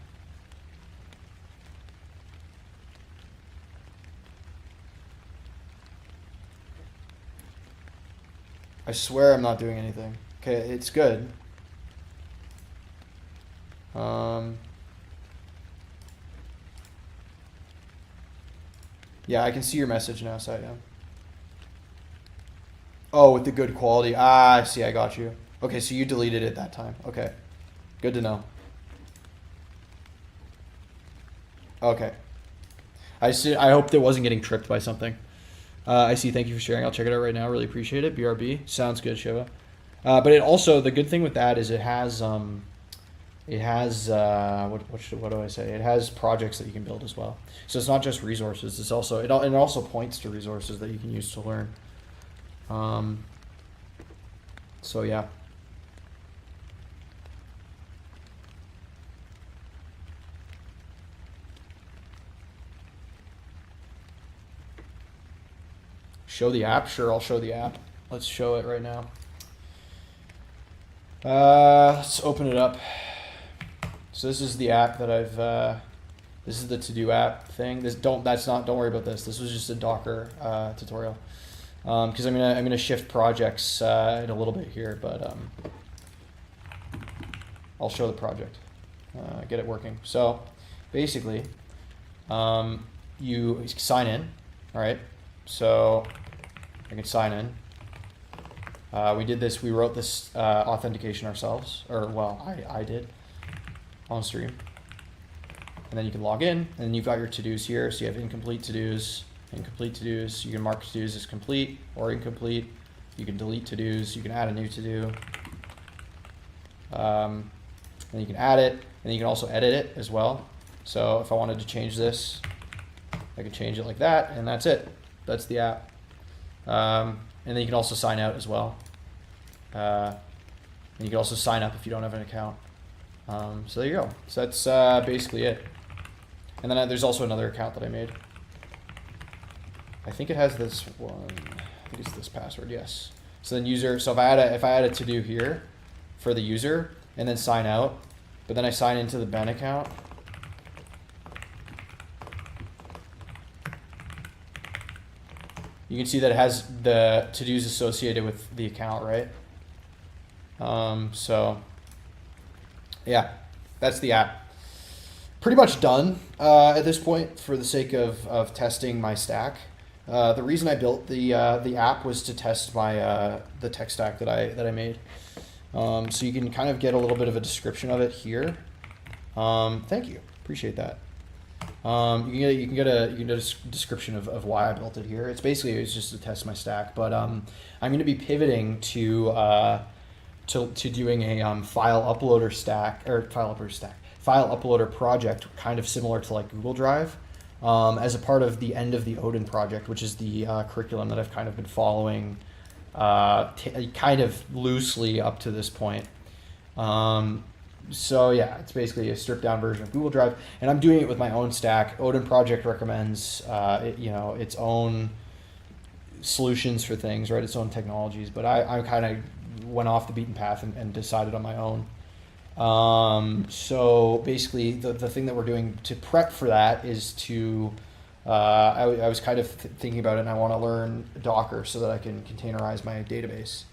I swear I'm not doing anything. Okay, it's good. Yeah, I can see your message now, Satyam. Oh, with the good quality. Ah, I see, I got you. Okay, so you deleted it that time. Okay, good to know. Okay. I hope that wasn't getting tripped by something. I see, thank you for sharing. I'll check it out right now. Really appreciate it. BRB. Sounds good, Shiva. But it also, the good thing with that is it has what do I say? It has projects that you can build as well. So it's not just resources. It's also it also points to resources that you can use to learn. So yeah. Show the app? Sure, I'll show the app. Let's show it right now. Let's open it up. So this is the app that I've. This is the to-do app thing. Don't worry about this. This was just a Docker tutorial. Because I'm gonna shift projects in a little bit here, but I'll show the project. Get it working. So basically, you sign in. All right. So I can sign in. We did this. We wrote this authentication ourselves, or well, I did on stream. And then you can log in, and then you've got your to-dos here. So you have incomplete to-dos, incomplete to-dos. You can mark to-dos as complete or incomplete. You can delete to-dos. You can add a new to-do. Then you can add it, and then you can also edit it as well. So if I wanted to change this, I can change it like that, and that's it. That's the app. And then you can also sign out as well. And you can also sign up if you don't have an account. So there you go. So that's basically it. And then there's also another account that I made. I think it has this one. I think it's this password. Yes. So then user. So if I had a to do here for the user and then sign out, but then I sign into the Ben account. You can see that it has the to-dos associated with the account, right? So yeah, that's the app. Pretty much done at this point for the sake of testing my stack. The reason I built the app was to test my the tech stack that I made. So you can kind of get a little bit of a description of it here. Thank you, appreciate that. You can get a description of why I built it here. It's just to test my stack, but I'm going to be pivoting to doing a file uploader project, kind of similar to like Google Drive, as a part of the end of the Odin Project, which is the curriculum that I've kind of been following kind of loosely up to this point. So yeah, it's basically a stripped down version of Google Drive, and I'm doing it with my own stack. Odin Project recommends its own solutions for things, right? Its own technologies, but I kind of went off the beaten path and decided on my own. So basically, the thing that we're doing to prep for that is to I was kind of thinking about it, and I want to learn Docker so that I can containerize my database.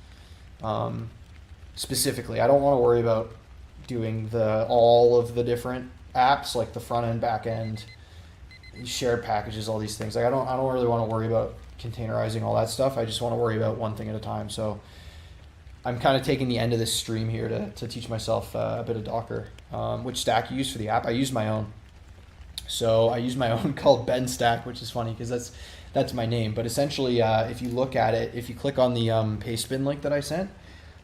Specifically, I don't want to worry about doing all of the different apps, like the front end, back end, shared packages, all these things. Like I don't really want to worry about containerizing all that stuff. I just want to worry about one thing at a time. So I'm kind of taking the end of this stream here to teach myself a bit of Docker. Which stack you use for the app? I use my own. So I use my own called BenStack, which is funny because that's my name. But essentially, if you look at it, if you click on the Pastebin link that I sent,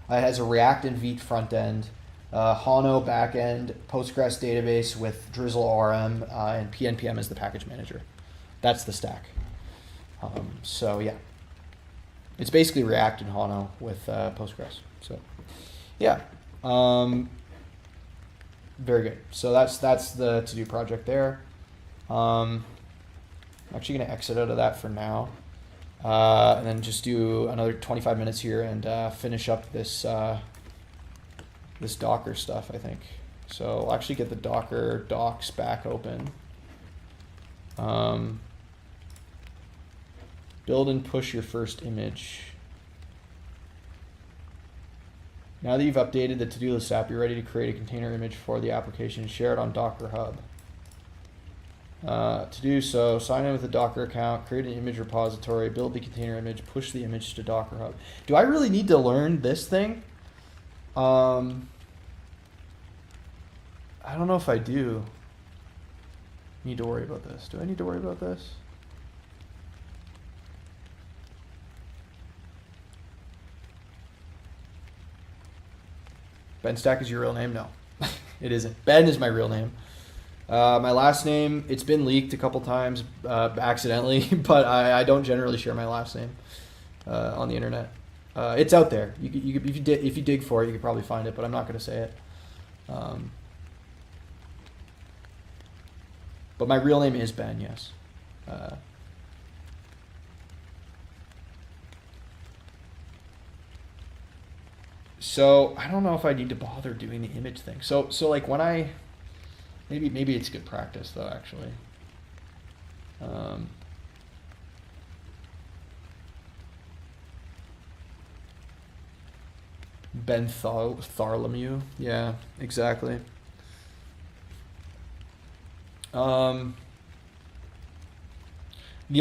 it has a React and Vite front end, Hono back end, Postgres database with Drizzle ORM, and PNPM as the package manager. That's the stack. So yeah, it's basically React and Hono with Postgres. So yeah, very good. So that's the to-do project there. I'm actually going to exit out of that for now, and then just do another 25 minutes here and finish up this this Docker stuff, I think. So I'll actually get the Docker docs back open. Build and push your first image. Now that you've updated the to-do list app, you're ready to create a container image for the application. Share it on Docker Hub. To do so, sign in with a Docker account, create an image repository, build the container image, push the image to Docker Hub. Do I really need to learn this thing? I don't know if I do need to worry about this. Do I need to worry about this? BenStack is your real name? No, it isn't. Ben is my real name. My last name, it's been leaked a couple times accidentally, but I don't generally share my last name on the internet. It's out there. If you dig for it, you could probably find it, but I'm not going to say it. But my real name is Ben, yes. So I don't know if I need to bother doing the image thing. So like when I, maybe it's good practice though, actually. Ben Tharlemu, yeah, exactly. The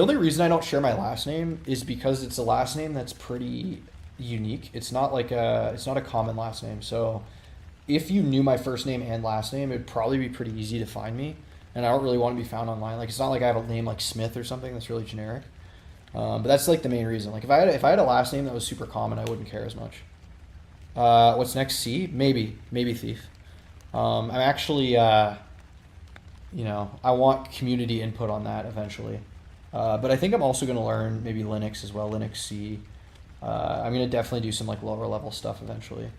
only reason I don't share my last name is because it's a last name that's pretty unique. It's not a common last name. So if you knew my first name and last name, it'd probably be pretty easy to find me. And I don't really want to be found online. Like it's not like I have a name like Smith or something that's really generic. But that's like the main reason. Like if I had a last name that was super common, I wouldn't care as much. What's next? C? Maybe Thief. I'm actually, I want community input on that eventually. But I think I'm also going to learn maybe Linux as well, Linux C. I'm going to definitely do some like lower level stuff eventually.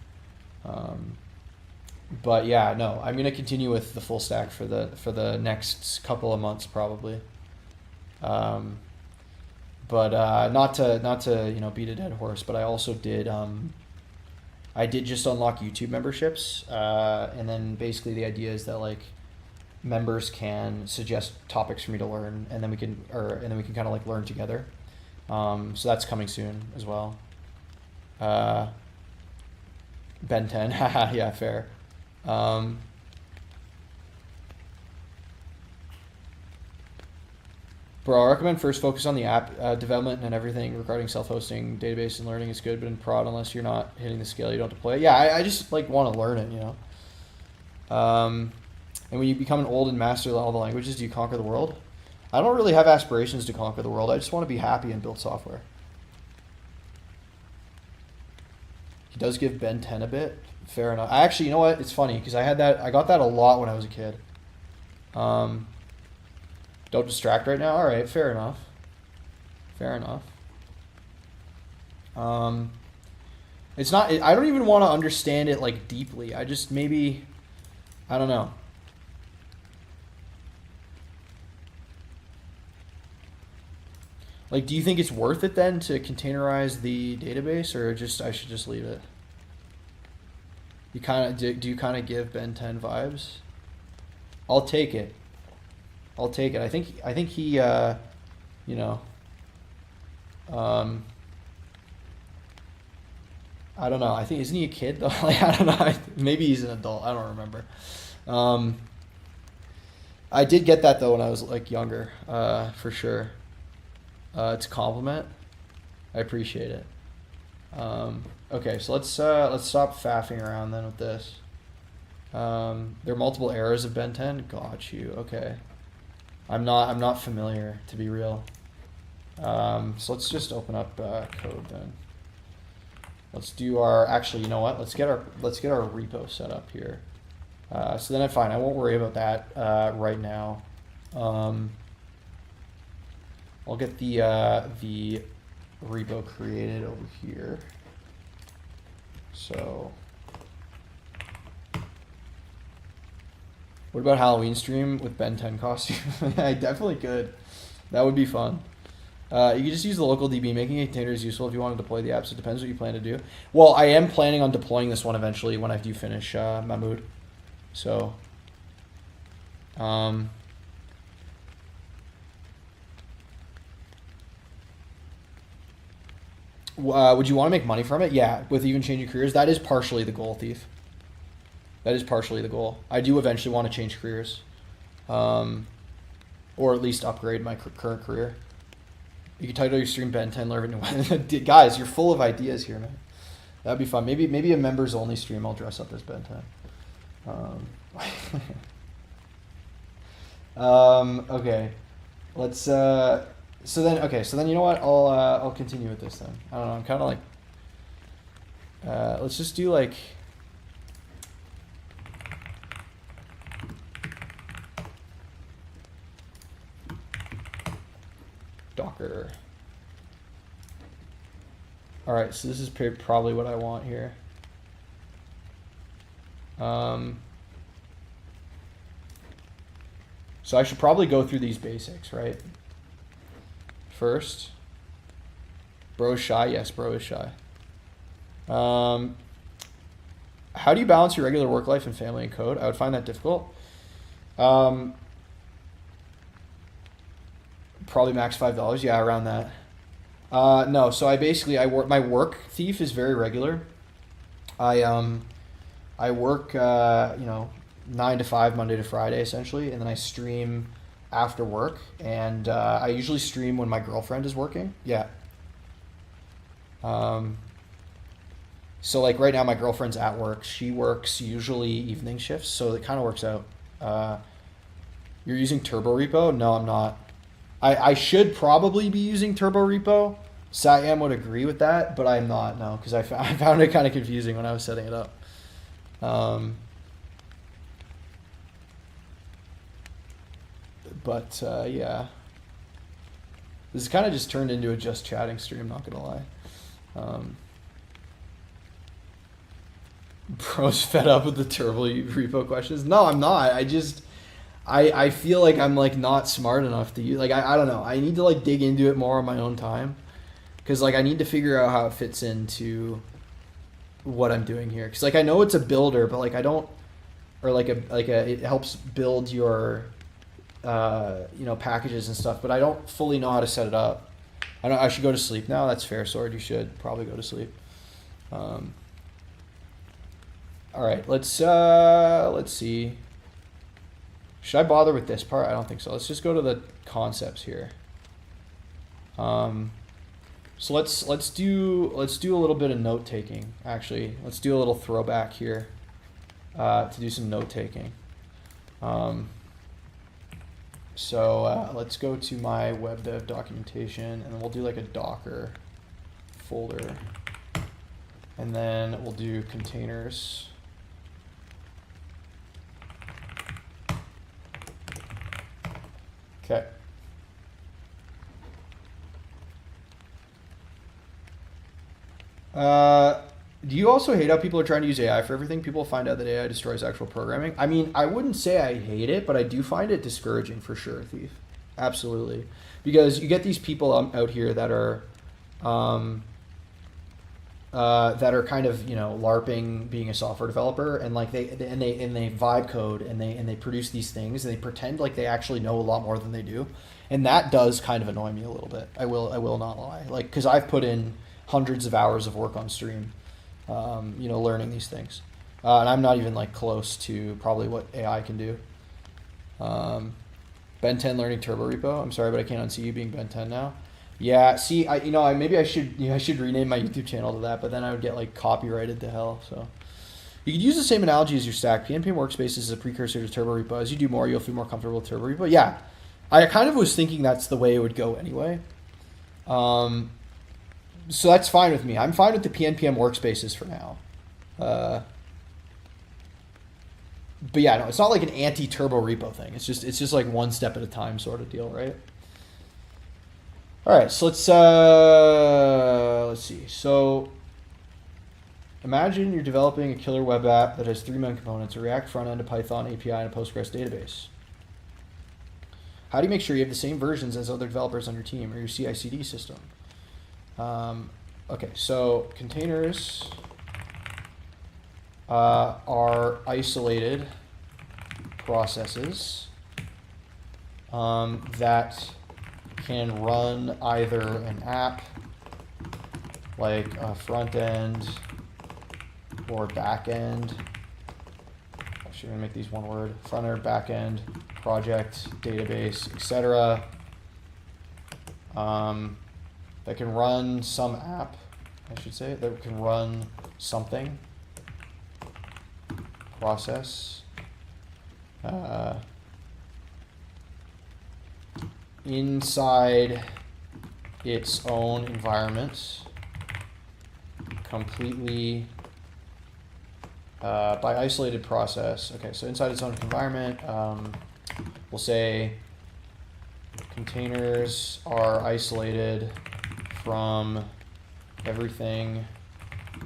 But yeah, no, I'm going to continue with the full stack for the next couple of months probably. But not to beat a dead horse, but I also did I did just unlock YouTube memberships, and then basically the idea is that like members can suggest topics for me to learn, and then we can kind of like learn together. So that's coming soon as well. Ben 10, haha, yeah, fair. Bro, I recommend first focus on the app development and everything regarding self-hosting, database, and learning is good, but in prod, unless you're not hitting the scale, you don't deploy it. Yeah, I just like want to learn it, And when you become an old and master all the languages, do you conquer the world? I don't really have aspirations to conquer the world. I just want to be happy and build software. He does give Ben 10 a bit. Fair enough. I actually, you know what? It's funny because I got that a lot when I was a kid. Don't distract right now. All right, fair enough. Fair enough. It's not. I don't even want to understand it like deeply. I just maybe, I don't know. Like, do you think it's worth it then to containerize the database, or I should just leave it? You do you kind of give Ben 10 vibes? I'll take it. I think he you know, I don't know. I think, isn't he a kid though? Like, I don't know. Maybe he's an adult. I don't remember. I did get that though when I was like younger, for sure. It's a compliment. I appreciate it. Okay, so let's stop faffing around then with this. There are multiple errors of Ben 10. Got you. Okay. I'm not familiar, to be real. So let's just open up code then. Let's do our, actually, you know what? Let's get our repo set up here. So then fine, I won't worry about that right now. I'll get the repo created over here. So what about Halloween stream with Ben 10 costume? I definitely could. That would be fun. You could just use the local DB. Making a container is useful if you want to deploy the app, so it depends what you plan to do. Well, I am planning on deploying this one eventually when I do finish Mahmood. So, would you want to make money from it? Yeah, with even changing careers. That is partially the goal, Thief. That is partially the goal. I do eventually want to change careers. Or at least upgrade my current career. You can title your stream Ben 10 Learn. Guys, you're full of ideas here, man. That'd be fun. Maybe a members only stream I'll dress up as Ben 10. Okay. Let's so then you know what? I'll continue with this then. I don't know, I'm kinda like let's just do like Docker. All right, so this is probably what I want here. So I should probably go through these basics, right? First, bro is shy. Yes, bro is shy. How do you balance your regular work life and family and code? I would find that difficult. Probably max $5. Yeah, around that. No, so I work. My work, Thief, is very regular. I work 9 to 5 Monday to Friday essentially, and then I stream after work, and I usually stream when my girlfriend is working. Yeah. So like right now my girlfriend's at work. She works usually evening shifts, so it kind of works out. You're using Turbo Repo? No, I'm not. I should probably be using Turbo Repo. Siam would agree with that, but I'm not, no, because I found it kind of confusing when I was setting it up. Yeah. This kind of just turned into a just chatting stream, not gonna lie. Bro's fed up with the Turbo Repo questions. No, I'm not. I feel like I'm like not smart enough to use, like, I don't know. I need to like dig into it more on my own time. Cause like I need to figure out how it fits into what I'm doing here. Cause like I know it's a builder, but like I don't, or like it helps build your, packages and stuff, but I don't fully know how to set it up. I should go to sleep now. That's fair, Sword. You should probably go to sleep. All right, let's see. Should I bother with this part? I don't think so. Let's just go to the concepts here. So let's do a little bit of note taking. Actually, let's do a little throwback here to do some note taking. So let's go to my web dev documentation, and then we'll do like a Docker folder, and then we'll do containers. Okay. Do you also hate how people are trying to use AI for everything? People find out that AI destroys actual programming. I mean, I wouldn't say I hate it, but I do find it discouraging for sure, Thief. Absolutely. Because you get these people out here that are, that are kind of, you know, LARPing being a software developer, and like they vibe code and they produce these things and they pretend like they actually know a lot more than they do, and that does kind of annoy me a little bit. I will not lie, like, because I've put in hundreds of hours of work on stream, you know, learning these things, and I'm not even like close to probably what AI can do. Ben 10 learning turbo repo. I'm sorry, but I can't unsee you being Ben 10 now. Yeah, see, maybe I should rename my YouTube channel to that, but then I would get like copyrighted to hell. So you could use the same analogy as your stack. PNPM workspace is a precursor to turbo repo. As you do more, you'll feel more comfortable with turbo repo. Yeah, I kind of was thinking that's the way it would go anyway. So that's fine with me. I'm fine with the PNPM workspaces for now. But yeah, no, it's not like an anti-turbo repo thing. It's just like one step at a time sort of deal, right? All right, so let's see. So imagine you're developing a killer web app that has 3 main components: a React front end, a Python API, and a Postgres database. How do you make sure you have the same versions as other developers on your team or your CI/CD system? Okay, so containers are isolated processes that can run either an app like a front end or back end. Actually, I'm gonna make these one word: front end, back end, project, database, etc. That can run some app, I should say, that can run something, process, inside its own environment, completely by isolated process. Okay, so inside its own environment, we'll say containers are isolated from everything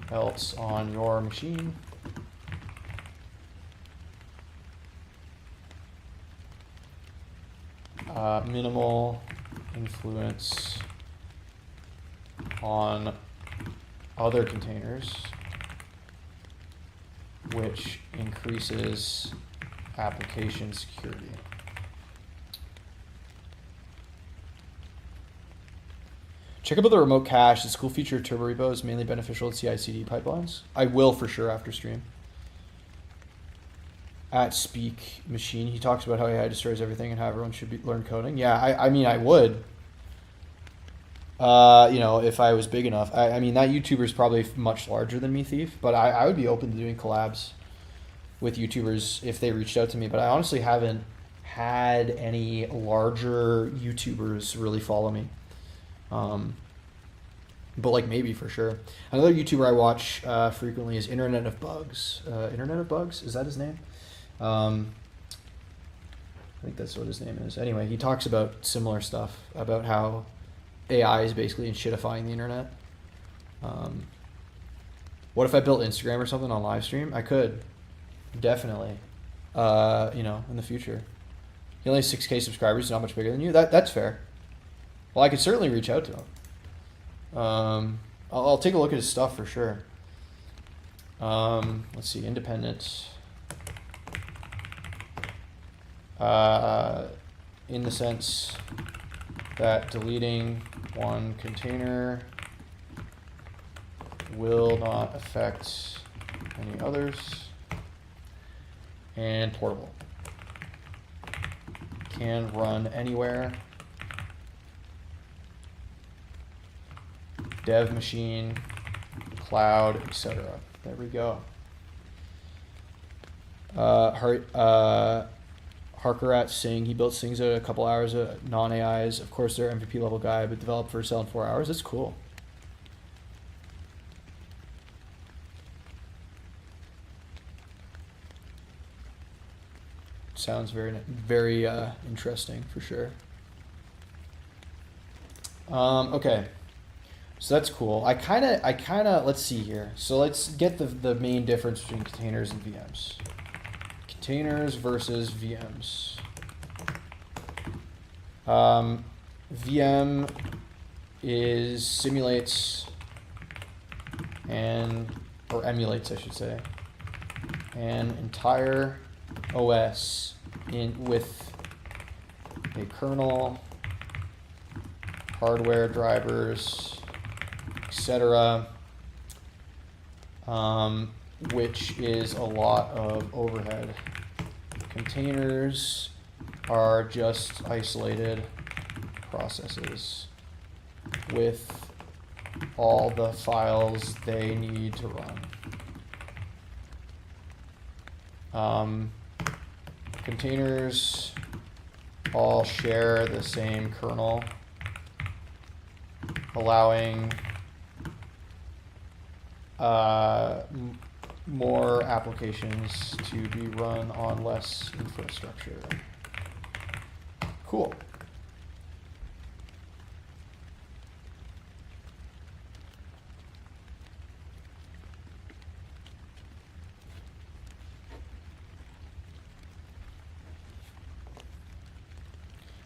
else on your machine. Minimal influence on other containers, which increases application security. Check about the remote cache. This cool feature of turbo repo is mainly beneficial to CI/CD pipelines. I will for sure after stream. At Speak Machine, he talks about how AI destroys everything and how everyone should learn coding. Yeah, I mean, I would. You know, if I was big enough. I mean, that YouTuber is probably much larger than me, Thief, but I would be open to doing collabs with YouTubers if they reached out to me. But I honestly haven't had any larger YouTubers really follow me. But like maybe for sure. Another YouTuber I watch frequently is Internet of Bugs. Internet of Bugs, is that his name? I think that's what his name is. Anyway, he talks about similar stuff, about how AI is basically shitifying the internet. What if I built Instagram or something on live stream? I could, definitely. You know, in the future. He only has 6K subscribers, not much bigger than you. That's fair. Well, I could certainly reach out to him. I'll take a look at his stuff for sure. Let's see, independent. In the sense that deleting one container will not affect any others, and portable. Can run anywhere. Dev machine, cloud, etc. There we go. Harkarat Singh, he built things at a couple hours of non-AIs. Of course, they're MVP level guy, but developed for sale in 4 hours. That's cool. Sounds very interesting for sure. Okay. So that's cool. I kind of, let's see here. So let's get the main difference between containers and VMs. Containers versus VMs. VM simulates and, or emulates, I should say, an entire OS with a kernel, hardware drivers, etc., which is a lot of overhead. Containers are just isolated processes with all the files they need to run. Containers all share the same kernel, allowing more applications to be run on less infrastructure. Cool.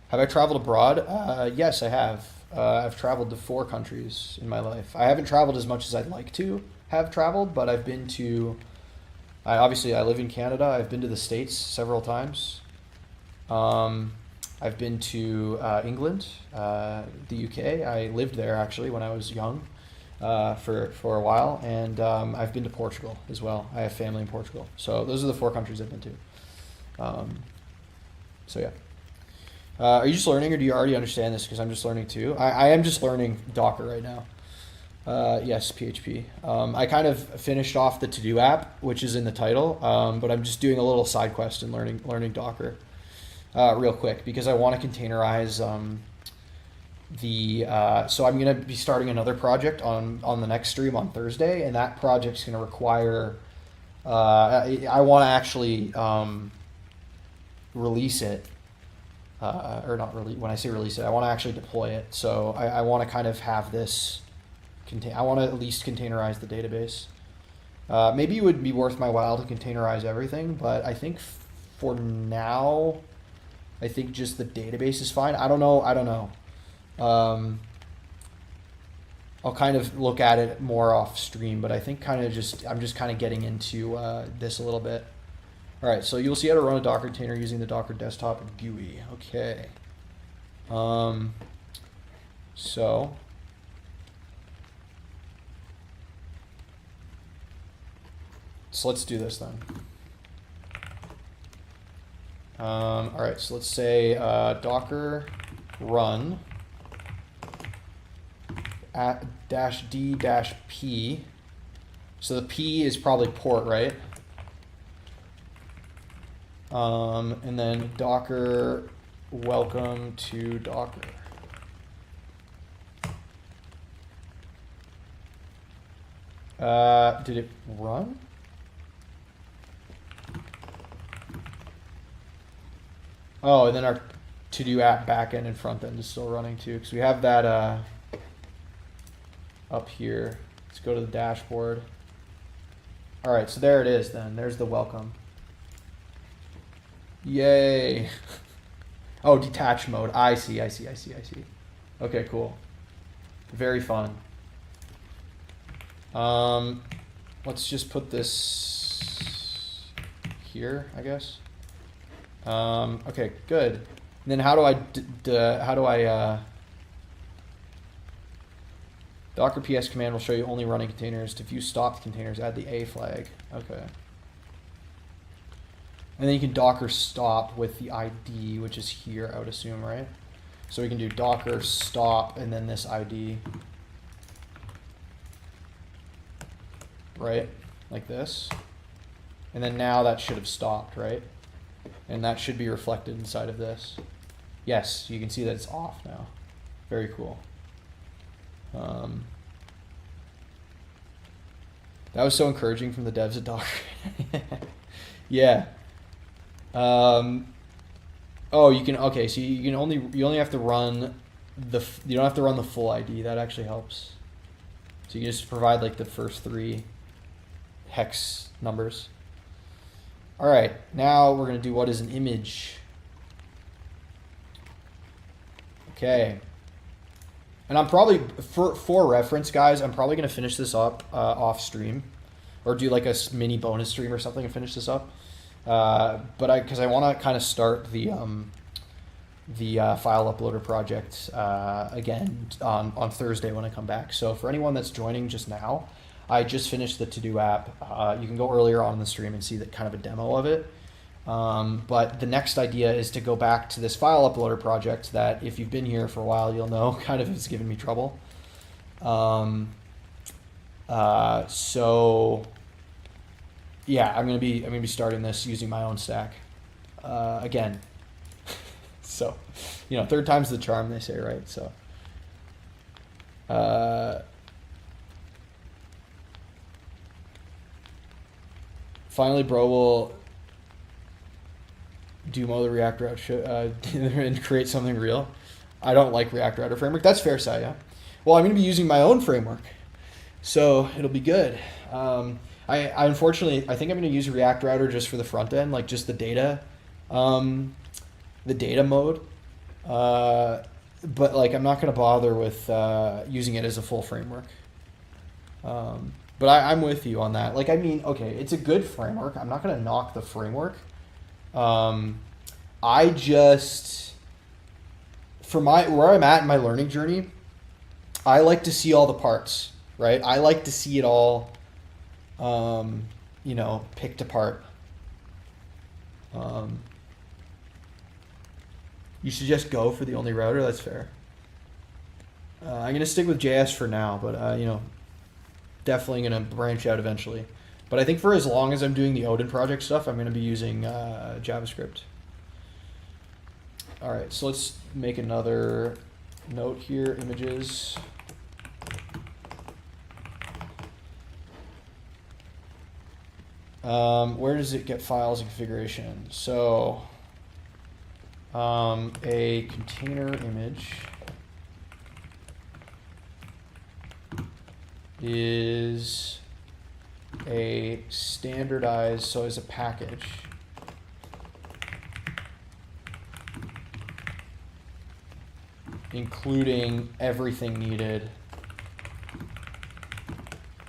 Have I traveled abroad? Yes, I have. I've traveled to 4 countries in my life. I haven't traveled as much as I'd like to have traveled, but I've been to, obviously I live in Canada. I've been to the States several times. I've been to England, the UK. I lived there actually when I was young for a while, and I've been to Portugal as well. I have family in Portugal. So those are the 4 countries I've been to. So yeah. Are you just learning, or do you already understand this? Because I'm just learning too. I am just learning Docker right now. Yes, PHP. I kind of finished off the To-Do app, which is in the title, but I'm just doing a little side quest and learning Docker real quick, because I want to containerize so I'm going to be starting another project on the next stream on Thursday, and that project's going to require, I want to actually release it. Or not really, when I say release it, I want to actually deploy it. So I want to kind of have this, I want to at least containerize the database. Maybe it would be worth my while to containerize everything, but I think for now, I think just the database is fine. I don't know. I'll kind of look at it more off stream, but I think I'm just kind of getting into this a little bit. All right, so you'll see how to run a Docker container using the Docker desktop GUI. Okay. So let's do this then. All right, so let's say Docker run at -d-p. So the P is probably port, right? And then Docker welcome to Docker. Did it run? Oh, and then our to-do app backend and front end is still running too, because we have that up here. Let's go to the dashboard. All right, so there it is then. There's the welcome. Yay. Oh, detached mode. I see. Okay, cool. Very fun. Let's just put this here, I guess. Okay, good. And then how do I Docker ps command will show you only running containers. To view stopped containers, add the A flag. Okay. And then you can Docker stop with the ID, which is here, I would assume, right? So we can do Docker stop and then this ID. Right? Like this. And then now that should have stopped, right? And that should be reflected inside of this. Yes, you can see that it's off now. Very cool. That was so encouraging from the devs at Docker. Yeah. Oh, you can, okay, so you only have to run you don't have to run the full ID. That actually helps. So you can just provide like the first 3 hex numbers. All right, now we're going to do what is an image. Okay. And I'm probably, for reference, guys, I'm probably going to finish this up off stream, or do like a mini bonus stream or something and finish this up. But because I want to kind of start the file uploader project again on Thursday when I come back. So for anyone that's joining just now, I just finished the To-Do app. You can go earlier on in the stream and see that kind of a demo of it. But the next idea is to go back to this file uploader project that, if you've been here for a while, you'll know kind of has given me trouble. So yeah, I'm gonna be starting this using my own stack again. So, third time's the charm, they say, right? So, finally, bro will demo the React Router and create something real. I don't like React Router framework. That's fair, Saya. Well, I'm going to be using my own framework, so it'll be good. I unfortunately, I think I'm going to use React Router just for the front end, like just the data mode. But like, I'm not going to bother with using it as a full framework. But I'm with you on that. Like, I mean, okay, it's a good framework. I'm not going to knock the framework. I just, where I'm at in my learning journey, I like to see all the parts, right? I like to see it all, picked apart. You should just go for the only router. That's fair. I'm going to stick with JS for now, but, definitely going to branch out eventually. But I think for as long as I'm doing the Odin Project stuff, I'm going to be using JavaScript. All right, so let's make another note here, images. Where does it get files and configuration? So a container image is a standardized, so as a package, including everything needed,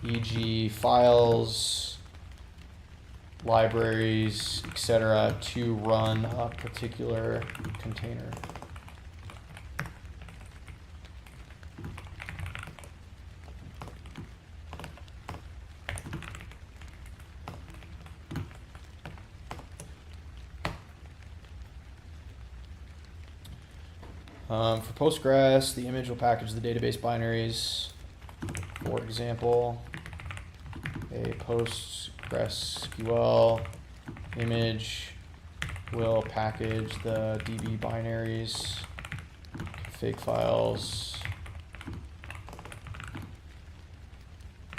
e.g. files, libraries, etc., to run a particular container. For Postgres, the image will package the database binaries. For example, a PostgreSQL image will package the DB binaries, config files,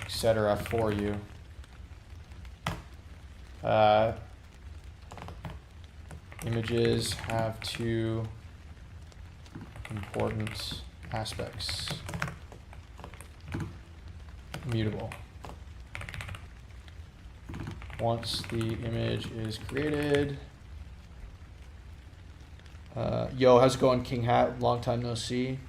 etc. for you. Images have two important aspects. Immutable. Once the image is created, yo, how's it going, King Hat? Long time no see.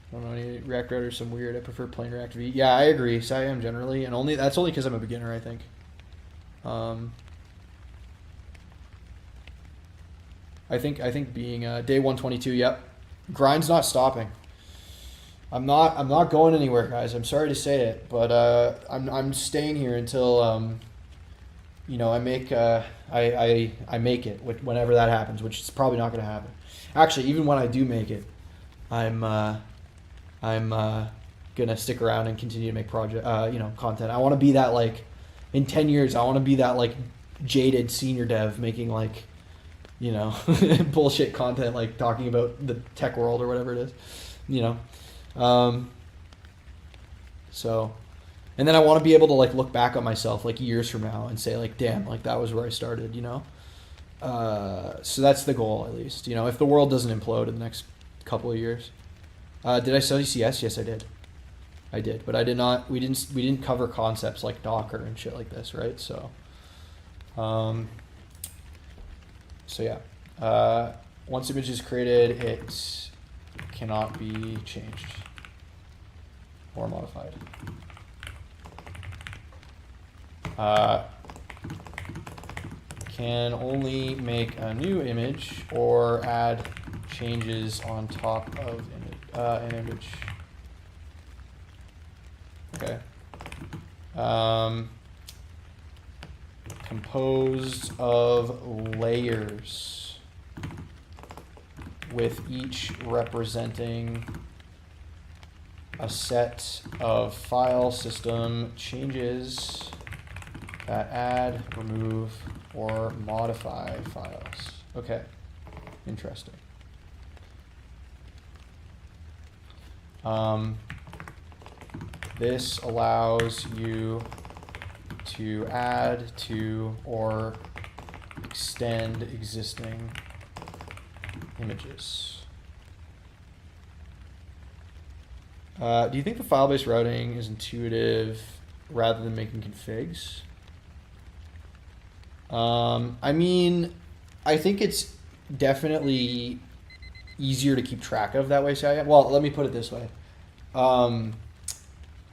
I don't know any React Router, some weird. I prefer plain React V. Yeah, I agree. So I am generally, and that's only because I'm a beginner, I think. I think being day 122. Yep, grind's not stopping. I'm not going anywhere, guys. I'm sorry to say it, but I'm staying here until I make I make it whenever that happens, which is probably not going to happen. Actually, even when I do make it, I'm gonna stick around and continue to make content. I want to be that, like, in 10 years, I want to be that, like, jaded senior dev making, like, bullshit content, like talking about the tech world or whatever it is, So, and then I want to be able to, like, look back on myself, like, years from now and say, like, damn, like, that was where I started, So that's the goal, at least, if the world doesn't implode in the next couple of years. Did I study CS? Yes, I did. But I did not. We didn't cover concepts like Docker and shit like this, right? So, So yeah, once image is created, it cannot be changed or modified. Can only make a new image or add changes on top of an image. Okay. Composed of layers with each representing a set of file system changes that add, remove, or modify files. Okay, interesting. This allows you to add to or extend existing images. Do you think the file-based routing is intuitive rather than making configs? I mean, I think it's definitely easier to keep track of that way. So well, let me put it this way. I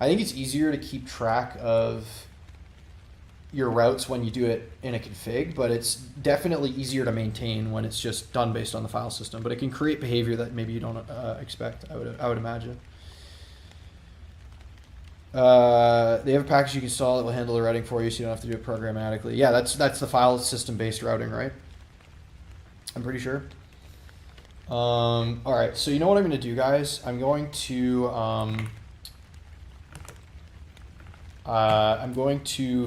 think it's easier to keep track of your routes when you do it in a config, but it's definitely easier to maintain when it's just done based on the file system. But it can create behavior that maybe you don't expect, I would imagine. They have a package you can install that will handle the routing for you, so you don't have to do it programmatically. Yeah, that's the file system based routing, right? I'm pretty sure. All right, so you know what I'm going to do, guys? I'm going to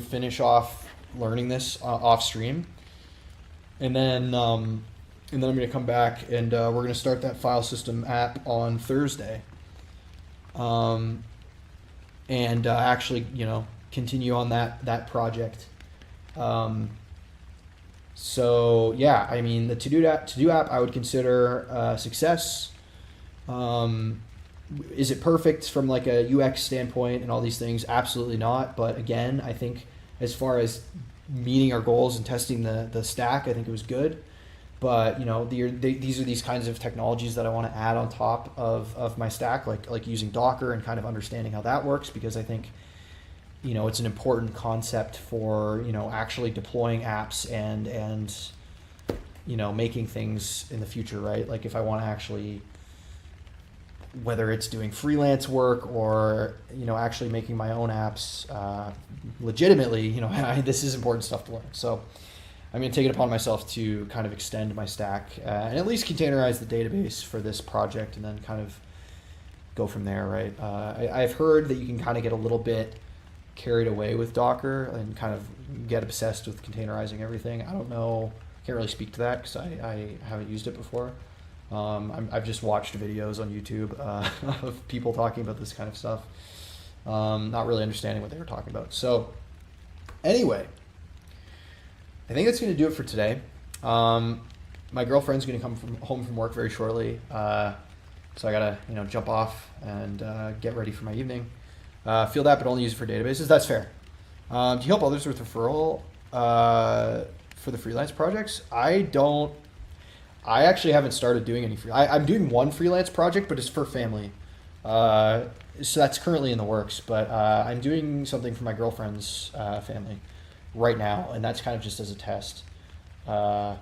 finish off learning this off stream, and then I'm going to come back and we're going to start that file system app on Thursday. And actually, continue on that project. So yeah, I mean, the to-do app I would consider a success. Is it perfect from like a UX standpoint and all these things? Absolutely not. But again, I think as far as meeting our goals and testing the stack, I think it was good. But these are these kinds of technologies that I want to add on top of my stack, like using Docker and kind of understanding how that works, because I think it's an important concept for actually deploying apps and making things in the future, right? Like if I want to actually, whether it's doing freelance work or actually making my own apps legitimately, this is important stuff to learn. So I'm going to take it upon myself to kind of extend my stack and at least containerize the database for this project, and then kind of go from there, right? I've heard that you can kind of get a little bit carried away with Docker and kind of get obsessed with containerizing everything. I don't know, can't really speak to that because I haven't used it before. I've just watched videos on YouTube of people talking about this kind of stuff, not really understanding what they were talking about. So anyway, I think that's going to do it for today. My girlfriend's going to come home from work very shortly, so I got to jump off and get ready for my evening. Field app, but only use it for databases. That's fair. Do you help others with referral for the freelance projects? I actually haven't started doing any I'm doing one freelance project, but it's for family. So that's currently in the works, but I'm doing something for my girlfriend's family right now, and that's kind of just as a test. And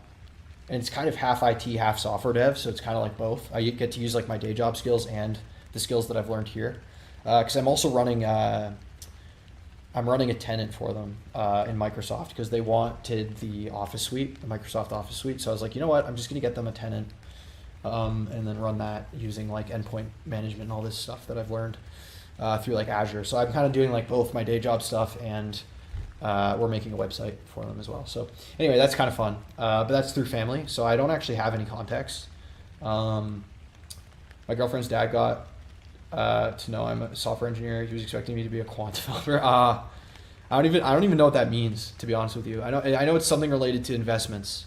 it's kind of half IT, half software dev, so it's kind of like both. I get to use like my day job skills and the skills that I've learned here. Because I'm also running a tenant for them in Microsoft, because they wanted the Office suite, the Microsoft Office suite. So I was like, you know what, I'm just going to get them a tenant and then run that using like endpoint management and all this stuff that I've learned through like Azure. So I'm kind of doing like both my day job stuff and we're making a website for them as well. So anyway, that's kind of fun, but that's through family. So I don't actually have any context. My girlfriend's dad got to know I'm a software engineer. He was expecting me to be a quant developer. I don't even know what that means, to be honest with you. I know it's something related to investments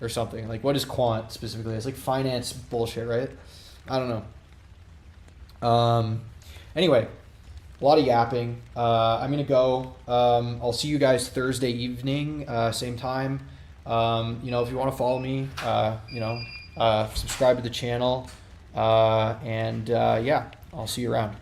or something. Like, what is quant specifically? It's like finance bullshit, right? I don't know. Anyway, a lot of yapping. I'm gonna go. I'll see you guys Thursday evening, same time. You know, if you want to follow me, you know, subscribe to the channel, and yeah, I'll see you around.